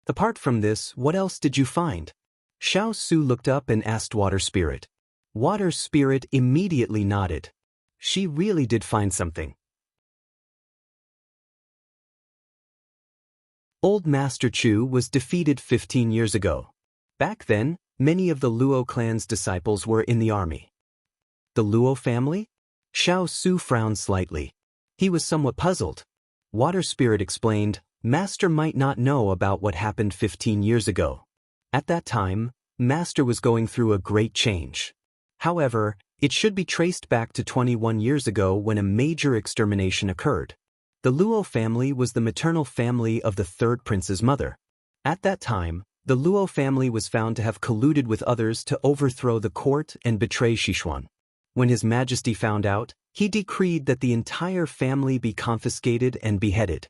Apart from this, what else did you find? Xiao Su looked up and asked Water Spirit. Water Spirit immediately nodded. She really did find something. Old Master Chu was defeated 15 years ago. Back then, many of the Luo clan's disciples were in the army. The Luo family? Xiao Su frowned slightly. He was somewhat puzzled. Water Spirit explained, Master might not know about what happened 15 years ago. At that time, Master was going through a great change. However, it should be traced back to 21 years ago when a major extermination occurred. The Luo family was the maternal family of the third prince's mother. At that time, the Luo family was found to have colluded with others to overthrow the court and betray Sichuan. When His Majesty found out, he decreed that the entire family be confiscated and beheaded.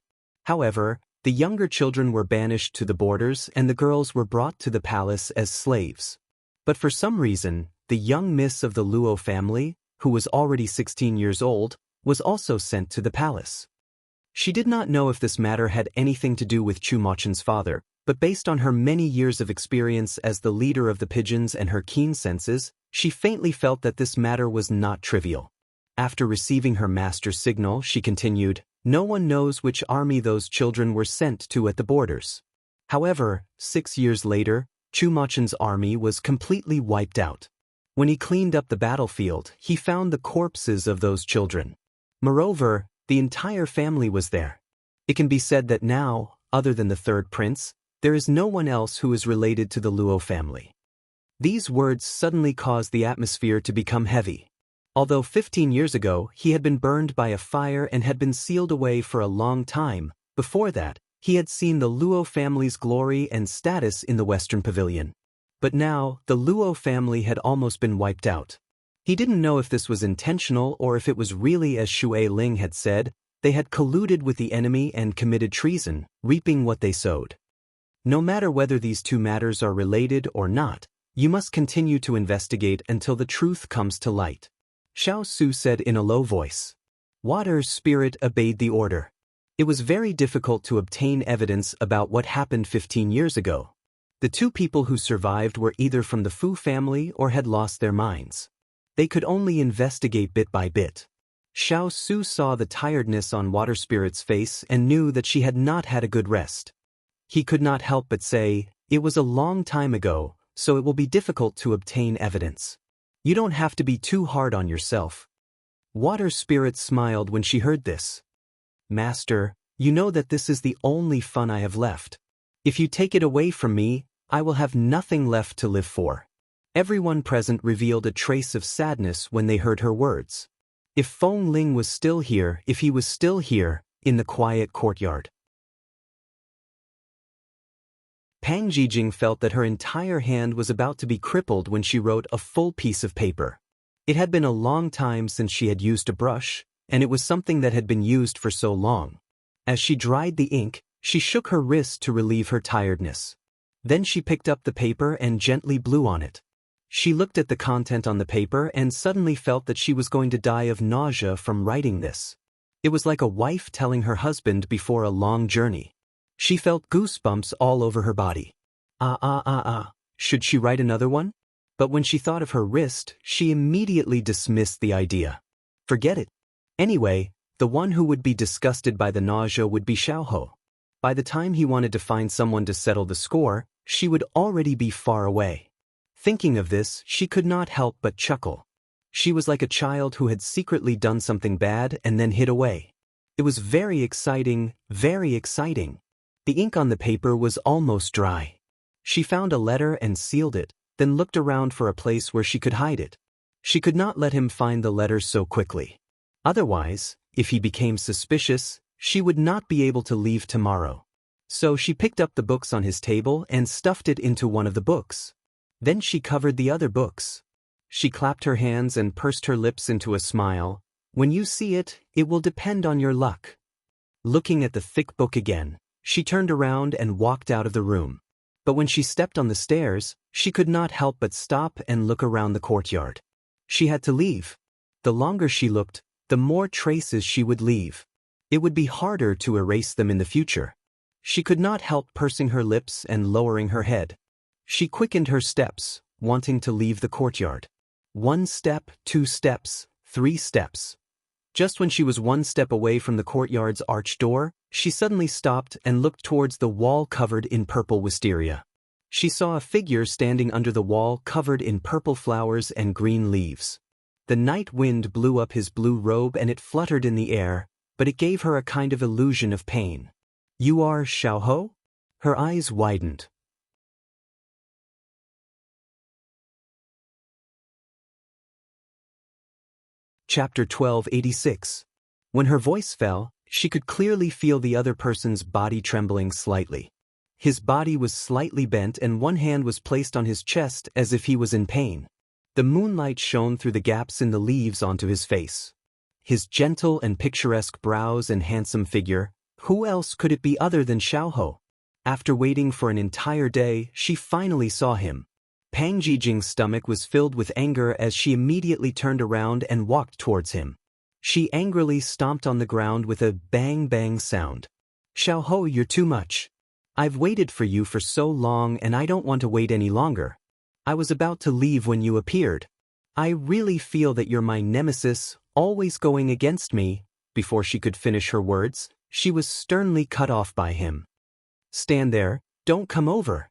However, the younger children were banished to the borders and the girls were brought to the palace as slaves. But for some reason, the young miss of the Luo family, who was already 16 years old, was also sent to the palace. She did not know if this matter had anything to do with Chu Machen's father, but based on her many years of experience as the leader of the pigeons and her keen senses, she faintly felt that this matter was not trivial. After receiving her master's signal, she continued, no one knows which army those children were sent to at the borders. However, 6 years later, Chu Machen's army was completely wiped out. When he cleaned up the battlefield, he found the corpses of those children. Moreover, the entire family was there. It can be said that now, other than the third prince, there is no one else who is related to the Luo family. These words suddenly caused the atmosphere to become heavy. Although 15 years ago he had been burned by a fire and had been sealed away for a long time, before that, he had seen the Luo family's glory and status in the Western Pavilion. But now, the Luo family had almost been wiped out. He didn't know if this was intentional or if it was really as Xue Ling had said, they had colluded with the enemy and committed treason, reaping what they sowed. No matter whether these two matters are related or not, you must continue to investigate until the truth comes to light. Xiao Su said in a low voice. Water Spirit obeyed the order. It was very difficult to obtain evidence about what happened 15 years ago. The two people who survived were either from the Fu family or had lost their minds. They could only investigate bit by bit. Xiao Su saw the tiredness on Water Spirit's face and knew that she had not had a good rest. He could not help but say, it was a long time ago, so it will be difficult to obtain evidence. You don't have to be too hard on yourself. Water Spirit smiled when she heard this. Master, you know that this is the only fun I have left. If you take it away from me, I will have nothing left to live for. Everyone present revealed a trace of sadness when they heard her words. If Feng Ling was still here, if he was still here, in the quiet courtyard. Pang Jijing felt that her entire hand was about to be crippled when she wrote a full piece of paper. It had been a long time since she had used a brush, and it was something that had been used for so long. As she dried the ink, she shook her wrist to relieve her tiredness. Then she picked up the paper and gently blew on it. She looked at the content on the paper and suddenly felt that she was going to die of nausea from writing this. It was like a wife telling her husband before a long journey. She felt goosebumps all over her body. Should she write another one? But when she thought of her wrist, she immediately dismissed the idea. Forget it. Anyway, the one who would be disgusted by the nausea would be Xiaoho. By the time he wanted to find someone to settle the score, she would already be far away. Thinking of this, she could not help but chuckle. She was like a child who had secretly done something bad and then hid away. It was very exciting, very exciting. The ink on the paper was almost dry. She found a letter and sealed it, then looked around for a place where she could hide it. She could not let him find the letter so quickly. Otherwise, if he became suspicious, she would not be able to leave tomorrow. So she picked up the books on his table and stuffed it into one of the books. Then she covered the other books. She clapped her hands and pursed her lips into a smile. When you see it, it will depend on your luck. Looking at the thick book again, she turned around and walked out of the room. But when she stepped on the stairs, she could not help but stop and look around the courtyard. She had to leave. The longer she looked, the more traces she would leave. It would be harder to erase them in the future. She could not help pursing her lips and lowering her head. She quickened her steps, wanting to leave the courtyard. 1 step, 2 steps, 3 steps. Just when she was 1 step away from the courtyard's arched door, she suddenly stopped and looked towards the wall covered in purple wisteria. She saw a figure standing under the wall covered in purple flowers and green leaves. The night wind blew up his blue robe and it fluttered in the air, but it gave her a kind of illusion of pain. You are Xiaoho? Her eyes widened. Chapter 1286. When her voice fell, she could clearly feel the other person's body trembling slightly. His body was slightly bent and one hand was placed on his chest as if he was in pain. The moonlight shone through the gaps in the leaves onto his face. His gentle and picturesque brows and handsome figure, who else could it be other than Xiaoho? After waiting for an entire day, she finally saw him. Pang Jijing's stomach was filled with anger as she immediately turned around and walked towards him. She angrily stomped on the ground with a bang-bang sound. Xiaoho, you're too much. I've waited for you for so long and I don't want to wait any longer. I was about to leave when you appeared. I really feel that you're my nemesis, always going against me. Before she could finish her words, she was sternly cut off by him. Stand there, don't come over.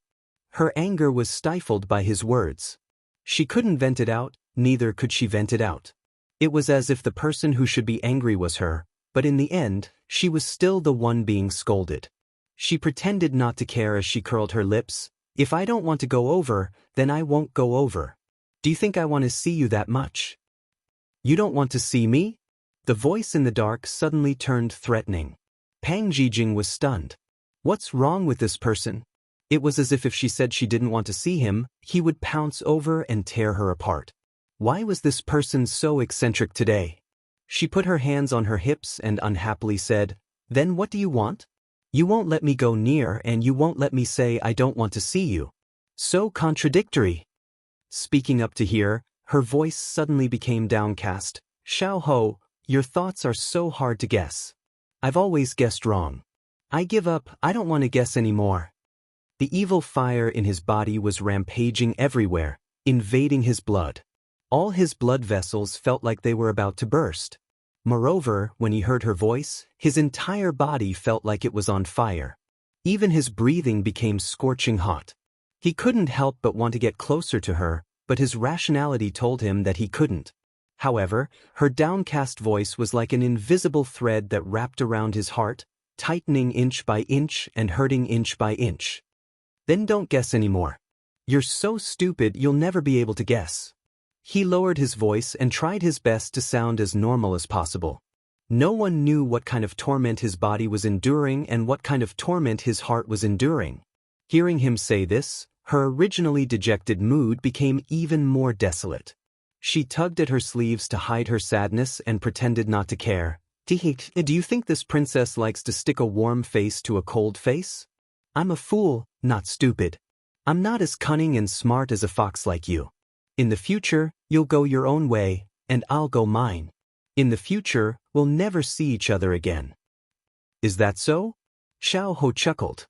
Her anger was stifled by his words. She couldn't vent it out, neither could she vent it out. It was as if the person who should be angry was her, but in the end, she was still the one being scolded. She pretended not to care as she curled her lips. If I don't want to go over, then I won't go over. Do you think I want to see you that much? You don't want to see me? The voice in the dark suddenly turned threatening. Pang Jijing was stunned. What's wrong with this person? It was as if she said she didn't want to see him, he would pounce over and tear her apart. Why was this person so eccentric today? She put her hands on her hips and unhappily said, "Then what do you want? You won't let me go near and you won't let me say I don't want to see you. So contradictory." Speaking up to hear, her voice suddenly became downcast. "Xiao Ho, your thoughts are so hard to guess. I've always guessed wrong. I give up, I don't want to guess anymore." The evil fire in his body was rampaging everywhere, invading his blood. All his blood vessels felt like they were about to burst. Moreover, when he heard her voice, his entire body felt like it was on fire. Even his breathing became scorching hot. He couldn't help but want to get closer to her, but his rationality told him that he couldn't. However, her downcast voice was like an invisible thread that wrapped around his heart, tightening inch by inch and hurting inch by inch. "Then don't guess anymore. You're so stupid you'll never be able to guess." He lowered his voice and tried his best to sound as normal as possible. No one knew what kind of torment his body was enduring and what kind of torment his heart was enduring. Hearing him say this, her originally dejected mood became even more desolate. She tugged at her sleeves to hide her sadness and pretended not to care. "Do you think this princess likes to stick a warm face to a cold face? I'm a fool, not stupid. I'm not as cunning and smart as a fox like you. In the future, you'll go your own way, and I'll go mine. In the future, we'll never see each other again." "Is that so?" Xiao Ho chuckled.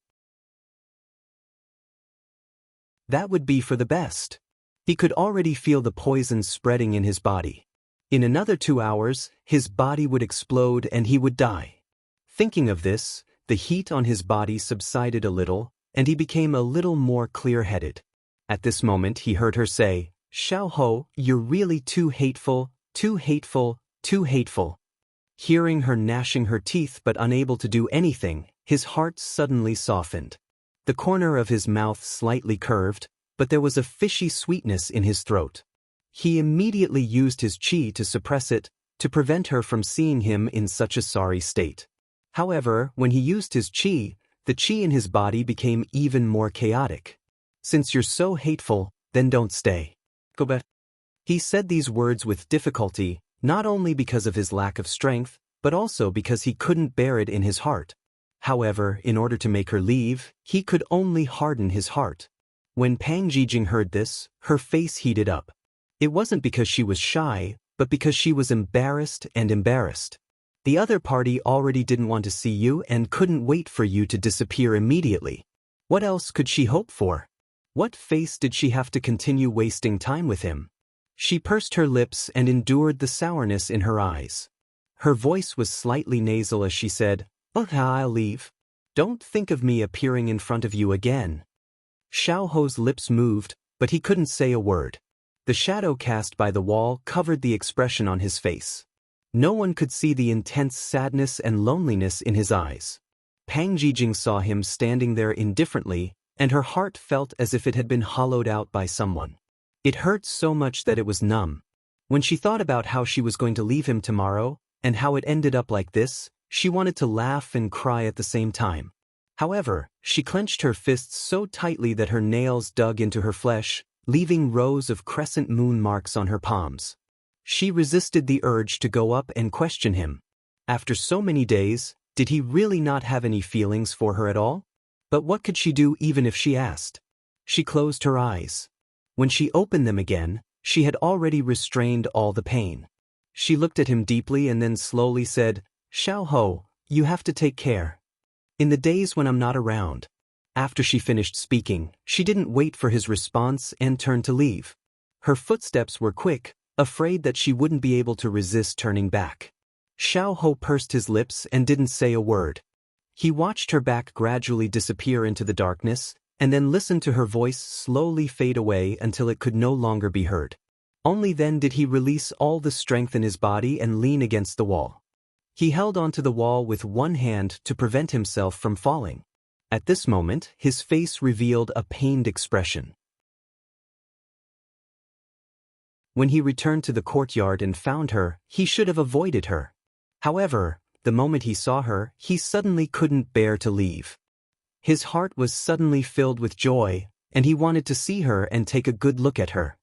That would be for the best. He could already feel the poison spreading in his body. In another 2 hours, his body would explode and he would die. Thinking of this, the heat on his body subsided a little, and he became a little more clear-headed. At this moment he heard her say, "Xiao Ho, you're really too hateful, too hateful, too hateful." Hearing her gnashing her teeth but unable to do anything, his heart suddenly softened. The corner of his mouth slightly curved, but there was a fishy sweetness in his throat. He immediately used his qi to suppress it, to prevent her from seeing him in such a sorry state. However, when he used his qi, the qi in his body became even more chaotic. "Since you're so hateful, then don't stay. Go back." He said these words with difficulty, not only because of his lack of strength, but also because he couldn't bear it in his heart. However, in order to make her leave, he could only harden his heart. When Pang Jijing heard this, her face heated up. It wasn't because she was shy, but because she was embarrassed and embarrassed. The other party already didn't want to see you and couldn't wait for you to disappear immediately. What else could she hope for? What face did she have to continue wasting time with him? She pursed her lips and endured the sourness in her eyes. Her voice was slightly nasal as she said, "Okay, I'll leave. Don't think of me appearing in front of you again." Xiao Ho's lips moved, but he couldn't say a word. The shadow cast by the wall covered the expression on his face. No one could see the intense sadness and loneliness in his eyes. Pang Jijing saw him standing there indifferently, and her heart felt as if it had been hollowed out by someone. It hurt so much that it was numb. When she thought about how she was going to leave him tomorrow, and how it ended up like this, she wanted to laugh and cry at the same time. However, she clenched her fists so tightly that her nails dug into her flesh, leaving rows of crescent moon marks on her palms. She resisted the urge to go up and question him. After so many days, did he really not have any feelings for her at all? But what could she do even if she asked? She closed her eyes. When she opened them again, she had already restrained all the pain. She looked at him deeply and then slowly said, "Xiao Ho, you have to take care. In the days when I'm not around." After she finished speaking, she didn't wait for his response and turned to leave. Her footsteps were quick, afraid that she wouldn't be able to resist turning back. Xiao Ho pursed his lips and didn't say a word. He watched her back gradually disappear into the darkness, and then listened to her voice slowly fade away until it could no longer be heard. Only then did he release all the strength in his body and lean against the wall. He held onto the wall with one hand to prevent himself from falling. At this moment, his face revealed a pained expression. When he returned to the courtyard and found her, he should have avoided her. However, the moment he saw her, he suddenly couldn't bear to leave. His heart was suddenly filled with joy, and he wanted to see her and take a good look at her.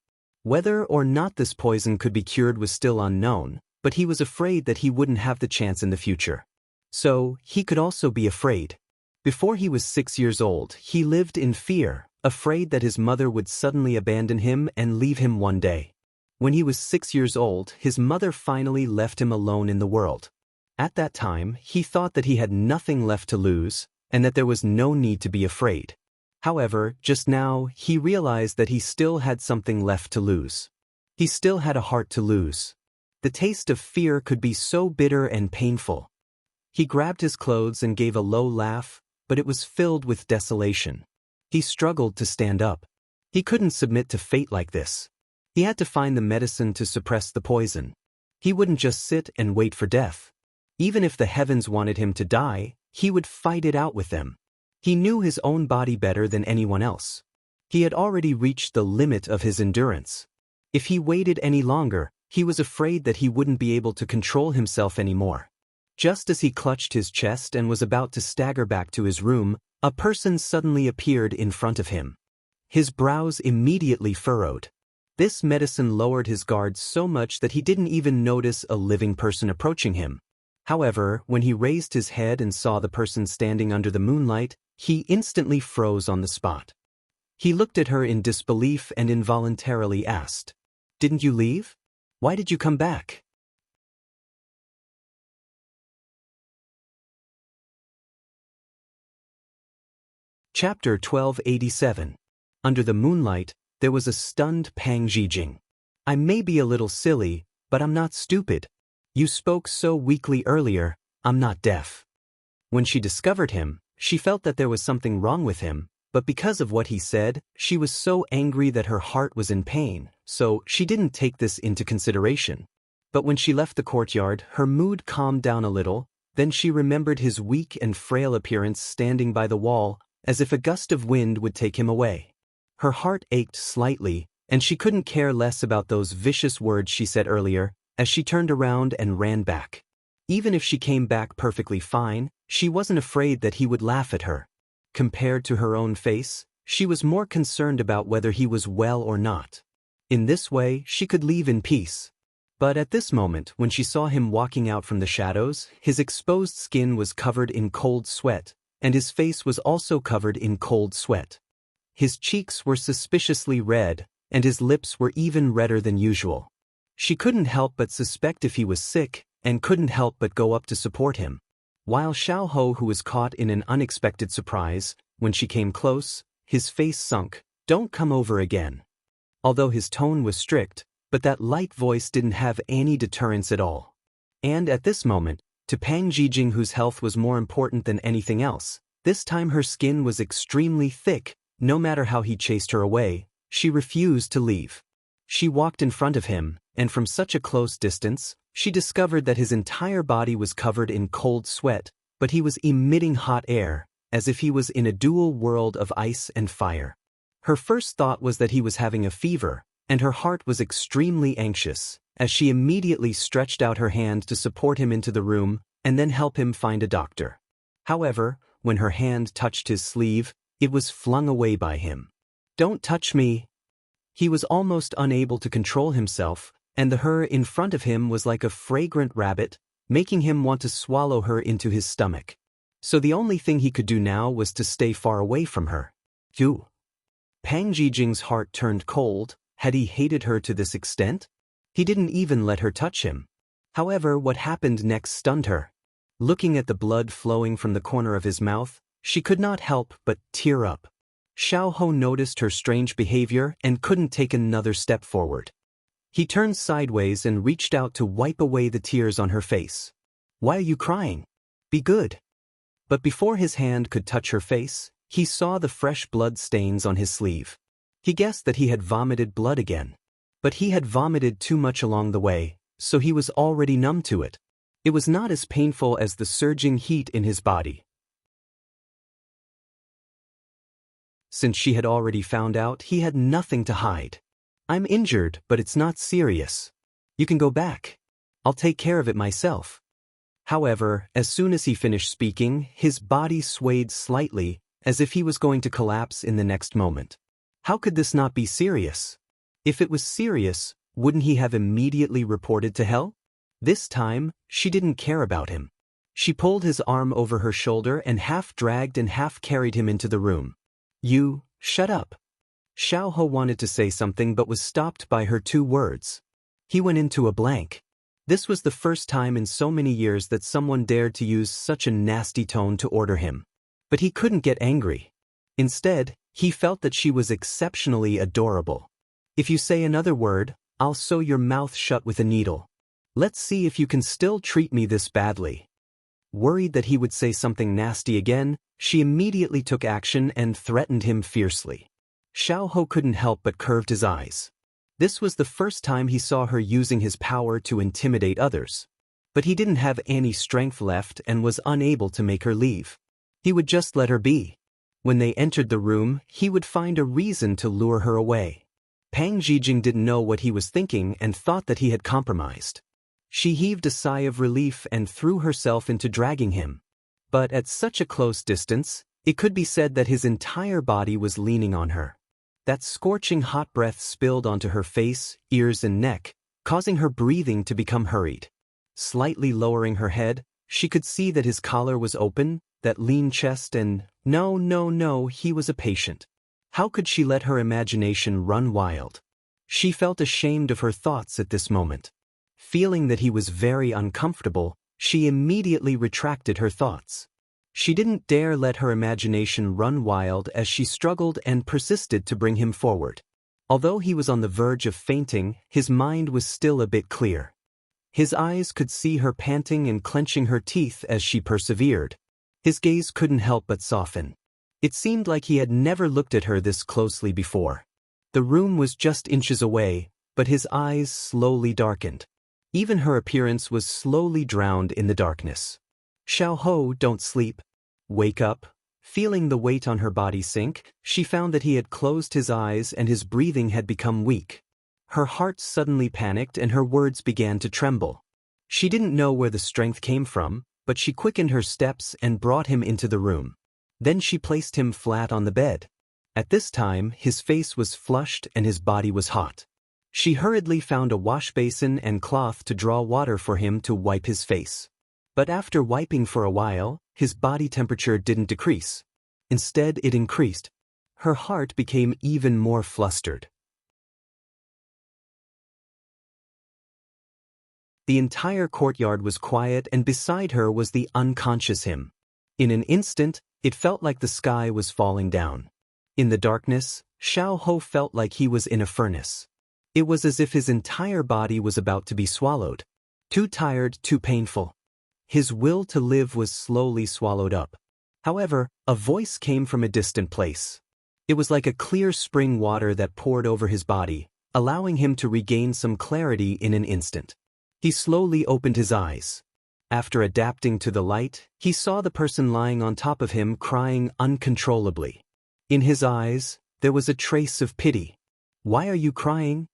Whether or not this poison could be cured was still unknown, but he was afraid that he wouldn't have the chance in the future. So, he could also be afraid. Before he was 6 years old, he lived in fear, afraid that his mother would suddenly abandon him and leave him one day. When he was 6 years old, his mother finally left him alone in the world. At that time, he thought that he had nothing left to lose, and that there was no need to be afraid. However, just now, he realized that he still had something left to lose. He still had a heart to lose. The taste of fear could be so bitter and painful. He grabbed his clothes and gave a low laugh, but it was filled with desolation. He struggled to stand up. He couldn't submit to fate like this. He had to find the medicine to suppress the poison. He wouldn't just sit and wait for death. Even if the heavens wanted him to die, he would fight it out with them. He knew his own body better than anyone else. He had already reached the limit of his endurance. If he waited any longer, he was afraid that he wouldn't be able to control himself anymore. Just as he clutched his chest and was about to stagger back to his room, a person suddenly appeared in front of him. His brows immediately furrowed. This medicine lowered his guard so much that he didn't even notice a living person approaching him. However, when he raised his head and saw the person standing under the moonlight, he instantly froze on the spot. He looked at her in disbelief and involuntarily asked, "Didn't you leave? Why did you come back?" Chapter 1287. Under the moonlight, there was a stunned Pang Zhijing. "I may be a little silly, but I'm not stupid. You spoke so weakly earlier, I'm not deaf." When she discovered him, she felt that there was something wrong with him, but because of what he said, she was so angry that her heart was in pain, so she didn't take this into consideration. But when she left the courtyard, her mood calmed down a little, then she remembered his weak and frail appearance standing by the wall, as if a gust of wind would take him away. Her heart ached slightly, and she couldn't care less about those vicious words she said earlier, as she turned around and ran back. Even if she came back perfectly fine, she wasn't afraid that he would laugh at her. Compared to her own face, she was more concerned about whether he was well or not. In this way, she could leave in peace. But at this moment, when she saw him walking out from the shadows, his exposed skin was covered in cold sweat, and his face was also covered in cold sweat. His cheeks were suspiciously red, and his lips were even redder than usual. She couldn't help but suspect if he was sick, and couldn't help but go up to support him. While Xiao Ho, who was caught in an unexpected surprise, when she came close, his face sunk. "Don't come over again." Although his tone was strict, but that light voice didn't have any deterrence at all. And at this moment, to Pang Zhijing, whose health was more important than anything else, this time her skin was extremely thick. No matter how he chased her away, she refused to leave. She walked in front of him, and from such a close distance, she discovered that his entire body was covered in cold sweat, but he was emitting hot air, as if he was in a dual world of ice and fire. Her first thought was that he was having a fever, and her heart was extremely anxious, as she immediately stretched out her hand to support him into the room and then help him find a doctor. However, when her hand touched his sleeve, it was flung away by him. "Don't touch me." He was almost unable to control himself, and the her in front of him was like a fragrant rabbit, making him want to swallow her into his stomach. So the only thing he could do now was to stay far away from her. Phew. Pang Zhijing's heart turned cold. Had he hated her to this extent? He didn't even let her touch him. However, what happened next stunned her. Looking at the blood flowing from the corner of his mouth, she could not help but tear up. Xiao Ho noticed her strange behavior and couldn't take another step forward. He turned sideways and reached out to wipe away the tears on her face. "Why are you crying? Be good." But before his hand could touch her face, he saw the fresh blood stains on his sleeve. He guessed that he had vomited blood again. But he had vomited too much along the way, so he was already numb to it. It was not as painful as the surging heat in his body. Since she had already found out, he had nothing to hide. "I'm injured, but it's not serious. You can go back. I'll take care of it myself." However, as soon as he finished speaking, his body swayed slightly, as if he was going to collapse in the next moment. How could this not be serious? If it was serious, wouldn't he have immediately reported to hell? This time, she didn't care about him. She pulled his arm over her shoulder and half dragged and half carried him into the room. You, shut up. Xiao wanted to say something but was stopped by her two words. He went into a blank. This was the first time in so many years that someone dared to use such a nasty tone to order him. But he couldn't get angry. Instead, he felt that she was exceptionally adorable. If you say another word, I'll sew your mouth shut with a needle. Let's see if you can still treat me this badly. Worried that he would say something nasty again, she immediately took action and threatened him fiercely. Xiao couldn't help but curved his eyes. This was the first time he saw her using his power to intimidate others. But he didn't have any strength left and was unable to make her leave. He would just let her be. When they entered the room, he would find a reason to lure her away. Pang Zhijing didn't know what he was thinking and thought that he had compromised. She heaved a sigh of relief and threw herself into dragging him. But at such a close distance, it could be said that his entire body was leaning on her. That scorching hot breath spilled onto her face, ears and neck, causing her breathing to become hurried. Slightly lowering her head, she could see that his collar was open, that lean chest and, no, he was a patient. How could she let her imagination run wild? She felt ashamed of her thoughts at this moment. Feeling that he was very uncomfortable, she immediately retracted her thoughts. She didn't dare let her imagination run wild as she struggled and persisted to bring him forward. Although he was on the verge of fainting, his mind was still a bit clear. His eyes could see her panting and clenching her teeth as she persevered. His gaze couldn't help but soften. It seemed like he had never looked at her this closely before. The room was just inches away, but his eyes slowly darkened. Even her appearance was slowly drowned in the darkness. Xiao, don't sleep. Wake up. Feeling the weight on her body sink, she found that he had closed his eyes and his breathing had become weak. Her heart suddenly panicked and her words began to tremble. She didn't know where the strength came from, but she quickened her steps and brought him into the room. Then she placed him flat on the bed. At this time, his face was flushed and his body was hot. She hurriedly found a wash basin and cloth to draw water for him to wipe his face. But after wiping for a while, his body temperature didn't decrease. Instead, it increased. Her heart became even more flustered. The entire courtyard was quiet and beside her was the unconscious him. In an instant, it felt like the sky was falling down. In the darkness, Xiao felt like he was in a furnace. It was as if his entire body was about to be swallowed. Too tired, too painful. His will to live was slowly swallowed up. However, a voice came from a distant place. It was like a clear spring water that poured over his body, allowing him to regain some clarity in an instant. He slowly opened his eyes. After adapting to the light, he saw the person lying on top of him crying uncontrollably. In his eyes, there was a trace of pity. Why are you crying?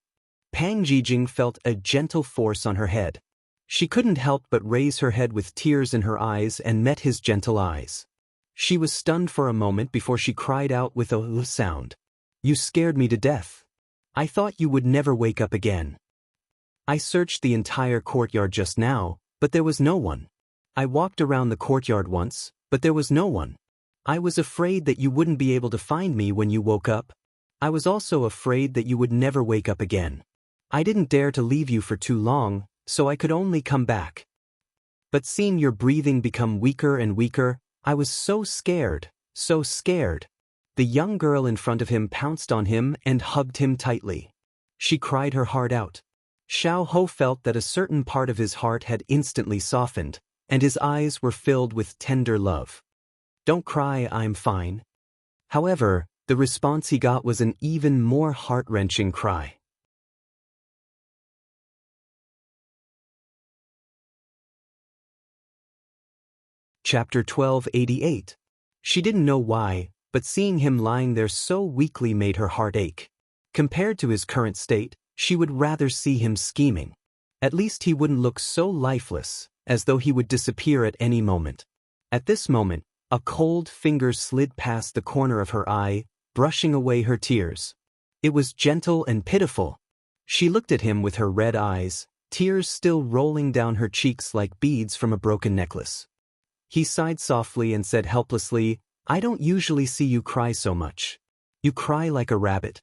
Pang Zhijing felt a gentle force on her head. She couldn't help but raise her head with tears in her eyes and met his gentle eyes. She was stunned for a moment before she cried out with a sound. You scared me to death. I thought you would never wake up again. I searched the entire courtyard just now, but there was no one. I walked around the courtyard once, but there was no one. I was afraid that you wouldn't be able to find me when you woke up. I was also afraid that you would never wake up again. I didn't dare to leave you for too long, so I could only come back. But seeing your breathing become weaker and weaker, I was so scared, so scared. The young girl in front of him pounced on him and hugged him tightly. She cried her heart out. Xiao felt that a certain part of his heart had instantly softened, and his eyes were filled with tender love. Don't cry, I'm fine. However, the response he got was an even more heart-wrenching cry. Chapter 1288. She didn't know why, but seeing him lying there so weakly made her heart ache. Compared to his current state, she would rather see him scheming. At least he wouldn't look so lifeless, as though he would disappear at any moment. At this moment, a cold finger slid past the corner of her eye, brushing away her tears. It was gentle and pitiful, She looked at him with her red eyes, tears still rolling down her cheeks like beads from a broken necklace. He sighed softly and said helplessly, "I don't usually see you cry so much. You cry like a rabbit."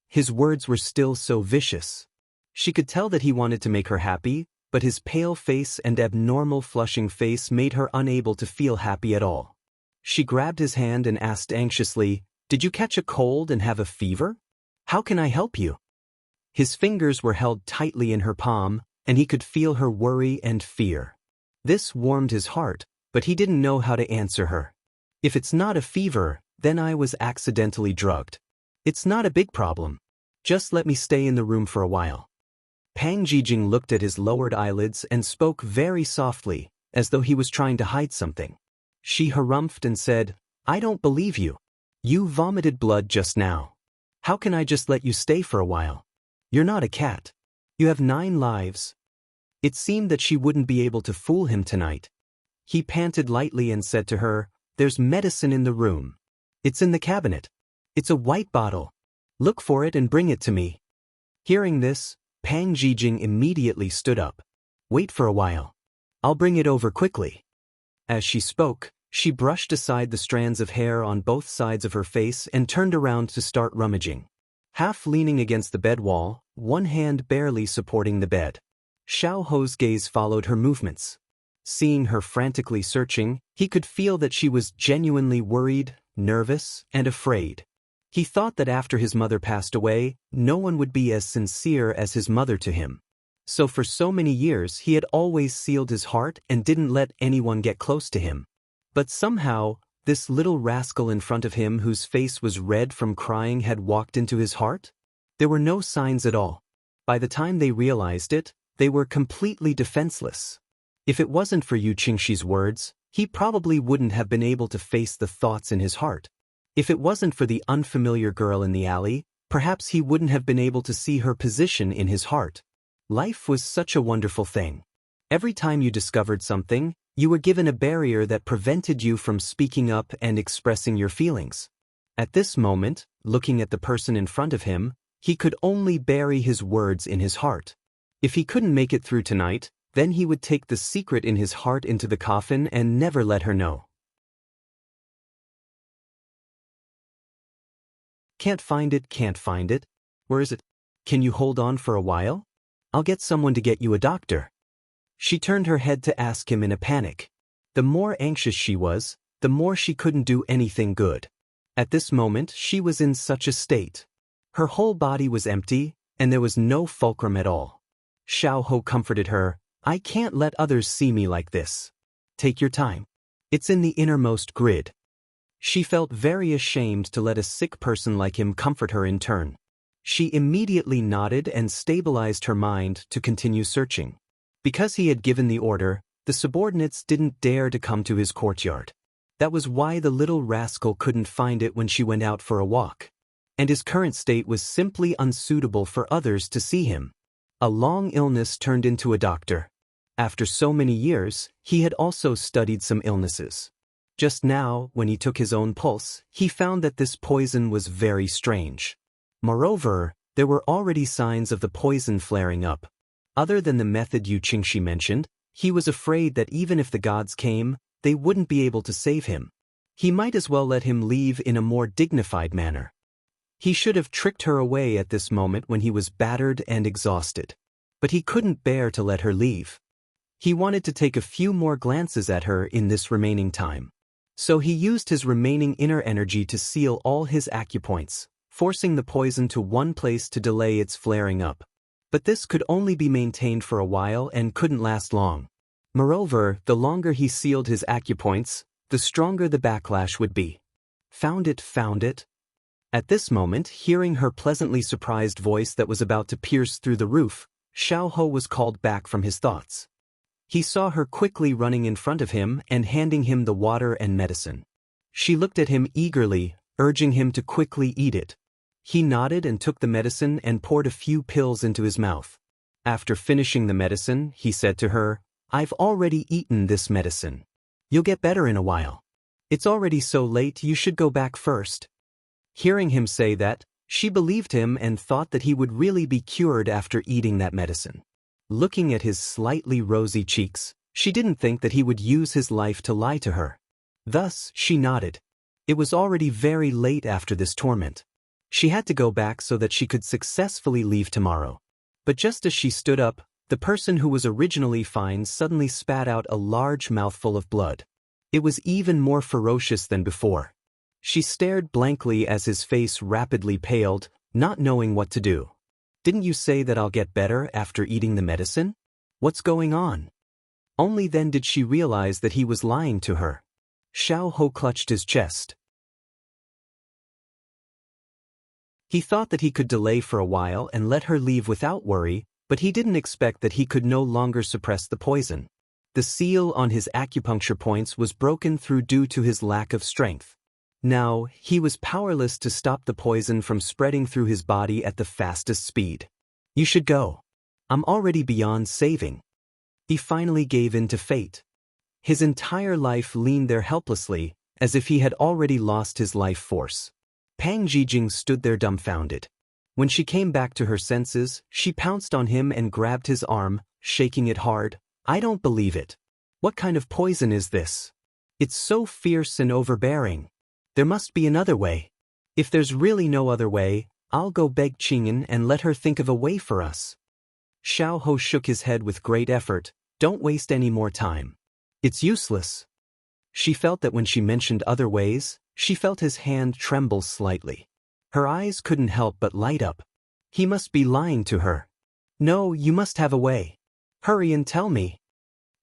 His words were still so vicious. She could tell that he wanted to make her happy, but his pale face and abnormal flushing face made her unable to feel happy at all. She grabbed his hand and asked anxiously, "Did you catch a cold and have a fever? How can I help you?" His fingers were held tightly in her palm, and he could feel her worry and fear. This warmed his heart, but he didn't know how to answer her. "If it's not a fever, then I was accidentally drugged. It's not a big problem. Just let me stay in the room for a while." Pang Jijing looked at his lowered eyelids and spoke very softly, as though he was trying to hide something. She harumphed and said, "I don't believe you. You vomited blood just now. How can I just let you stay for a while? You're not a cat. You have 9 lives." It seemed that she wouldn't be able to fool him tonight. He panted lightly and said to her, "There's medicine in the room. It's in the cabinet. It's a white bottle. Look for it and bring it to me." Hearing this, Pang Jijing immediately stood up. "Wait for a while. I'll bring it over quickly." As she spoke, she brushed aside the strands of hair on both sides of her face and turned around to start rummaging. Half leaning against the bed wall, one hand barely supporting the bed. Xiao Ho's gaze followed her movements. Seeing her frantically searching, he could feel that she was genuinely worried, nervous, and afraid. He thought that after his mother passed away, no one would be as sincere as his mother to him. So for so many years he had always sealed his heart and didn't let anyone get close to him. But somehow, this little rascal in front of him whose face was red from crying had walked into his heart? There were no signs at all. By the time they realized it, they were completely defenseless. If it wasn't for Yu Qingxi's words, he probably wouldn't have been able to face the thoughts in his heart. If it wasn't for the unfamiliar girl in the alley, perhaps he wouldn't have been able to see her position in his heart. Life was such a wonderful thing. Every time you discovered something, you were given a barrier that prevented you from speaking up and expressing your feelings. At this moment, looking at the person in front of him, he could only bury his words in his heart. If he couldn't make it through tonight, then he would take the secret in his heart into the coffin and never let her know. Can't find it, can't find it. Where is it? Can you hold on for a while? I'll get someone to get you a doctor." She turned her head to ask him in a panic. The more anxious she was, the more she couldn't do anything good. At this moment, she was in such a state. Her whole body was empty, and there was no fulcrum at all. Xiao Ho comforted her, "I can't let others see me like this. Take your time. It's in the innermost grid." She felt very ashamed to let a sick person like him comfort her in turn. She immediately nodded and stabilized her mind to continue searching. Because he had given the order, the subordinates didn't dare to come to his courtyard. That was why the little rascal couldn't find it when she went out for a walk. And his current state was simply unsuitable for others to see him. A long illness turned into a doctor. After so many years, he had also studied some illnesses. Just now, when he took his own pulse, he found that this poison was very strange. Moreover, there were already signs of the poison flaring up. Other than the method Yu Qingxi mentioned, he was afraid that even if the gods came, they wouldn't be able to save him. He might as well let him leave in a more dignified manner. He should have tricked her away at this moment when he was battered and exhausted. But he couldn't bear to let her leave. He wanted to take a few more glances at her in this remaining time. So he used his remaining inner energy to seal all his acupoints, forcing the poison to one place to delay its flaring up. But this could only be maintained for a while and couldn't last long. Moreover, the longer he sealed his acupoints, the stronger the backlash would be. Found it, found it. At this moment, hearing her pleasantly surprised voice that was about to pierce through the roof, Xiao Ho was called back from his thoughts. He saw her quickly running in front of him and handing him the water and medicine. She looked at him eagerly, urging him to quickly eat it. He nodded and took the medicine and poured a few pills into his mouth. After finishing the medicine, he said to her, "I've already eaten this medicine. You'll get better in a while. It's already so late, you should go back first." Hearing him say that, She believed him and thought that he would really be cured after eating that medicine. Looking at his slightly rosy cheeks, she didn't think that he would use his life to lie to her. Thus, she nodded. It was already very late after this torment. She had to go back so that she could successfully leave tomorrow. But just as she stood up, the person who was originally fine suddenly spat out a large mouthful of blood. It was even more ferocious than before. She stared blankly as his face rapidly paled, not knowing what to do. "Didn't you say that I'll get better after eating the medicine? What's going on?" Only then did she realize that he was lying to her. Xiao clutched his chest. He thought that he could delay for a while and let her leave without worry, but he didn't expect that he could no longer suppress the poison. The seal on his acupuncture points was broken through due to his lack of strength. Now, he was powerless to stop the poison from spreading through his body at the fastest speed. "You should go. I'm already beyond saving." He finally gave in to fate. His entire life leaned there helplessly, as if he had already lost his life force. Pang Jijing stood there dumbfounded. When she came back to her senses, she pounced on him and grabbed his arm, shaking it hard. "I don't believe it. What kind of poison is this? It's so fierce and overbearing. There must be another way. If there's really no other way, I'll go beg Qingyan and let her think of a way for us." Xiao shook his head with great effort. "Don't waste any more time. It's useless." She felt that when she mentioned other ways, she felt his hand tremble slightly. Her eyes couldn't help but light up. He must be lying to her. "No, you must have a way. Hurry and tell me."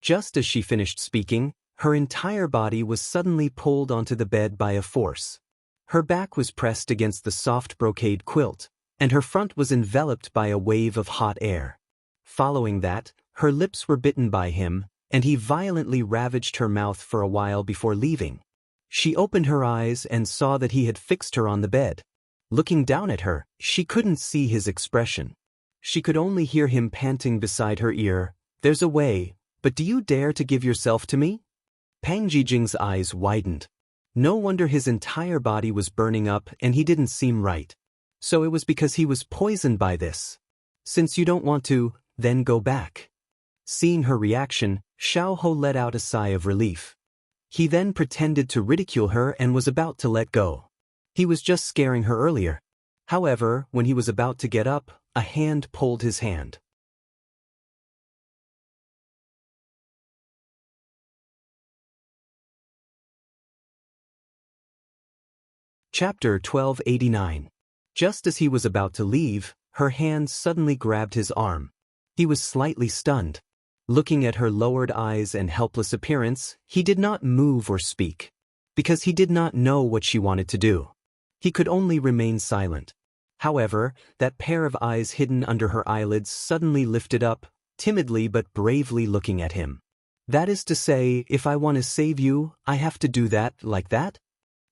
Just as she finished speaking, her entire body was suddenly pulled onto the bed by a force. Her back was pressed against the soft brocade quilt, and her front was enveloped by a wave of hot air. Following that, her lips were bitten by him, and he violently ravaged her mouth for a while before leaving. She opened her eyes and saw that he had fixed her on the bed. Looking down at her, she couldn't see his expression. She could only hear him panting beside her ear, "There's a way, but do you dare to give yourself to me?" Pang Jijing's eyes widened. No wonder his entire body was burning up and he didn't seem right. So it was because he was poisoned by this. "Since you don't want to, then go back." Seeing her reaction, Xiao let out a sigh of relief. He then pretended to ridicule her and was about to let go. He was just scaring her earlier. However, when he was about to get up, a hand pulled his hand. Chapter 1289. Just as he was about to leave, her hand suddenly grabbed his arm. He was slightly stunned. Looking at her lowered eyes and helpless appearance, he did not move or speak. Because he did not know what she wanted to do. He could only remain silent. However, that pair of eyes hidden under her eyelids suddenly lifted up, timidly but bravely looking at him. "That is to say, if I want to save you, I have to do that like that?"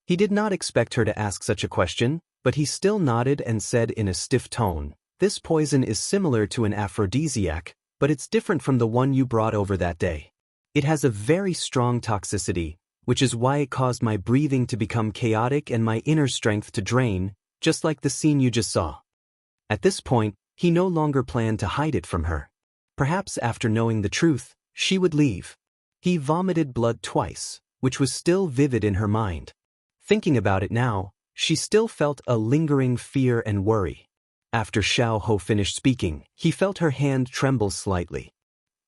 He did not expect her to ask such a question, but he still nodded and said in a stiff tone, "This poison is similar to an aphrodisiac, but it's different from the one you brought over that day. It has a very strong toxicity, which is why it caused my breathing to become chaotic and my inner strength to drain, just like the scene you just saw." At this point, he no longer planned to hide it from her. Perhaps after knowing the truth, she would leave. He vomited blood twice, which was still vivid in her mind. Thinking about it now, she still felt a lingering fear and worry. After Xiao finished speaking, he felt her hand tremble slightly.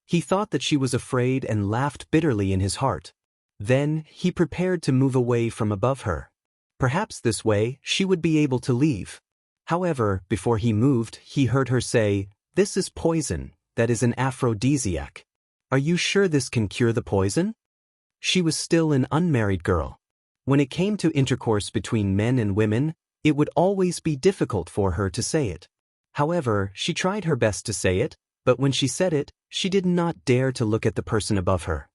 He thought that she was afraid and laughed bitterly in his heart. Then, he prepared to move away from above her. Perhaps this way, she would be able to leave. However, before he moved, he heard her say, "This is poison, that is an aphrodisiac. Are you sure this can cure the poison?" She was still an unmarried girl. When it came to intercourse between men and women, it would always be difficult for her to say it. However, she tried her best to say it, but when she said it, she did not dare to look at the person above her.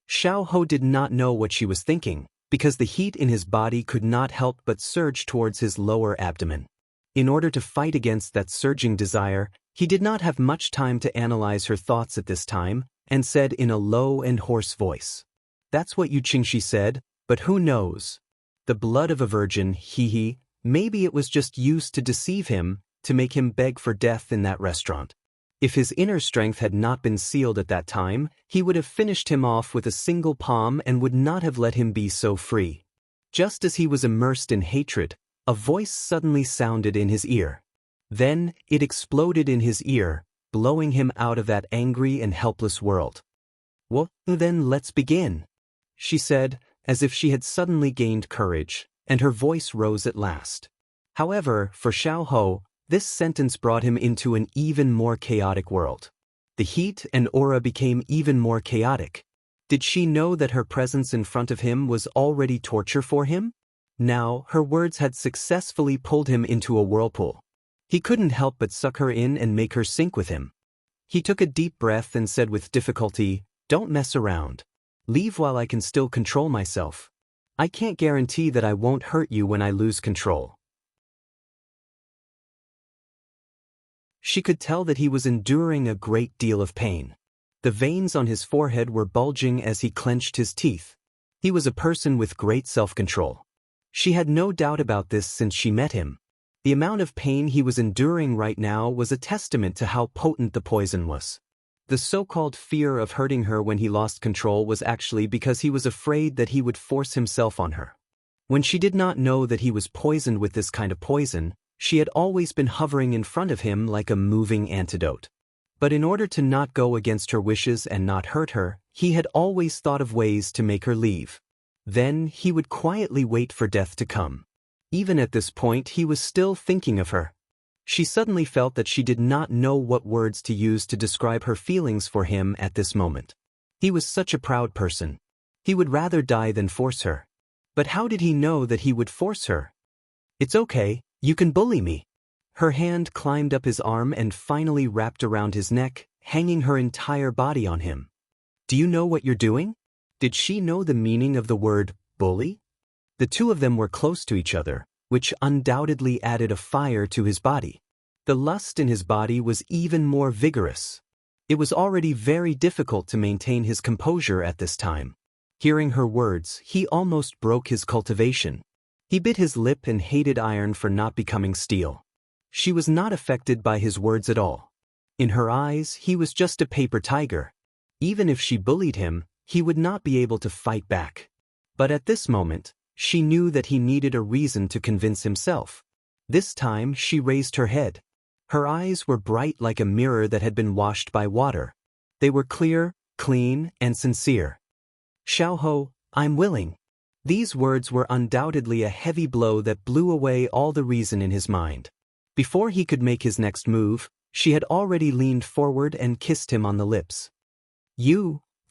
Xiao did not know what she was thinking, because the heat in his body could not help but surge towards his lower abdomen. In order to fight against that surging desire, he did not have much time to analyze her thoughts at this time, and said in a low and hoarse voice, "That's what Yu Qingxi said, but who knows? The blood of a virgin, hee hee, Maybe it was just used to deceive him, to make him beg for death in that restaurant. If his inner strength had not been sealed at that time, he would have finished him off with a single palm and would not have let him be so free. Just as he was immersed in hatred, a voice suddenly sounded in his ear. Then, it exploded in his ear, blowing him out of that angry and helpless world. "Well, then let's begin," she said, as if she had suddenly gained courage, and her voice rose at last. However, for Xiao, this sentence brought him into an even more chaotic world. The heat and aura became even more chaotic. Did she know that her presence in front of him was already torture for him? Now, her words had successfully pulled him into a whirlpool. He couldn't help but suck her in and make her sink with him. He took a deep breath and said with difficulty, "Don't mess around. Leave while I can still control myself. I can't guarantee that I won't hurt you when I lose control." She could tell that he was enduring a great deal of pain. The veins on his forehead were bulging as he clenched his teeth. He was a person with great self-control. She had no doubt about this since she met him. The amount of pain he was enduring right now was a testament to how potent the poison was. The so-called fear of hurting her when he lost control was actually because he was afraid that he would force himself on her. When she did not know that he was poisoned with this kind of poison, she had always been hovering in front of him like a moving antidote. But in order to not go against her wishes and not hurt her, he had always thought of ways to make her leave. Then he would quietly wait for death to come. Even at this point, he was still thinking of her. She suddenly felt that she did not know what words to use to describe her feelings for him at this moment. He was such a proud person. He would rather die than force her. But how did he know that he would force her? "It's okay, you can bully me." Her hand climbed up his arm and finally wrapped around his neck, hanging her entire body on him. "Do you know what you're doing?" Did she know the meaning of the word bully? The two of them were close to each other, which undoubtedly added a fire to his body. The lust in his body was even more vigorous. It was already very difficult to maintain his composure at this time. Hearing her words, he almost broke his cultivation. He bit his lip and hated iron for not becoming steel. She was not affected by his words at all. In her eyes, he was just a paper tiger. Even if she bullied him, he would not be able to fight back. But at this moment, she knew that he needed a reason to convince himself. This time, she raised her head. Her eyes were bright like a mirror that had been washed by water. They were clear, clean, and sincere. "Xiao, I'm willing." These words were undoubtedly a heavy blow that blew away all the reason in his mind. Before he could make his next move, she had already leaned forward and kissed him on the lips.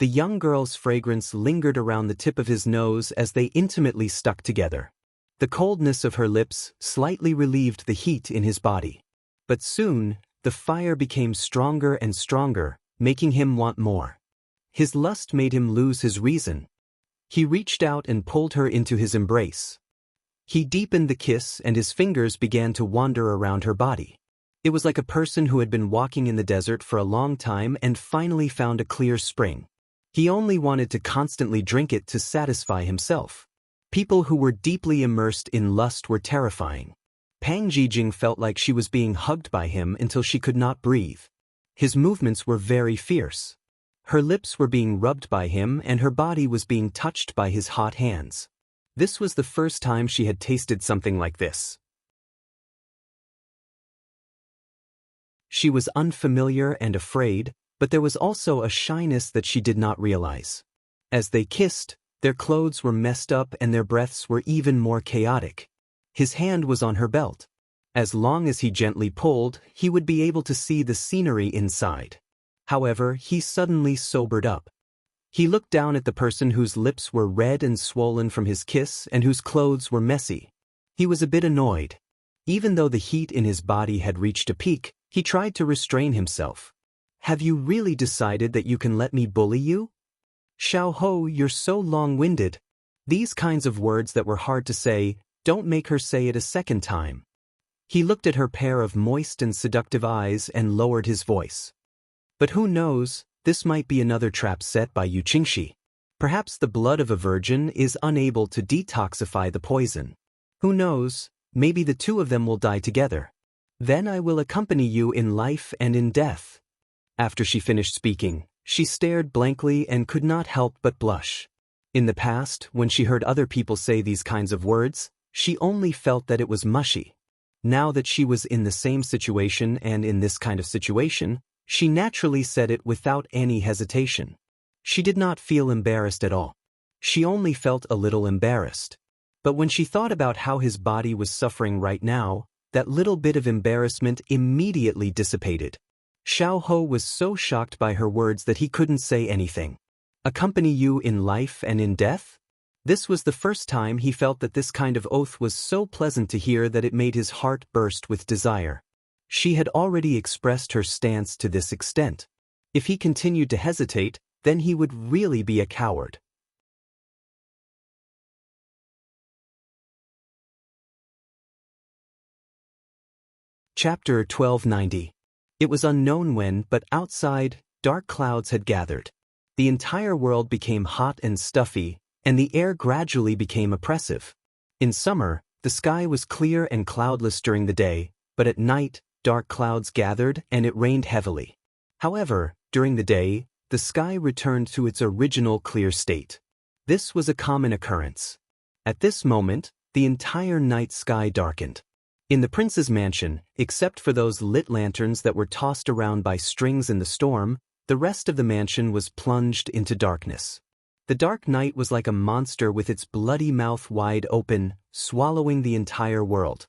The young girl's fragrance lingered around the tip of his nose as they intimately stuck together. The coldness of her lips slightly relieved the heat in his body. But soon, the fire became stronger and stronger, making him want more. His lust made him lose his reason. He reached out and pulled her into his embrace. He deepened the kiss and his fingers began to wander around her body. It was like a person who had been walking in the desert for a long time and finally found a clear spring. He only wanted to constantly drink it to satisfy himself. People who were deeply immersed in lust were terrifying. Pang Jijing felt like she was being hugged by him until she could not breathe. His movements were very fierce. Her lips were being rubbed by him and her body was being touched by his hot hands. This was the first time she had tasted something like this. She was unfamiliar and afraid, but there was also a shyness that she did not realize. As they kissed, their clothes were messed up and their breaths were even more chaotic. His hand was on her belt. As long as he gently pulled, he would be able to see the scenery inside. However, he suddenly sobered up. He looked down at the person whose lips were red and swollen from his kiss and whose clothes were messy. He was a bit annoyed. Even though the heat in his body had reached a peak, he tried to restrain himself. "Have you really decided that you can let me bully you?" "Xiao, you're so long-winded." These kinds of words that were hard to say, don't make her say it a second time. He looked at her pair of moist and seductive eyes and lowered his voice. "But who knows, this might be another trap set by Yu Qingxi. Perhaps the blood of a virgin is unable to detoxify the poison. Who knows, Maybe the two of them will die together. Then I will accompany you in life and in death." After she finished speaking, she stared blankly and could not help but blush. In the past, when she heard other people say these kinds of words, she only felt that it was mushy. Now that she was in the same situation and in this kind of situation, she naturally said it without any hesitation. She did not feel embarrassed at all. She only felt a little embarrassed. But when she thought about how his body was suffering right now, that little bit of embarrassment immediately dissipated. Xiao Ho was so shocked by her words that he couldn't say anything. Accompany you in life and in death? This was the first time he felt that this kind of oath was so pleasant to hear that it made his heart burst with desire. She had already expressed her stance to this extent. If he continued to hesitate, then he would really be a coward. Chapter 1290. It was unknown when, but outside, dark clouds had gathered. The entire world became hot and stuffy, and the air gradually became oppressive. In summer, the sky was clear and cloudless during the day, but at night, dark clouds gathered and it rained heavily. However, during the day, the sky returned to its original clear state. This was a common occurrence. At this moment, the entire night sky darkened. In the prince's mansion, except for those lit lanterns that were tossed around by strings in the storm, the rest of the mansion was plunged into darkness. The dark night was like a monster with its bloody mouth wide open, swallowing the entire world.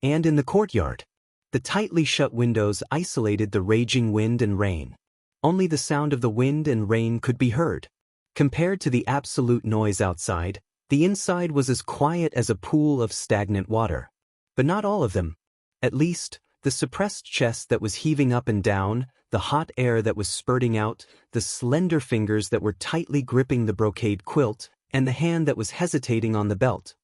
And in the courtyard, the tightly shut windows isolated the raging wind and rain. Only the sound of the wind and rain could be heard. Compared to the absolute noise outside, the inside was as quiet as a pool of stagnant water. But not all of them. At least, the suppressed chest that was heaving up and down, the hot air that was spurting out, the slender fingers that were tightly gripping the brocade quilt, and the hand that was hesitating on the belt.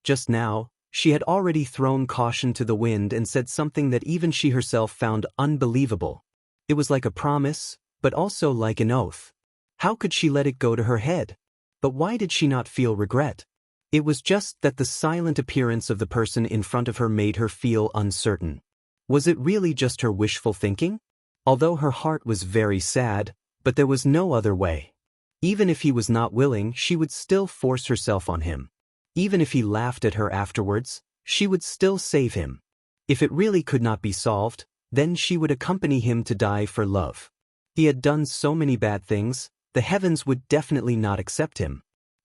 Just now, she had already thrown caution to the wind and said something that even she herself found unbelievable. It was like a promise, but also like an oath. How could she let it go to her head? But why did she not feel regret? It was just that the silent appearance of the person in front of her made her feel uncertain. Was it really just her wishful thinking? Although her heart was very sad, but there was no other way. Even if he was not willing, she would still force herself on him. Even if he laughed at her afterwards, she would still save him. If it really could not be solved, then she would accompany him to die for love. He had done so many bad things, the heavens would definitely not accept him.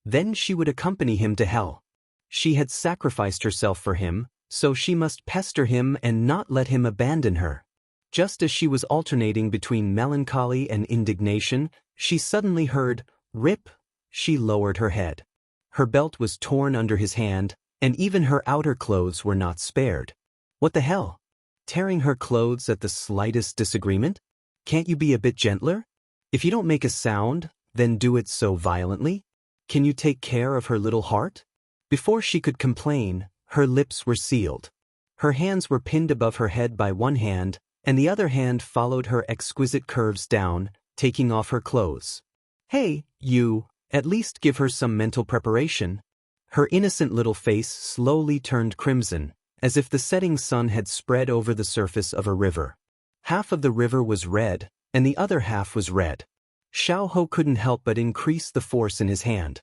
Then she would accompany him to hell. She had sacrificed herself for him, so she must pester him and not let him abandon her. Just as she was alternating between melancholy and indignation, she suddenly heard, "Rip!" She lowered her head. Her belt was torn under his hand, and even her outer clothes were not spared. What the hell? Tearing her clothes at the slightest disagreement? Can't you be a bit gentler? If you don't make a sound, then do it so violently? Can you take care of her little heart? Before she could complain, her lips were sealed. Her hands were pinned above her head by one hand, and the other hand followed her exquisite curves down, taking off her clothes. Hey, you, at least give her some mental preparation. Her innocent little face slowly turned crimson, as if the setting sun had spread over the surface of a river. Half of the river was red, and the other half was red. Xiao Ho couldn't help but increase the force in his hand.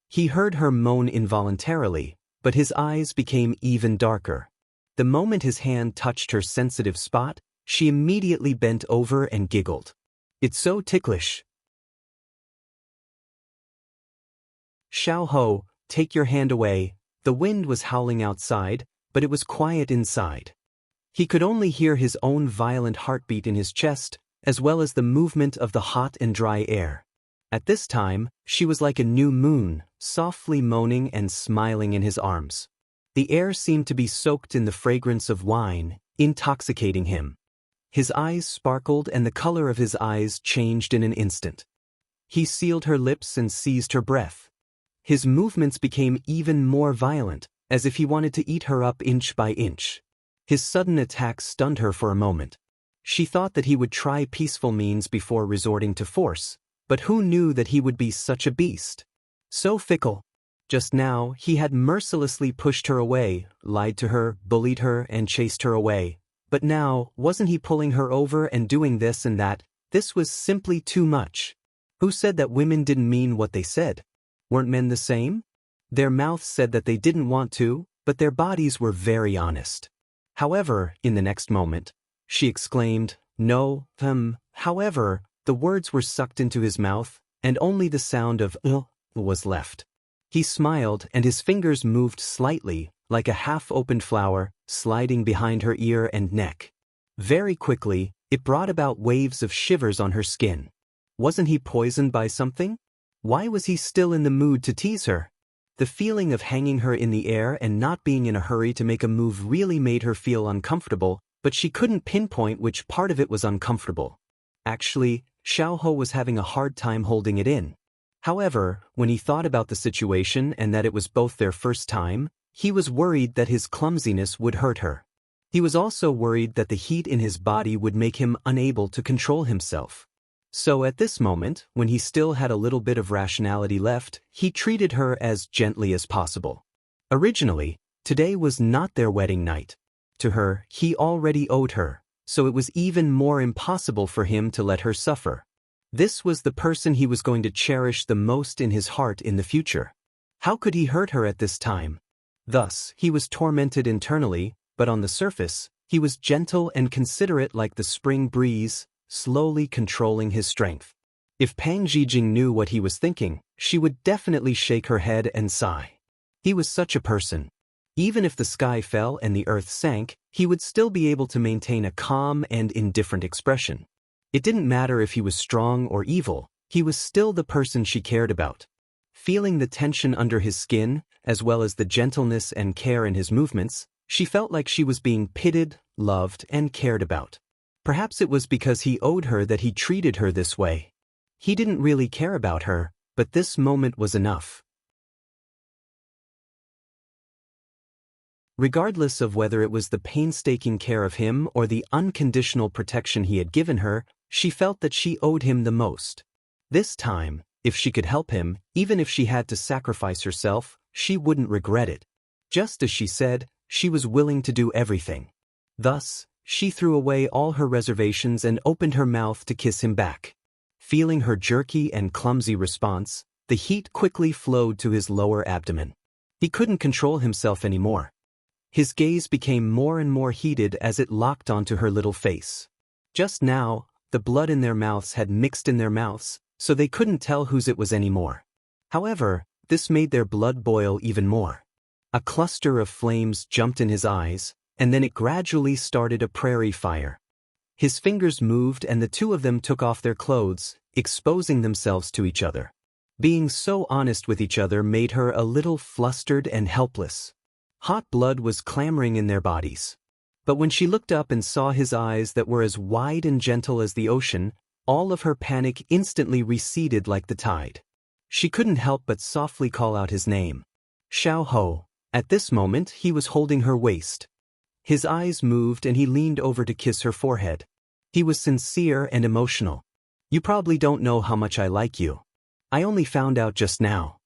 He heard her moan involuntarily, but his eyes became even darker. The moment his hand touched her sensitive spot, she immediately bent over and giggled. "It's so ticklish." "Xiao Ho, take your hand away." The wind was howling outside, but it was quiet inside. He could only hear his own violent heartbeat in his chest, as well as the movement of the hot and dry air. At this time, she was like a new moon, softly moaning and smiling in his arms. The air seemed to be soaked in the fragrance of wine, intoxicating him. His eyes sparkled and the color of his eyes changed in an instant. He sealed her lips and seized her breath. His movements became even more violent, as if he wanted to eat her up inch by inch. His sudden attack stunned her for a moment. She thought that he would try peaceful means before resorting to force, but who knew that he would be such a beast? So fickle. Just now, he had mercilessly pushed her away, lied to her, bullied her, and chased her away. But now, wasn't he pulling her over and doing this and that? This was simply too much. Who said that women didn't mean what they said? Weren't men the same? Their mouths said that they didn't want to, but their bodies were very honest. However, in the next moment, she exclaimed, "No, however, the words were sucked into his mouth, and only the sound of was left. He smiled and his fingers moved slightly, like a half-opened flower, sliding behind her ear and neck. Very quickly, it brought about waves of shivers on her skin. Wasn't he poisoned by something? Why was he still in the mood to tease her? The feeling of hanging her in the air and not being in a hurry to make a move really made her feel uncomfortable, but she couldn't pinpoint which part of it was uncomfortable. Actually, Xiao was having a hard time holding it in. However, when he thought about the situation and that it was both their first time, he was worried that his clumsiness would hurt her. He was also worried that the heat in his body would make him unable to control himself. So at this moment, when he still had a little bit of rationality left, he treated her as gently as possible. Originally, today was not their wedding night. To her, he already owed her, so it was even more impossible for him to let her suffer. This was the person he was going to cherish the most in his heart in the future. How could he hurt her at this time? Thus, he was tormented internally, but on the surface, he was gentle and considerate like the spring breeze, slowly controlling his strength. If Pang Zhijing knew what he was thinking, she would definitely shake her head and sigh. He was such a person. Even if the sky fell and the earth sank, he would still be able to maintain a calm and indifferent expression. It didn't matter if he was strong or evil, he was still the person she cared about. Feeling the tension under his skin, as well as the gentleness and care in his movements, she felt like she was being pitied, loved, and cared about. Perhaps it was because he owed her that he treated her this way. He didn't really care about her, but this moment was enough. Regardless of whether it was the painstaking care of him or the unconditional protection he had given her, she felt that she owed him the most. This time, if she could help him, even if she had to sacrifice herself, she wouldn't regret it. Just as she said, she was willing to do everything. Thus, she threw away all her reservations and opened her mouth to kiss him back. Feeling her jerky and clumsy response, the heat quickly flowed to his lower abdomen. He couldn't control himself anymore. His gaze became more and more heated as it locked onto her little face. Just now, the blood in their mouths had mixed in their mouths, so they couldn't tell whose it was anymore. However, this made their blood boil even more. A cluster of flames jumped in his eyes, and then it gradually started a prairie fire. His fingers moved and the two of them took off their clothes, exposing themselves to each other. Being so honest with each other made her a little flustered and helpless. Hot blood was clamoring in their bodies. But when she looked up and saw his eyes that were as wide and gentle as the ocean, all of her panic instantly receded like the tide. She couldn't help but softly call out his name. Xiao. At this moment, he was holding her waist. His eyes moved and he leaned over to kiss her forehead. He was sincere and emotional. "You probably don't know how much I like you. I only found out just now."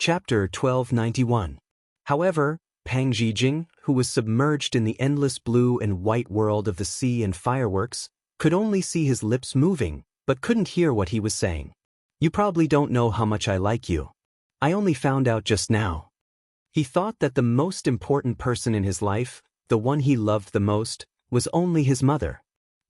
Chapter 1291. However, Pang Zhijing, who was submerged in the endless blue and white world of the sea and fireworks, could only see his lips moving, but couldn't hear what he was saying. "You probably don't know how much I like you. I only found out just now." He thought that the most important person in his life, the one he loved the most, was only his mother.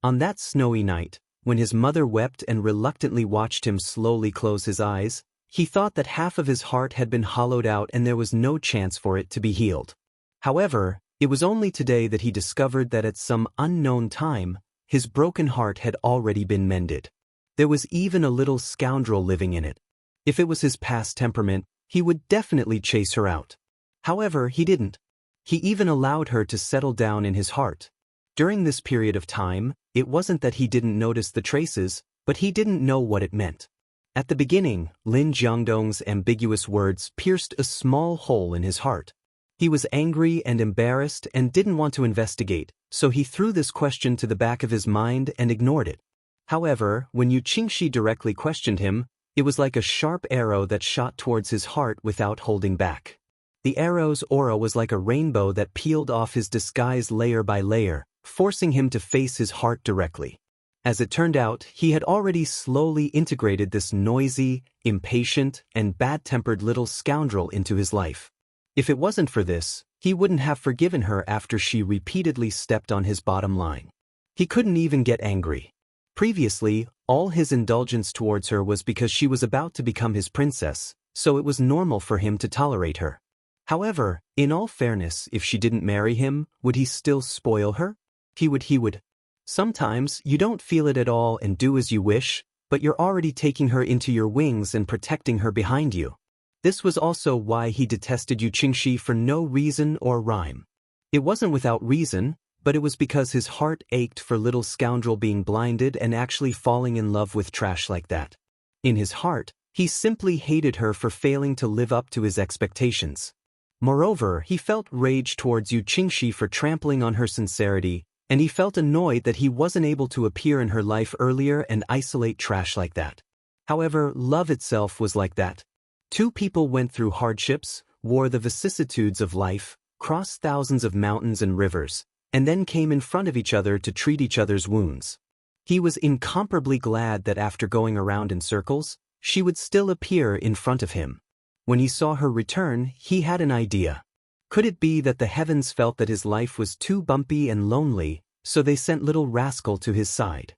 On that snowy night, when his mother wept and reluctantly watched him slowly close his eyes, he thought that half of his heart had been hollowed out and there was no chance for it to be healed. However, it was only today that he discovered that at some unknown time, his broken heart had already been mended. There was even a little scoundrel living in it. If it was his past temperament, he would definitely chase her out. However, he didn't. He even allowed her to settle down in his heart. During this period of time, it wasn't that he didn't notice the traces, but he didn't know what it meant. At the beginning, Lin Jiangdong's ambiguous words pierced a small hole in his heart. He was angry and embarrassed and didn't want to investigate, so he threw this question to the back of his mind and ignored it. However, when Yu Qingxi directly questioned him, it was like a sharp arrow that shot towards his heart without holding back. The arrow's aura was like a rainbow that peeled off his disguise layer by layer, forcing him to face his heart directly. As it turned out, he had already slowly integrated this noisy, impatient, and bad-tempered little scoundrel into his life. If it wasn't for this, he wouldn't have forgiven her after she repeatedly stepped on his bottom line. He couldn't even get angry. Previously, all his indulgence towards her was because she was about to become his princess, so it was normal for him to tolerate her. However, in all fairness, if she didn't marry him, would he still spoil her? He would. Sometimes you don't feel it at all and do as you wish, but you're already taking her into your wings and protecting her behind you. This was also why he detested Yu Qingxi for no reason or rhyme. It wasn't without reason, but it was because his heart ached for little scoundrel being blinded and actually falling in love with trash like that. In his heart, he simply hated her for failing to live up to his expectations. Moreover, he felt rage towards Yu Qingxi for trampling on her sincerity, and he felt annoyed that he wasn't able to appear in her life earlier and isolate trash like that. However, love itself was like that. Two people went through hardships, wore the vicissitudes of life, crossed thousands of mountains and rivers, and then came in front of each other to treat each other's wounds. He was incomparably glad that after going around in circles, she would still appear in front of him. When he saw her return, he had an idea. Could it be that the heavens felt that his life was too bumpy and lonely, so they sent little rascal to his side?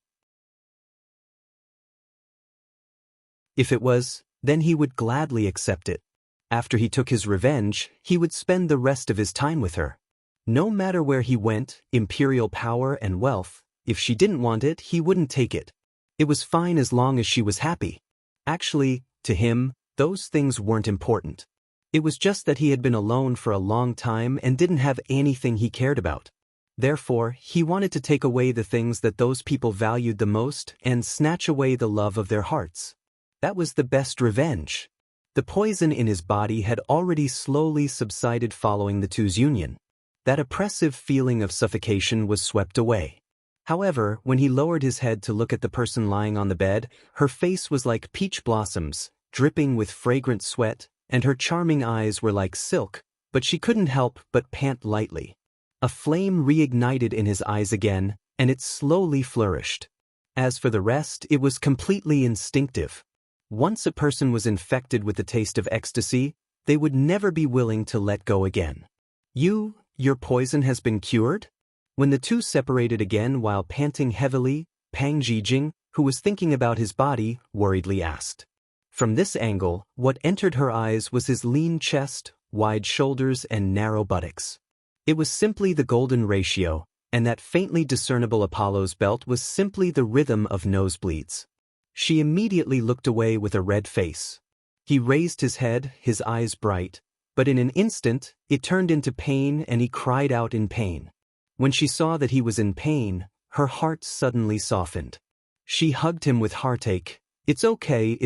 If it was, then he would gladly accept it. After he took his revenge, he would spend the rest of his time with her. No matter where he went, imperial power and wealth, if she didn't want it, he wouldn't take it. It was fine as long as she was happy. Actually, to him, those things weren't important. It was just that he had been alone for a long time and didn't have anything he cared about. Therefore, he wanted to take away the things that those people valued the most and snatch away the love of their hearts. That was the best revenge. The poison in his body had already slowly subsided following the two's union. That oppressive feeling of suffocation was swept away. However, when he lowered his head to look at the person lying on the bed, her face was like peach blossoms, dripping with fragrant sweat, and her charming eyes were like silk, but she couldn't help but pant lightly. A flame reignited in his eyes again, and it slowly flourished. As for the rest, it was completely instinctive. Once a person was infected with the taste of ecstasy, they would never be willing to let go again. Your poison has been cured? When the two separated again while panting heavily, Pang Zhijing, who was thinking about his body, worriedly asked. From this angle, what entered her eyes was his lean chest, wide shoulders, and narrow buttocks. It was simply the golden ratio, and that faintly discernible Apollo's belt was simply the rhythm of nosebleeds. She immediately looked away with a red face. He raised his head, his eyes bright, but in an instant, it turned into pain and he cried out in pain. When she saw that he was in pain, her heart suddenly softened. She hugged him with heartache. It's okay.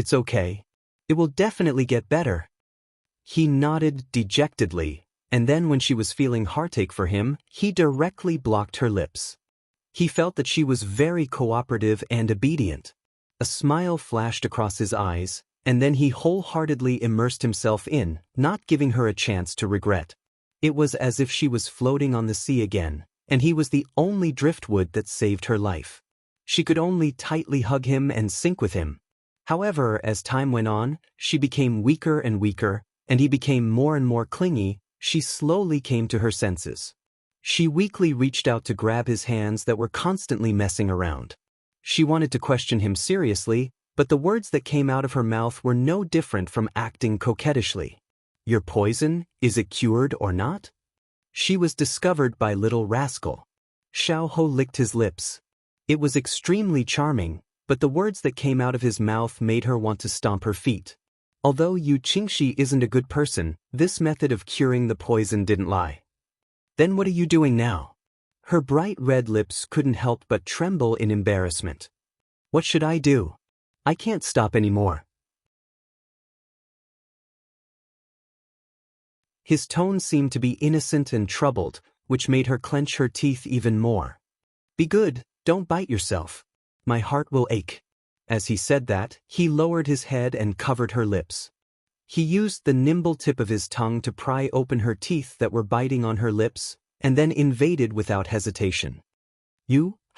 It will definitely get better. He nodded dejectedly, and then when she was feeling heartache for him, he directly blocked her lips. He felt that she was very cooperative and obedient. A smile flashed across his eyes, and then he wholeheartedly immersed himself in, not giving her a chance to regret. It was as if she was floating on the sea again, and he was the only driftwood that saved her life. She could only tightly hug him and sink with him. However, as time went on, she became weaker and weaker, and he became more and more clingy. She slowly came to her senses. She weakly reached out to grab his hands that were constantly messing around. She wanted to question him seriously, but the words that came out of her mouth were no different from acting coquettishly. Your poison, is it cured or not? She was discovered by little rascal. Xiao Ho licked his lips. It was extremely charming, but the words that came out of his mouth made her want to stomp her feet. Although Yu Qingxi isn't a good person, this method of curing the poison didn't lie. Then what are you doing now? Her bright red lips couldn't help but tremble in embarrassment. What should I do? I can't stop anymore. His tone seemed to be innocent and troubled, which made her clench her teeth even more. "Be good, don't bite yourself. My heart will ache." As he said that, he lowered his head and covered her lips. He used the nimble tip of his tongue to pry open her teeth that were biting on her lips, and then invaded without hesitation.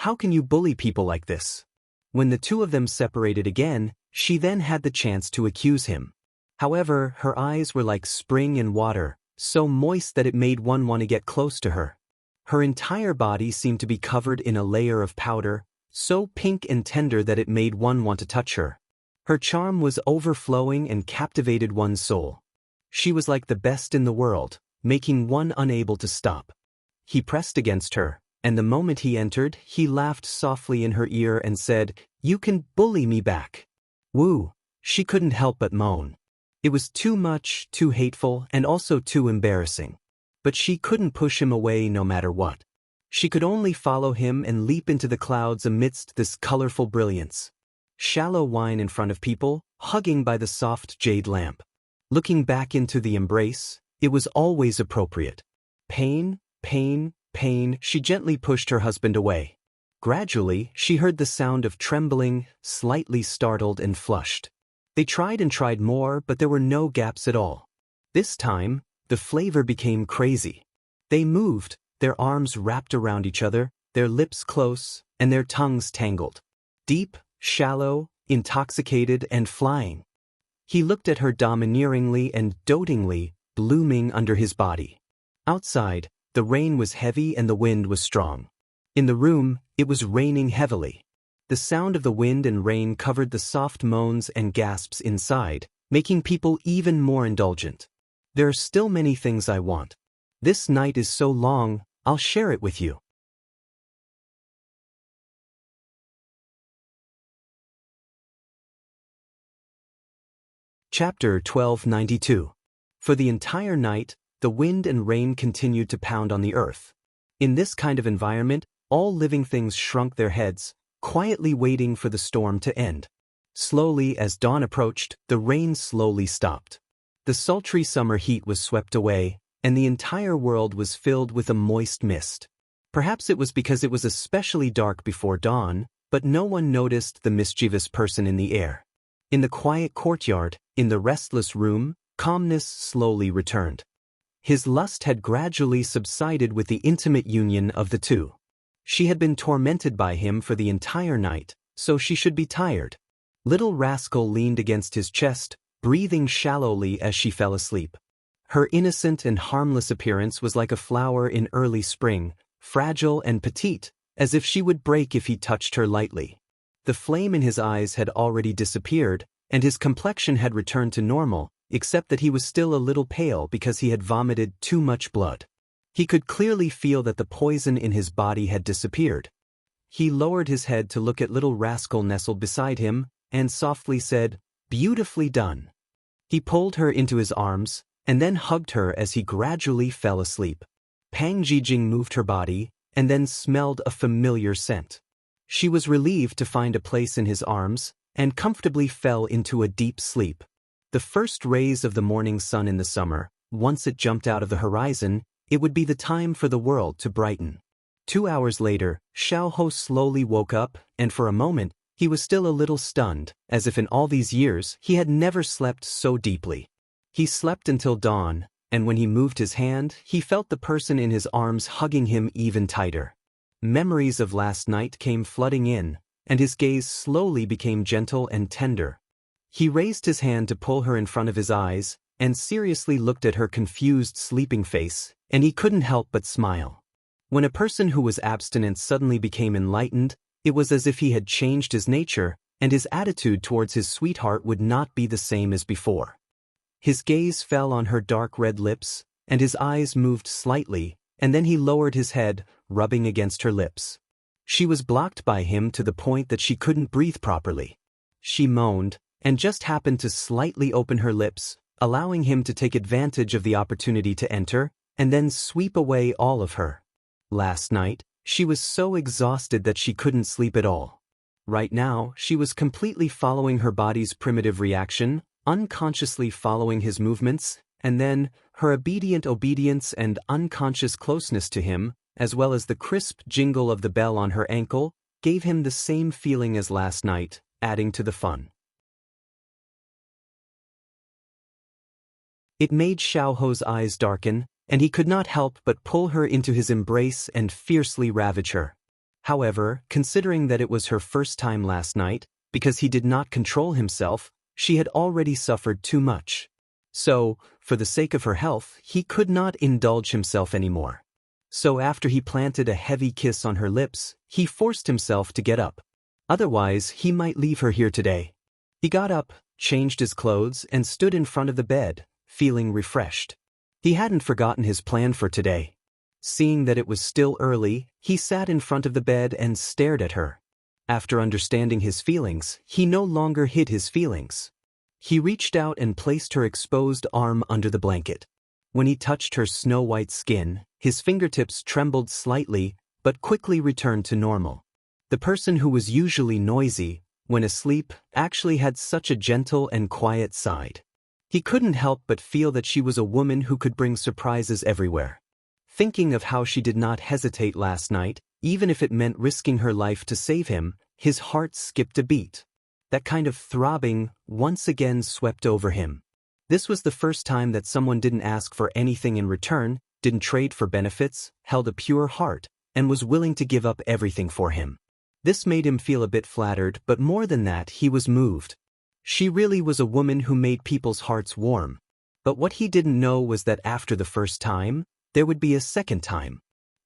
How can you bully people like this?" When the two of them separated again, she then had the chance to accuse him. However, her eyes were like spring in water, so moist that it made one want to get close to her. Her entire body seemed to be covered in a layer of powder, so pink and tender that it made one want to touch her. Her charm was overflowing and captivated one's soul. She was like the best in the world, making one unable to stop. He pressed against her, and the moment he entered, he laughed softly in her ear and said, "You can bully me back." Woo! She couldn't help but moan. It was too much, too hateful, and also too embarrassing. But she couldn't push him away no matter what. She could only follow him and leap into the clouds amidst this colorful brilliance. Shallow wine in front of people, hugging by the soft jade lamp. Looking back into the embrace, it was always appropriate. Pain, pain, pain, she gently pushed her husband away. Gradually, she heard the sound of trembling, slightly startled and flushed. They tried and tried more, but there were no gaps at all. This time, the flavor became crazy. They moved, their arms wrapped around each other, their lips close, and their tongues tangled. Deep, shallow, intoxicated, and flying. He looked at her domineeringly and dotingly, blooming under his body. Outside, the rain was heavy and the wind was strong. In the room, it was raining heavily. The sound of the wind and rain covered the soft moans and gasps inside, making people even more indulgent. "There are still many things I want. This night is so long, I'll share it with you." Chapter 1292. For the entire night, the wind and rain continued to pound on the earth. In this kind of environment, all living things shrunk their heads, quietly waiting for the storm to end. Slowly, as dawn approached, the rain slowly stopped. The sultry summer heat was swept away, and the entire world was filled with a moist mist. Perhaps it was because it was especially dark before dawn, but no one noticed the mischievous person in the air. In the quiet courtyard, in the restless room, calmness slowly returned. His lust had gradually subsided with the intimate union of the two. She had been tormented by him for the entire night, so she should be tired. Little rascal leaned against his chest, breathing shallowly as she fell asleep. Her innocent and harmless appearance was like a flower in early spring, fragile and petite, as if she would break if he touched her lightly. The flame in his eyes had already disappeared, and his complexion had returned to normal, except that he was still a little pale because he had vomited too much blood. He could clearly feel that the poison in his body had disappeared. He lowered his head to look at little rascal nestled beside him, and softly said, "Beautifully done." He pulled her into his arms, and then hugged her as he gradually fell asleep. Pang Jijing moved her body, and then smelled a familiar scent. She was relieved to find a place in his arms, and comfortably fell into a deep sleep. The first rays of the morning sun in the summer, once it jumped out of the horizon, it would be the time for the world to brighten. 2 hours later, Xiao slowly woke up, and for a moment, he was still a little stunned, as if in all these years he had never slept so deeply. He slept until dawn, and when he moved his hand, he felt the person in his arms hugging him even tighter. Memories of last night came flooding in, and his gaze slowly became gentle and tender. He raised his hand to pull her in front of his eyes, and seriously looked at her confused sleeping face, and he couldn't help but smile. When a person who was abstinent suddenly became enlightened, it was as if he had changed his nature, and his attitude towards his sweetheart would not be the same as before. His gaze fell on her dark red lips, and his eyes moved slightly, and then he lowered his head, rubbing against her lips. She was blocked by him to the point that she couldn't breathe properly. She moaned, and just happened to slightly open her lips, allowing him to take advantage of the opportunity to enter, and then sweep away all of her. Last night, she was so exhausted that she couldn't sleep at all. Right now, she was completely following her body's primitive reaction, unconsciously following his movements, And then, her obedient obedience and unconscious closeness to him, as well as the crisp jingle of the bell on her ankle, gave him the same feeling as last night, adding to the fun. It made Xiaoho's eyes darken, and he could not help but pull her into his embrace and fiercely ravage her. However, considering that it was her first time last night, because he did not control himself, she had already suffered too much. So, for the sake of her health, he could not indulge himself anymore. So after he planted a heavy kiss on her lips, he forced himself to get up. Otherwise, he might leave her here today. He got up, changed his clothes, and stood in front of the bed, feeling refreshed. He hadn't forgotten his plan for today. Seeing that it was still early, he sat in front of the bed and stared at her. After understanding his feelings, he no longer hid his feelings. He reached out and placed her exposed arm under the blanket. When he touched her snow-white skin, his fingertips trembled slightly, but quickly returned to normal. The person who was usually noisy, when asleep, actually had such a gentle and quiet side. He couldn't help but feel that she was a woman who could bring surprises everywhere. Thinking of how she did not hesitate last night, even if it meant risking her life to save him, his heart skipped a beat. That kind of throbbing once again swept over him. This was the first time that someone didn't ask for anything in return, didn't trade for benefits, held a pure heart, and was willing to give up everything for him. This made him feel a bit flattered, but more than that, he was moved. She really was a woman who made people's hearts warm. But what he didn't know was that after the first time, there would be a second time.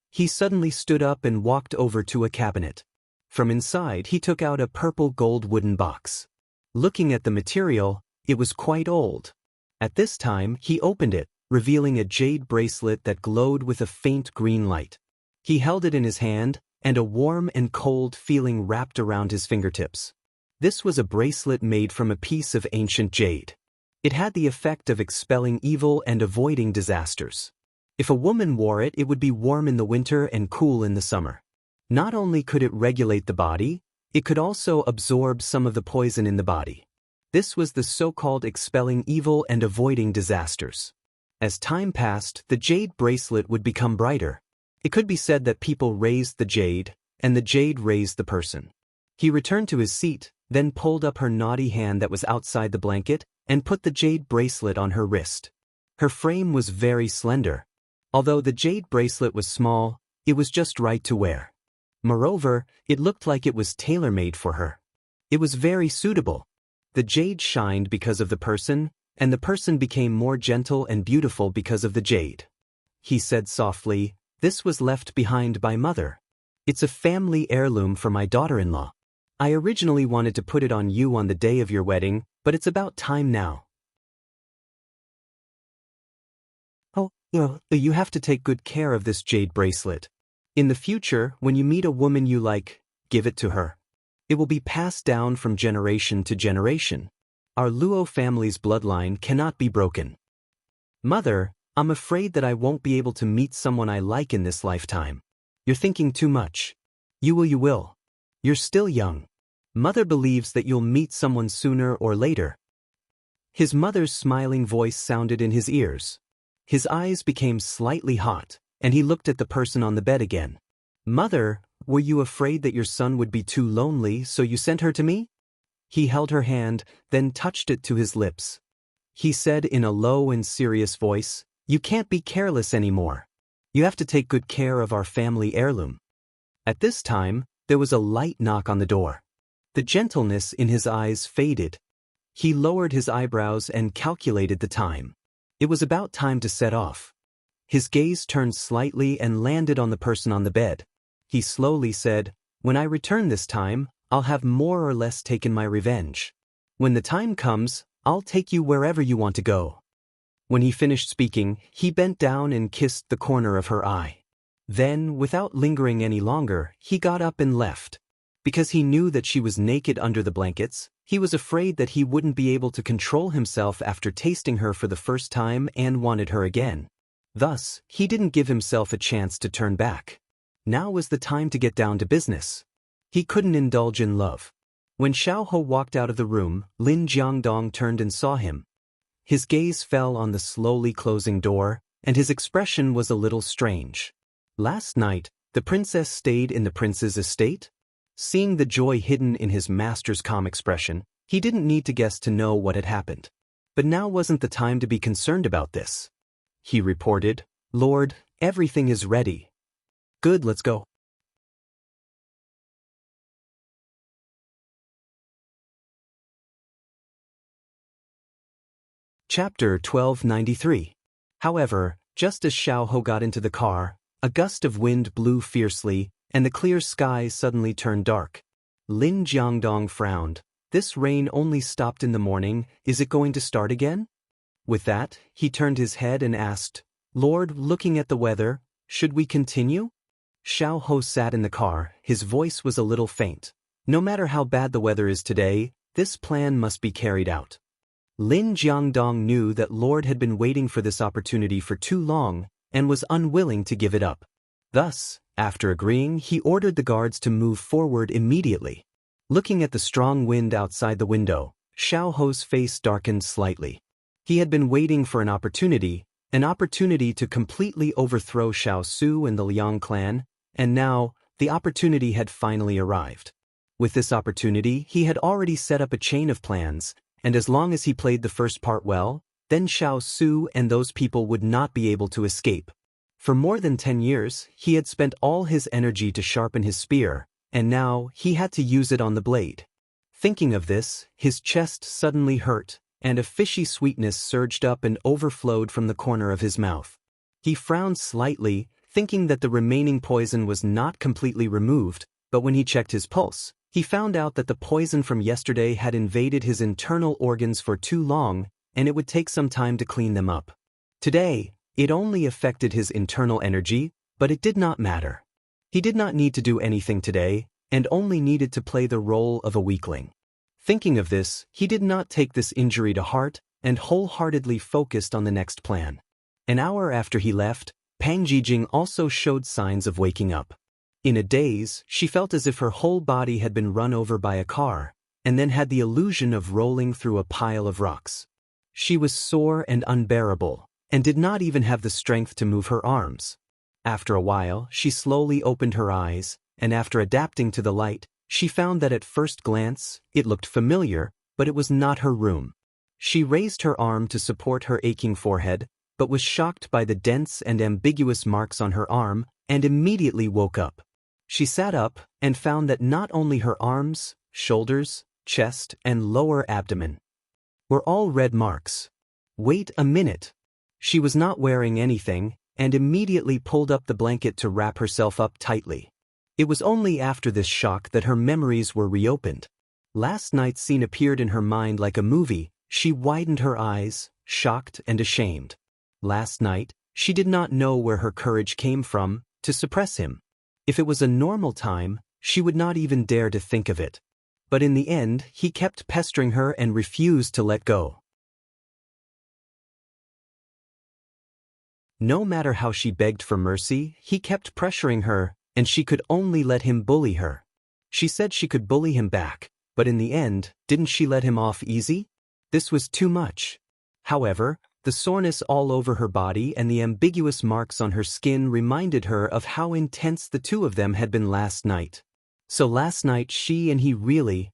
He suddenly stood up and walked over to a cabinet. From inside, he took out a purple gold wooden box. Looking at the material, it was quite old. At this time, he opened it, revealing a jade bracelet that glowed with a faint green light. He held it in his hand, and a warm and cold feeling wrapped around his fingertips. This was a bracelet made from a piece of ancient jade. It had the effect of expelling evil and avoiding disasters. If a woman wore it, it would be warm in the winter and cool in the summer. Not only could it regulate the body, it could also absorb some of the poison in the body. This was the so-called expelling evil and avoiding disasters. As time passed, the jade bracelet would become brighter. It could be said that people raised the jade, and the jade raised the person. He returned to his seat, then pulled up her naughty hand that was outside the blanket, and put the jade bracelet on her wrist. Her frame was very slender. Although the jade bracelet was small, it was just right to wear. Moreover, it looked like it was tailor-made for her. It was very suitable. The jade shined because of the person, and the person became more gentle and beautiful because of the jade. He said softly, "This was left behind by Mother. It's a family heirloom for my daughter-in-law. I originally wanted to put it on you on the day of your wedding, but it's about time now." "Oh, you have to take good care of this jade bracelet. In the future, when you meet a woman you like, give it to her. It will be passed down from generation to generation. Our Luo family's bloodline cannot be broken." "Mother, I'm afraid that I won't be able to meet someone I like in this lifetime. You're thinking too much. You will. You're still young. Mother believes that you'll meet someone sooner or later." His mother's smiling voice sounded in his ears. His eyes became slightly hot, and he looked at the person on the bed again. "Mother, were you afraid that your son would be too lonely, so you sent her to me?" He held her hand, then touched it to his lips. He said in a low and serious voice, "You can't be careless anymore. You have to take good care of our family heirloom." At this time, there was a light knock on the door. The gentleness in his eyes faded. He lowered his eyebrows and calculated the time. It was about time to set off. His gaze turned slightly and landed on the person on the bed. He slowly said, "When I return this time, I'll have more or less taken my revenge. When the time comes, I'll take you wherever you want to go." When he finished speaking, he bent down and kissed the corner of her eye. Then, without lingering any longer, he got up and left. Because he knew that she was naked under the blankets, he was afraid that he wouldn't be able to control himself after tasting her for the first time and wanted her again. Thus, he didn't give himself a chance to turn back. Now was the time to get down to business. He couldn't indulge in love. When Xiao Ho walked out of the room, Lin Jiangdong turned and saw him. His gaze fell on the slowly closing door, and his expression was a little strange. Last night, the princess stayed in the prince's estate? Seeing the joy hidden in his master's calm expression, he didn't need to guess to know what had happened. But now wasn't the time to be concerned about this. He reported, "Lord, everything is ready." "Good, let's go." Chapter 1293. However, just as Xiao got into the car, a gust of wind blew fiercely, and the clear sky suddenly turned dark. Lin Jiangdong frowned. "This rain only stopped in the morning, is it going to start again?" With that, he turned his head and asked, "Lord, looking at the weather, should we continue?" Xiao sat in the car, his voice was a little faint. "No matter how bad the weather is today, this plan must be carried out." Lin Jiangdong knew that Lord had been waiting for this opportunity for too long, and was unwilling to give it up. Thus, after agreeing, he ordered the guards to move forward immediately. Looking at the strong wind outside the window, Xiao's face darkened slightly. He had been waiting for an opportunity to completely overthrow Xiao Su and the Liang clan, and now, the opportunity had finally arrived. With this opportunity, he had already set up a chain of plans, and as long as he played the first part well, then Xiao Su and those people would not be able to escape. For more than 10 years, he had spent all his energy to sharpen his spear, and now he had to use it on the blade. Thinking of this, his chest suddenly hurt, and a fishy sweetness surged up and overflowed from the corner of his mouth. He frowned slightly, thinking that the remaining poison was not completely removed, but when he checked his pulse, he found out that the poison from yesterday had invaded his internal organs for too long, and it would take some time to clean them up. Today, it only affected his internal energy, but it did not matter. He did not need to do anything today, and only needed to play the role of a weakling. Thinking of this, he did not take this injury to heart, and wholeheartedly focused on the next plan. An hour after he left, Pang Jijing also showed signs of waking up. In a daze, she felt as if her whole body had been run over by a car, and then had the illusion of rolling through a pile of rocks. She was sore and unbearable, and did not even have the strength to move her arms. After a while, she slowly opened her eyes, and after adapting to the light, she found that at first glance, it looked familiar, but it was not her room. She raised her arm to support her aching forehead, but was shocked by the dense and ambiguous marks on her arm, and immediately woke up. She sat up, and found that not only her arms, shoulders, chest, and lower abdomen were all red marks. Wait a minute. She was not wearing anything, and immediately pulled up the blanket to wrap herself up tightly. It was only after this shock that her memories were reopened. Last night's scene appeared in her mind like a movie. She widened her eyes, shocked and ashamed. Last night, she did not know where her courage came from, to suppress him. If it was a normal time, she would not even dare to think of it. But in the end, he kept pestering her and refused to let go. No matter how she begged for mercy, he kept pressuring her, and she could only let him bully her. She said she could bully him back, but in the end, didn't she let him off easy? This was too much. However, the soreness all over her body and the ambiguous marks on her skin reminded her of how intense the two of them had been last night. So last night she and he really...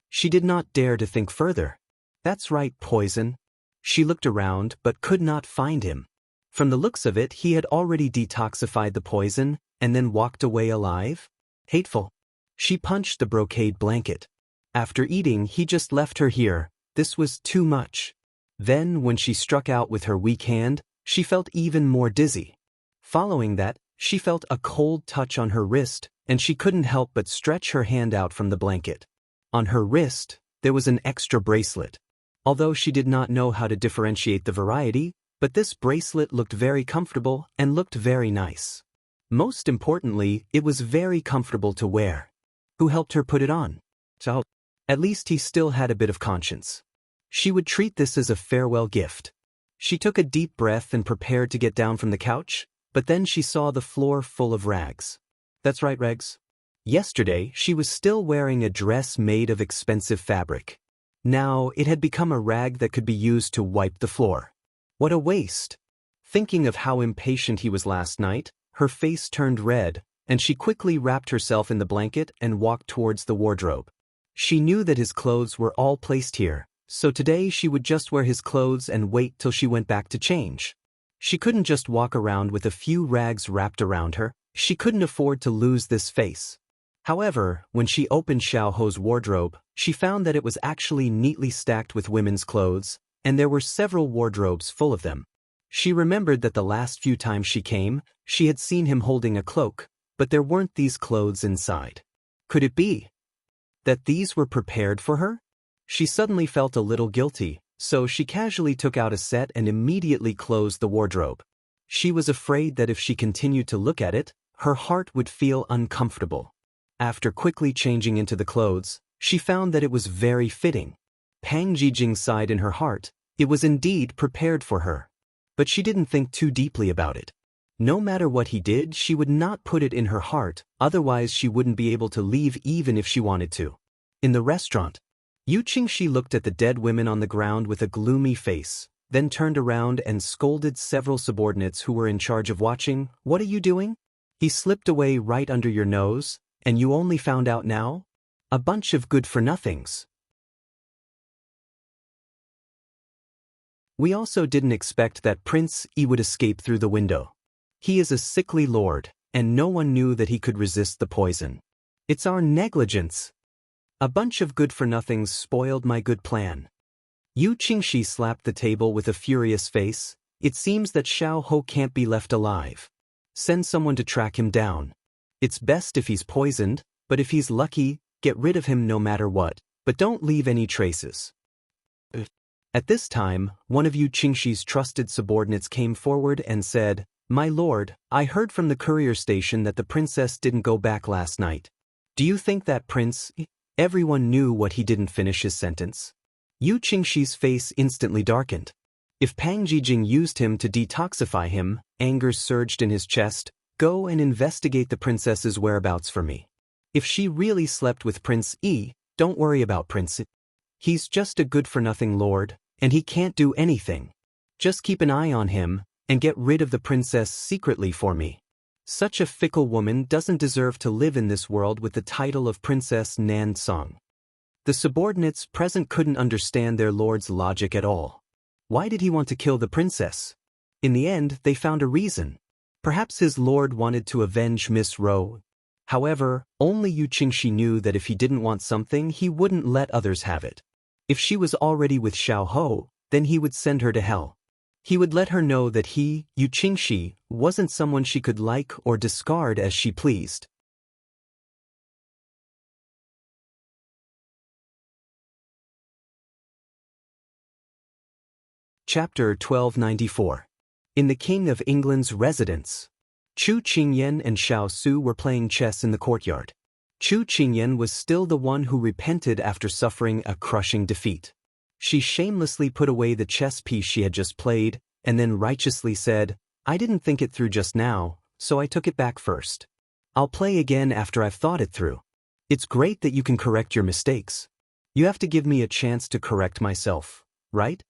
She did not dare to think further. That's right, poison. She looked around but could not find him. From the looks of it, he had already detoxified the poison and then walked away alive? Hateful. She punched the brocade blanket. After eating, he just left her here. This was too much. Then, when she struck out with her weak hand, she felt even more dizzy. Following that, she felt a cold touch on her wrist, and she couldn't help but stretch her hand out from the blanket. On her wrist, there was an extra bracelet. Although she did not know how to differentiate the variety, but this bracelet looked very comfortable and looked very nice. Most importantly, it was very comfortable to wear. Who helped her put it on? Xiao. At least he still had a bit of conscience. She would treat this as a farewell gift. She took a deep breath and prepared to get down from the couch, but then she saw the floor full of rags. That's right, rags. Yesterday, she was still wearing a dress made of expensive fabric. Now it had become a rag that could be used to wipe the floor. What a waste! Thinking of how impatient he was last night, her face turned red, and she quickly wrapped herself in the blanket and walked towards the wardrobe. She knew that his clothes were all placed here, so today she would just wear his clothes and wait till she went back to change. She couldn't just walk around with a few rags wrapped around her. She couldn't afford to lose this face. However, when she opened Xiao Ho's wardrobe, she found that it was actually neatly stacked with women's clothes, and there were several wardrobes full of them. She remembered that the last few times she came, she had seen him holding a cloak, but there weren't these clothes inside. Could it be that these were prepared for her? She suddenly felt a little guilty, so she casually took out a set and immediately closed the wardrobe. She was afraid that if she continued to look at it, her heart would feel uncomfortable. After quickly changing into the clothes, she found that it was very fitting. Pang Jijing sighed in her heart. It was indeed prepared for her. But she didn't think too deeply about it. No matter what he did, she would not put it in her heart, otherwise she wouldn't be able to leave even if she wanted to. In the restaurant, Yu Qingxi looked at the dead women on the ground with a gloomy face, then turned around and scolded several subordinates who were in charge of watching. What are you doing? He slipped away right under your nose, and you only found out now? A bunch of good-for-nothings. We also didn't expect that Prince Yi would escape through the window. He is a sickly lord, and no one knew that he could resist the poison. It's our negligence. A bunch of good-for-nothings spoiled my good plan. Yu Qingxi slapped the table with a furious face. It seems that Xiao Ho can't be left alive. Send someone to track him down. It's best if he's poisoned, but if he's lucky, get rid of him no matter what, but don't leave any traces. At this time, one of Yu Qingxi's trusted subordinates came forward and said, "My lord, I heard from the courier station that the princess didn't go back last night. Do you think that Prince..." Everyone knew what he didn't finish his sentence. Yu Qingxi's face instantly darkened. If Pang Jijing used him to detoxify him, anger surged in his chest. Go and investigate the princess's whereabouts for me. If she really slept with Prince Yi, don't worry about Prince. He's just a good-for-nothing lord, and he can't do anything. Just keep an eye on him, and get rid of the princess secretly for me. Such a fickle woman doesn't deserve to live in this world with the title of Princess Nan Song. The subordinates present couldn't understand their lord's logic at all. Why did he want to kill the princess? In the end, they found a reason. Perhaps his lord wanted to avenge Miss Ro. However, only Yu Qingxi knew that if he didn't want something, he wouldn't let others have it. If she was already with Xiao Ho, then he would send her to hell. He would let her know that he, Yu Qingxi, wasn't someone she could like or discard as she pleased. Chapter 1294. In the King of England's residence. Chu Qingyan and Xiao Su were playing chess in the courtyard. Chu Qingyan was still the one who repented after suffering a crushing defeat. She shamelessly put away the chess piece she had just played, and then righteously said, "I didn't think it through just now, so I took it back first. I'll play again after I've thought it through. It's great that you can correct your mistakes. You have to give me a chance to correct myself, right?"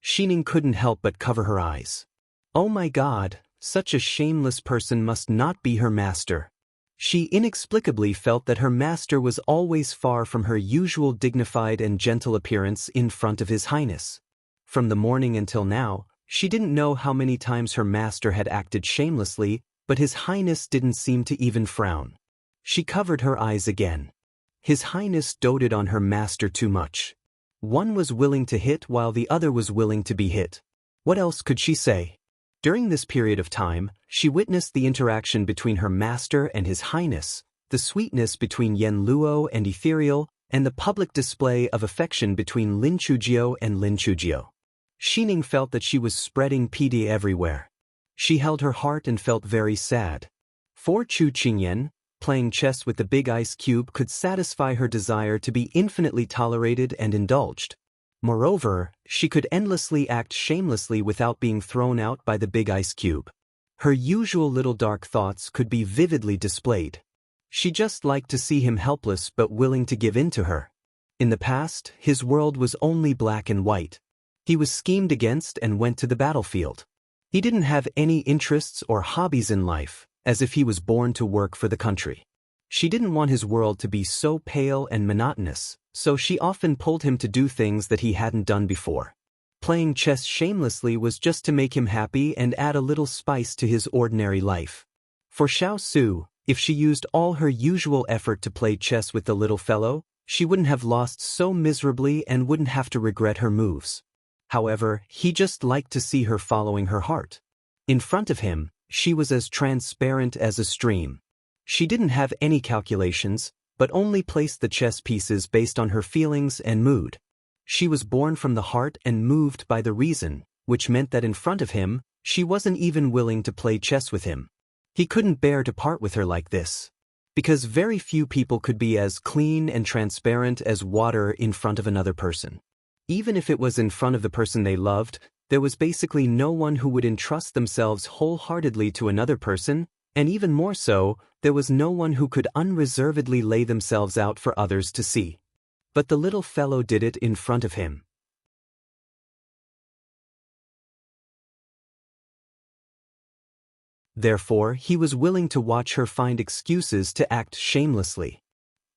Xining couldn't help but cover her eyes. Oh my God, such a shameless person must not be her master. She inexplicably felt that her master was always far from her usual dignified and gentle appearance in front of His Highness. From the morning until now, she didn't know how many times her master had acted shamelessly, but His Highness didn't seem to even frown. She covered her eyes again. His Highness doted on her master too much. One was willing to hit while the other was willing to be hit. What else could she say? During this period of time, she witnessed the interaction between her master and His Highness, the sweetness between Yen Luo and Ethereal, and the public display of affection between Lin Chujio and Lin Chujio. Xining felt that she was spreading PD everywhere. She held her heart and felt very sad. For Chu Qingyan, playing chess with the big ice cube could satisfy her desire to be infinitely tolerated and indulged. Moreover, she could endlessly act shamelessly without being thrown out by the big ice cube. Her usual little dark thoughts could be vividly displayed. She just liked to see him helpless but willing to give in to her. In the past, his world was only black and white. He was schemed against and went to the battlefield. He didn't have any interests or hobbies in life, as if he was born to work for the country. She didn't want his world to be so pale and monotonous, so she often pulled him to do things that he hadn't done before. Playing chess shamelessly was just to make him happy and add a little spice to his ordinary life. For Xiao Su, if she used all her usual effort to play chess with the little fellow, she wouldn't have lost so miserably and wouldn't have to regret her moves. However, he just liked to see her following her heart. In front of him, she was as transparent as a stream. She didn't have any calculations, but only placed the chess pieces based on her feelings and mood. She was born from the heart and moved by the reason, which meant that in front of him, she wasn't even willing to play chess with him. He couldn't bear to part with her like this. Because very few people could be as clean and transparent as water in front of another person. Even if it was in front of the person they loved, there was basically no one who would entrust themselves wholeheartedly to another person, and even more so, there was no one who could unreservedly lay themselves out for others to see. But the little fellow did it in front of him. Therefore, he was willing to watch her find excuses to act shamelessly.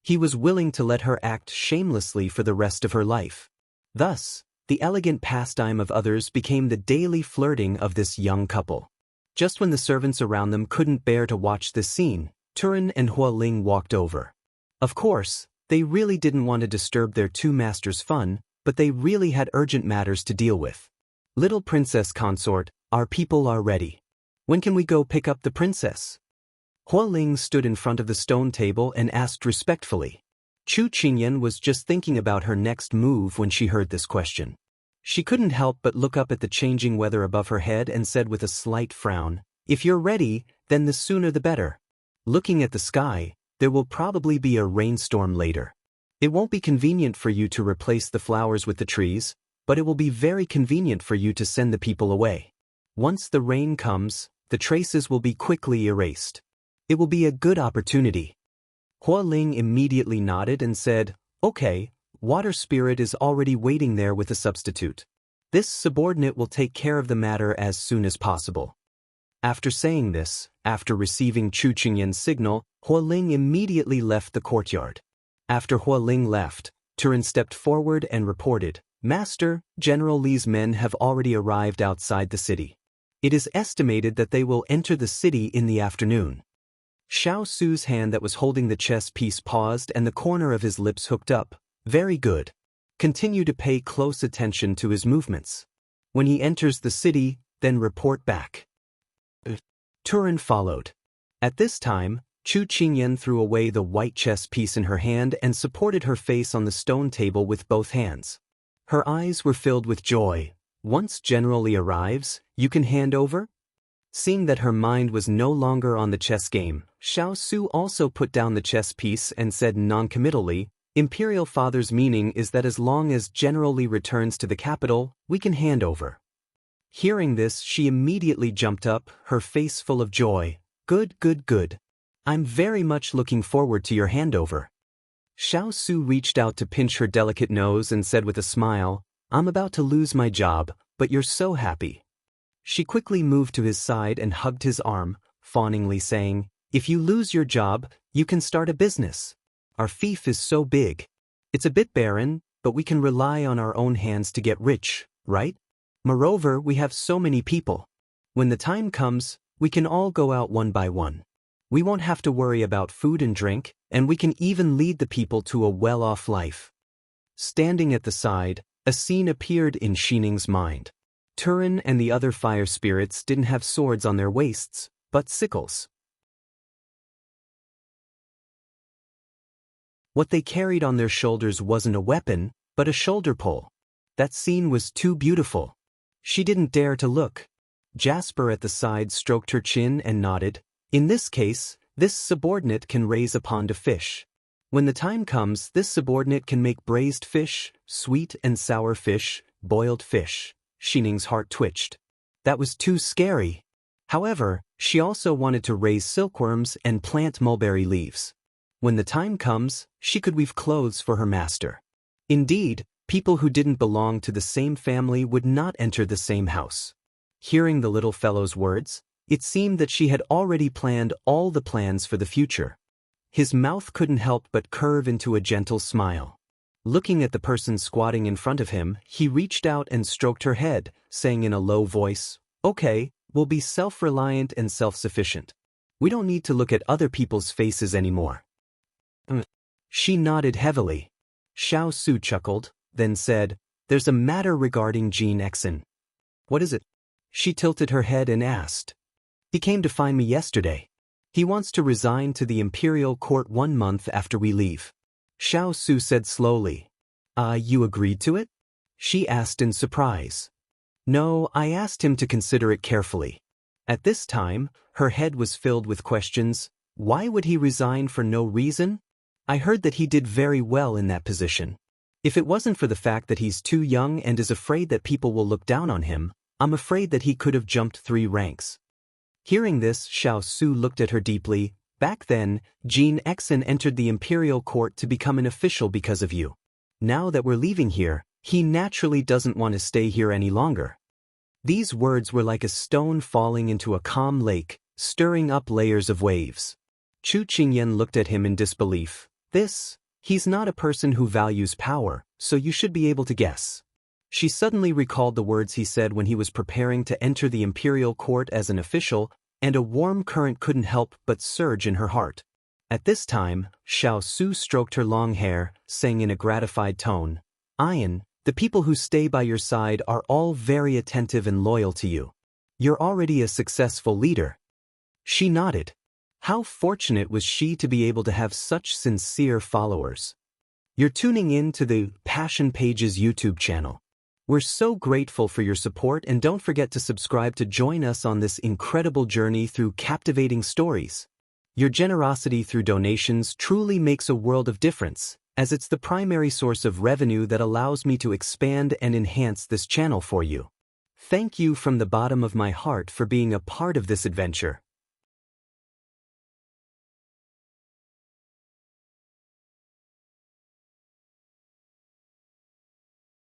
He was willing to let her act shamelessly for the rest of her life. Thus, the elegant pastime of others became the daily flirting of this young couple. Just when the servants around them couldn't bear to watch this scene, Turin and Hualing walked over. Of course, they really didn't want to disturb their two masters' fun, but they really had urgent matters to deal with. Little princess consort, our people are ready. When can we go pick up the princess? Hualing stood in front of the stone table and asked respectfully. Chu Qingyan was just thinking about her next move when she heard this question. She couldn't help but look up at the changing weather above her head and said with a slight frown, "If you're ready, then the sooner the better. Looking at the sky, there will probably be a rainstorm later. It won't be convenient for you to replace the flowers with the trees, but it will be very convenient for you to send the people away. Once the rain comes, the traces will be quickly erased. It will be a good opportunity." Hualing immediately nodded and said, "Okay, Water Spirit is already waiting there with a substitute. This subordinate will take care of the matter as soon as possible." After saying this, after receiving Chu Qingyan's signal, Hualing immediately left the courtyard. After Hualing left, Turin stepped forward and reported, "Master, General Li's men have already arrived outside the city. It is estimated that they will enter the city in the afternoon." Xiao Su's hand that was holding the chess piece paused and the corner of his lips hooked up. "Very good. Continue to pay close attention to his movements. When he enters the city, then report back." Turin followed. At this time, Chu Qingyan threw away the white chess piece in her hand and supported her face on the stone table with both hands. Her eyes were filled with joy. "Once General Li arrives, you can hand over?" Seeing that her mind was no longer on the chess game, Xiao Su also put down the chess piece and said non-committally, "Imperial Father's meaning is that as long as General Li returns to the capital, we can hand over." Hearing this, she immediately jumped up, her face full of joy. "Good, good, good. I'm very much looking forward to your handover." Xiao Su reached out to pinch her delicate nose and said with a smile, "I'm about to lose my job, but you're so happy." She quickly moved to his side and hugged his arm, fawningly saying, "If you lose your job, you can start a business. Our fief is so big. It's a bit barren, but we can rely on our own hands to get rich, right? Moreover, we have so many people. When the time comes, we can all go out one by one. We won't have to worry about food and drink, and we can even lead the people to a well-off life." Standing at the side, a scene appeared in Xining's mind. Turin and the other fire spirits didn't have swords on their waists, but sickles. What they carried on their shoulders wasn't a weapon, but a shoulder pole. That scene was too beautiful. She didn't dare to look. Jasper at the side stroked her chin and nodded. "In this case, this subordinate can raise a pond of fish. When the time comes, this subordinate can make braised fish, sweet and sour fish, boiled fish." Xining's heart twitched. That was too scary. However, she also wanted to raise silkworms and plant mulberry leaves. When the time comes, she could weave clothes for her master. Indeed, people who didn't belong to the same family would not enter the same house. Hearing the little fellow's words, it seemed that she had already planned all the plans for the future. His mouth couldn't help but curve into a gentle smile. Looking at the person squatting in front of him, he reached out and stroked her head, saying in a low voice, "Okay, we'll be self-reliant and self-sufficient. We don't need to look at other people's faces anymore." She nodded heavily. Xiao Su chuckled, then said, "There's a matter regarding Jean Exon." "What is it?" She tilted her head and asked. "He came to find me yesterday. He wants to resign to the imperial court 1 month after we leave." Xiao Su said slowly. You agreed to it?" She asked in surprise. "No, I asked him to consider it carefully." At this time, her head was filled with questions. Why would he resign for no reason? I heard that he did very well in that position. If it wasn't for the fact that he's too young and is afraid that people will look down on him, I'm afraid that he could have jumped 3 ranks. Hearing this, Xiao Su looked at her deeply. "Back then, Jean Exon entered the imperial court to become an official because of you. Now that we're leaving here, he naturally doesn't want to stay here any longer." These words were like a stone falling into a calm lake, stirring up layers of waves. Chu Qingyan looked at him in disbelief. He's not a person who values power, so you should be able to guess. She suddenly recalled the words he said when he was preparing to enter the imperial court as an official, and a warm current couldn't help but surge in her heart. At this time, Xiao Su stroked her long hair, saying in a gratified tone, "Ian, the people who stay by your side are all very attentive and loyal to you. You're already a successful leader." She nodded. How fortunate was she to be able to have such sincere followers. You're tuning in to the Passion Pages YouTube channel. We're so grateful for your support, and don't forget to subscribe to join us on this incredible journey through captivating stories. Your generosity through donations truly makes a world of difference, as it's the primary source of revenue that allows me to expand and enhance this channel for you. Thank you from the bottom of my heart for being a part of this adventure.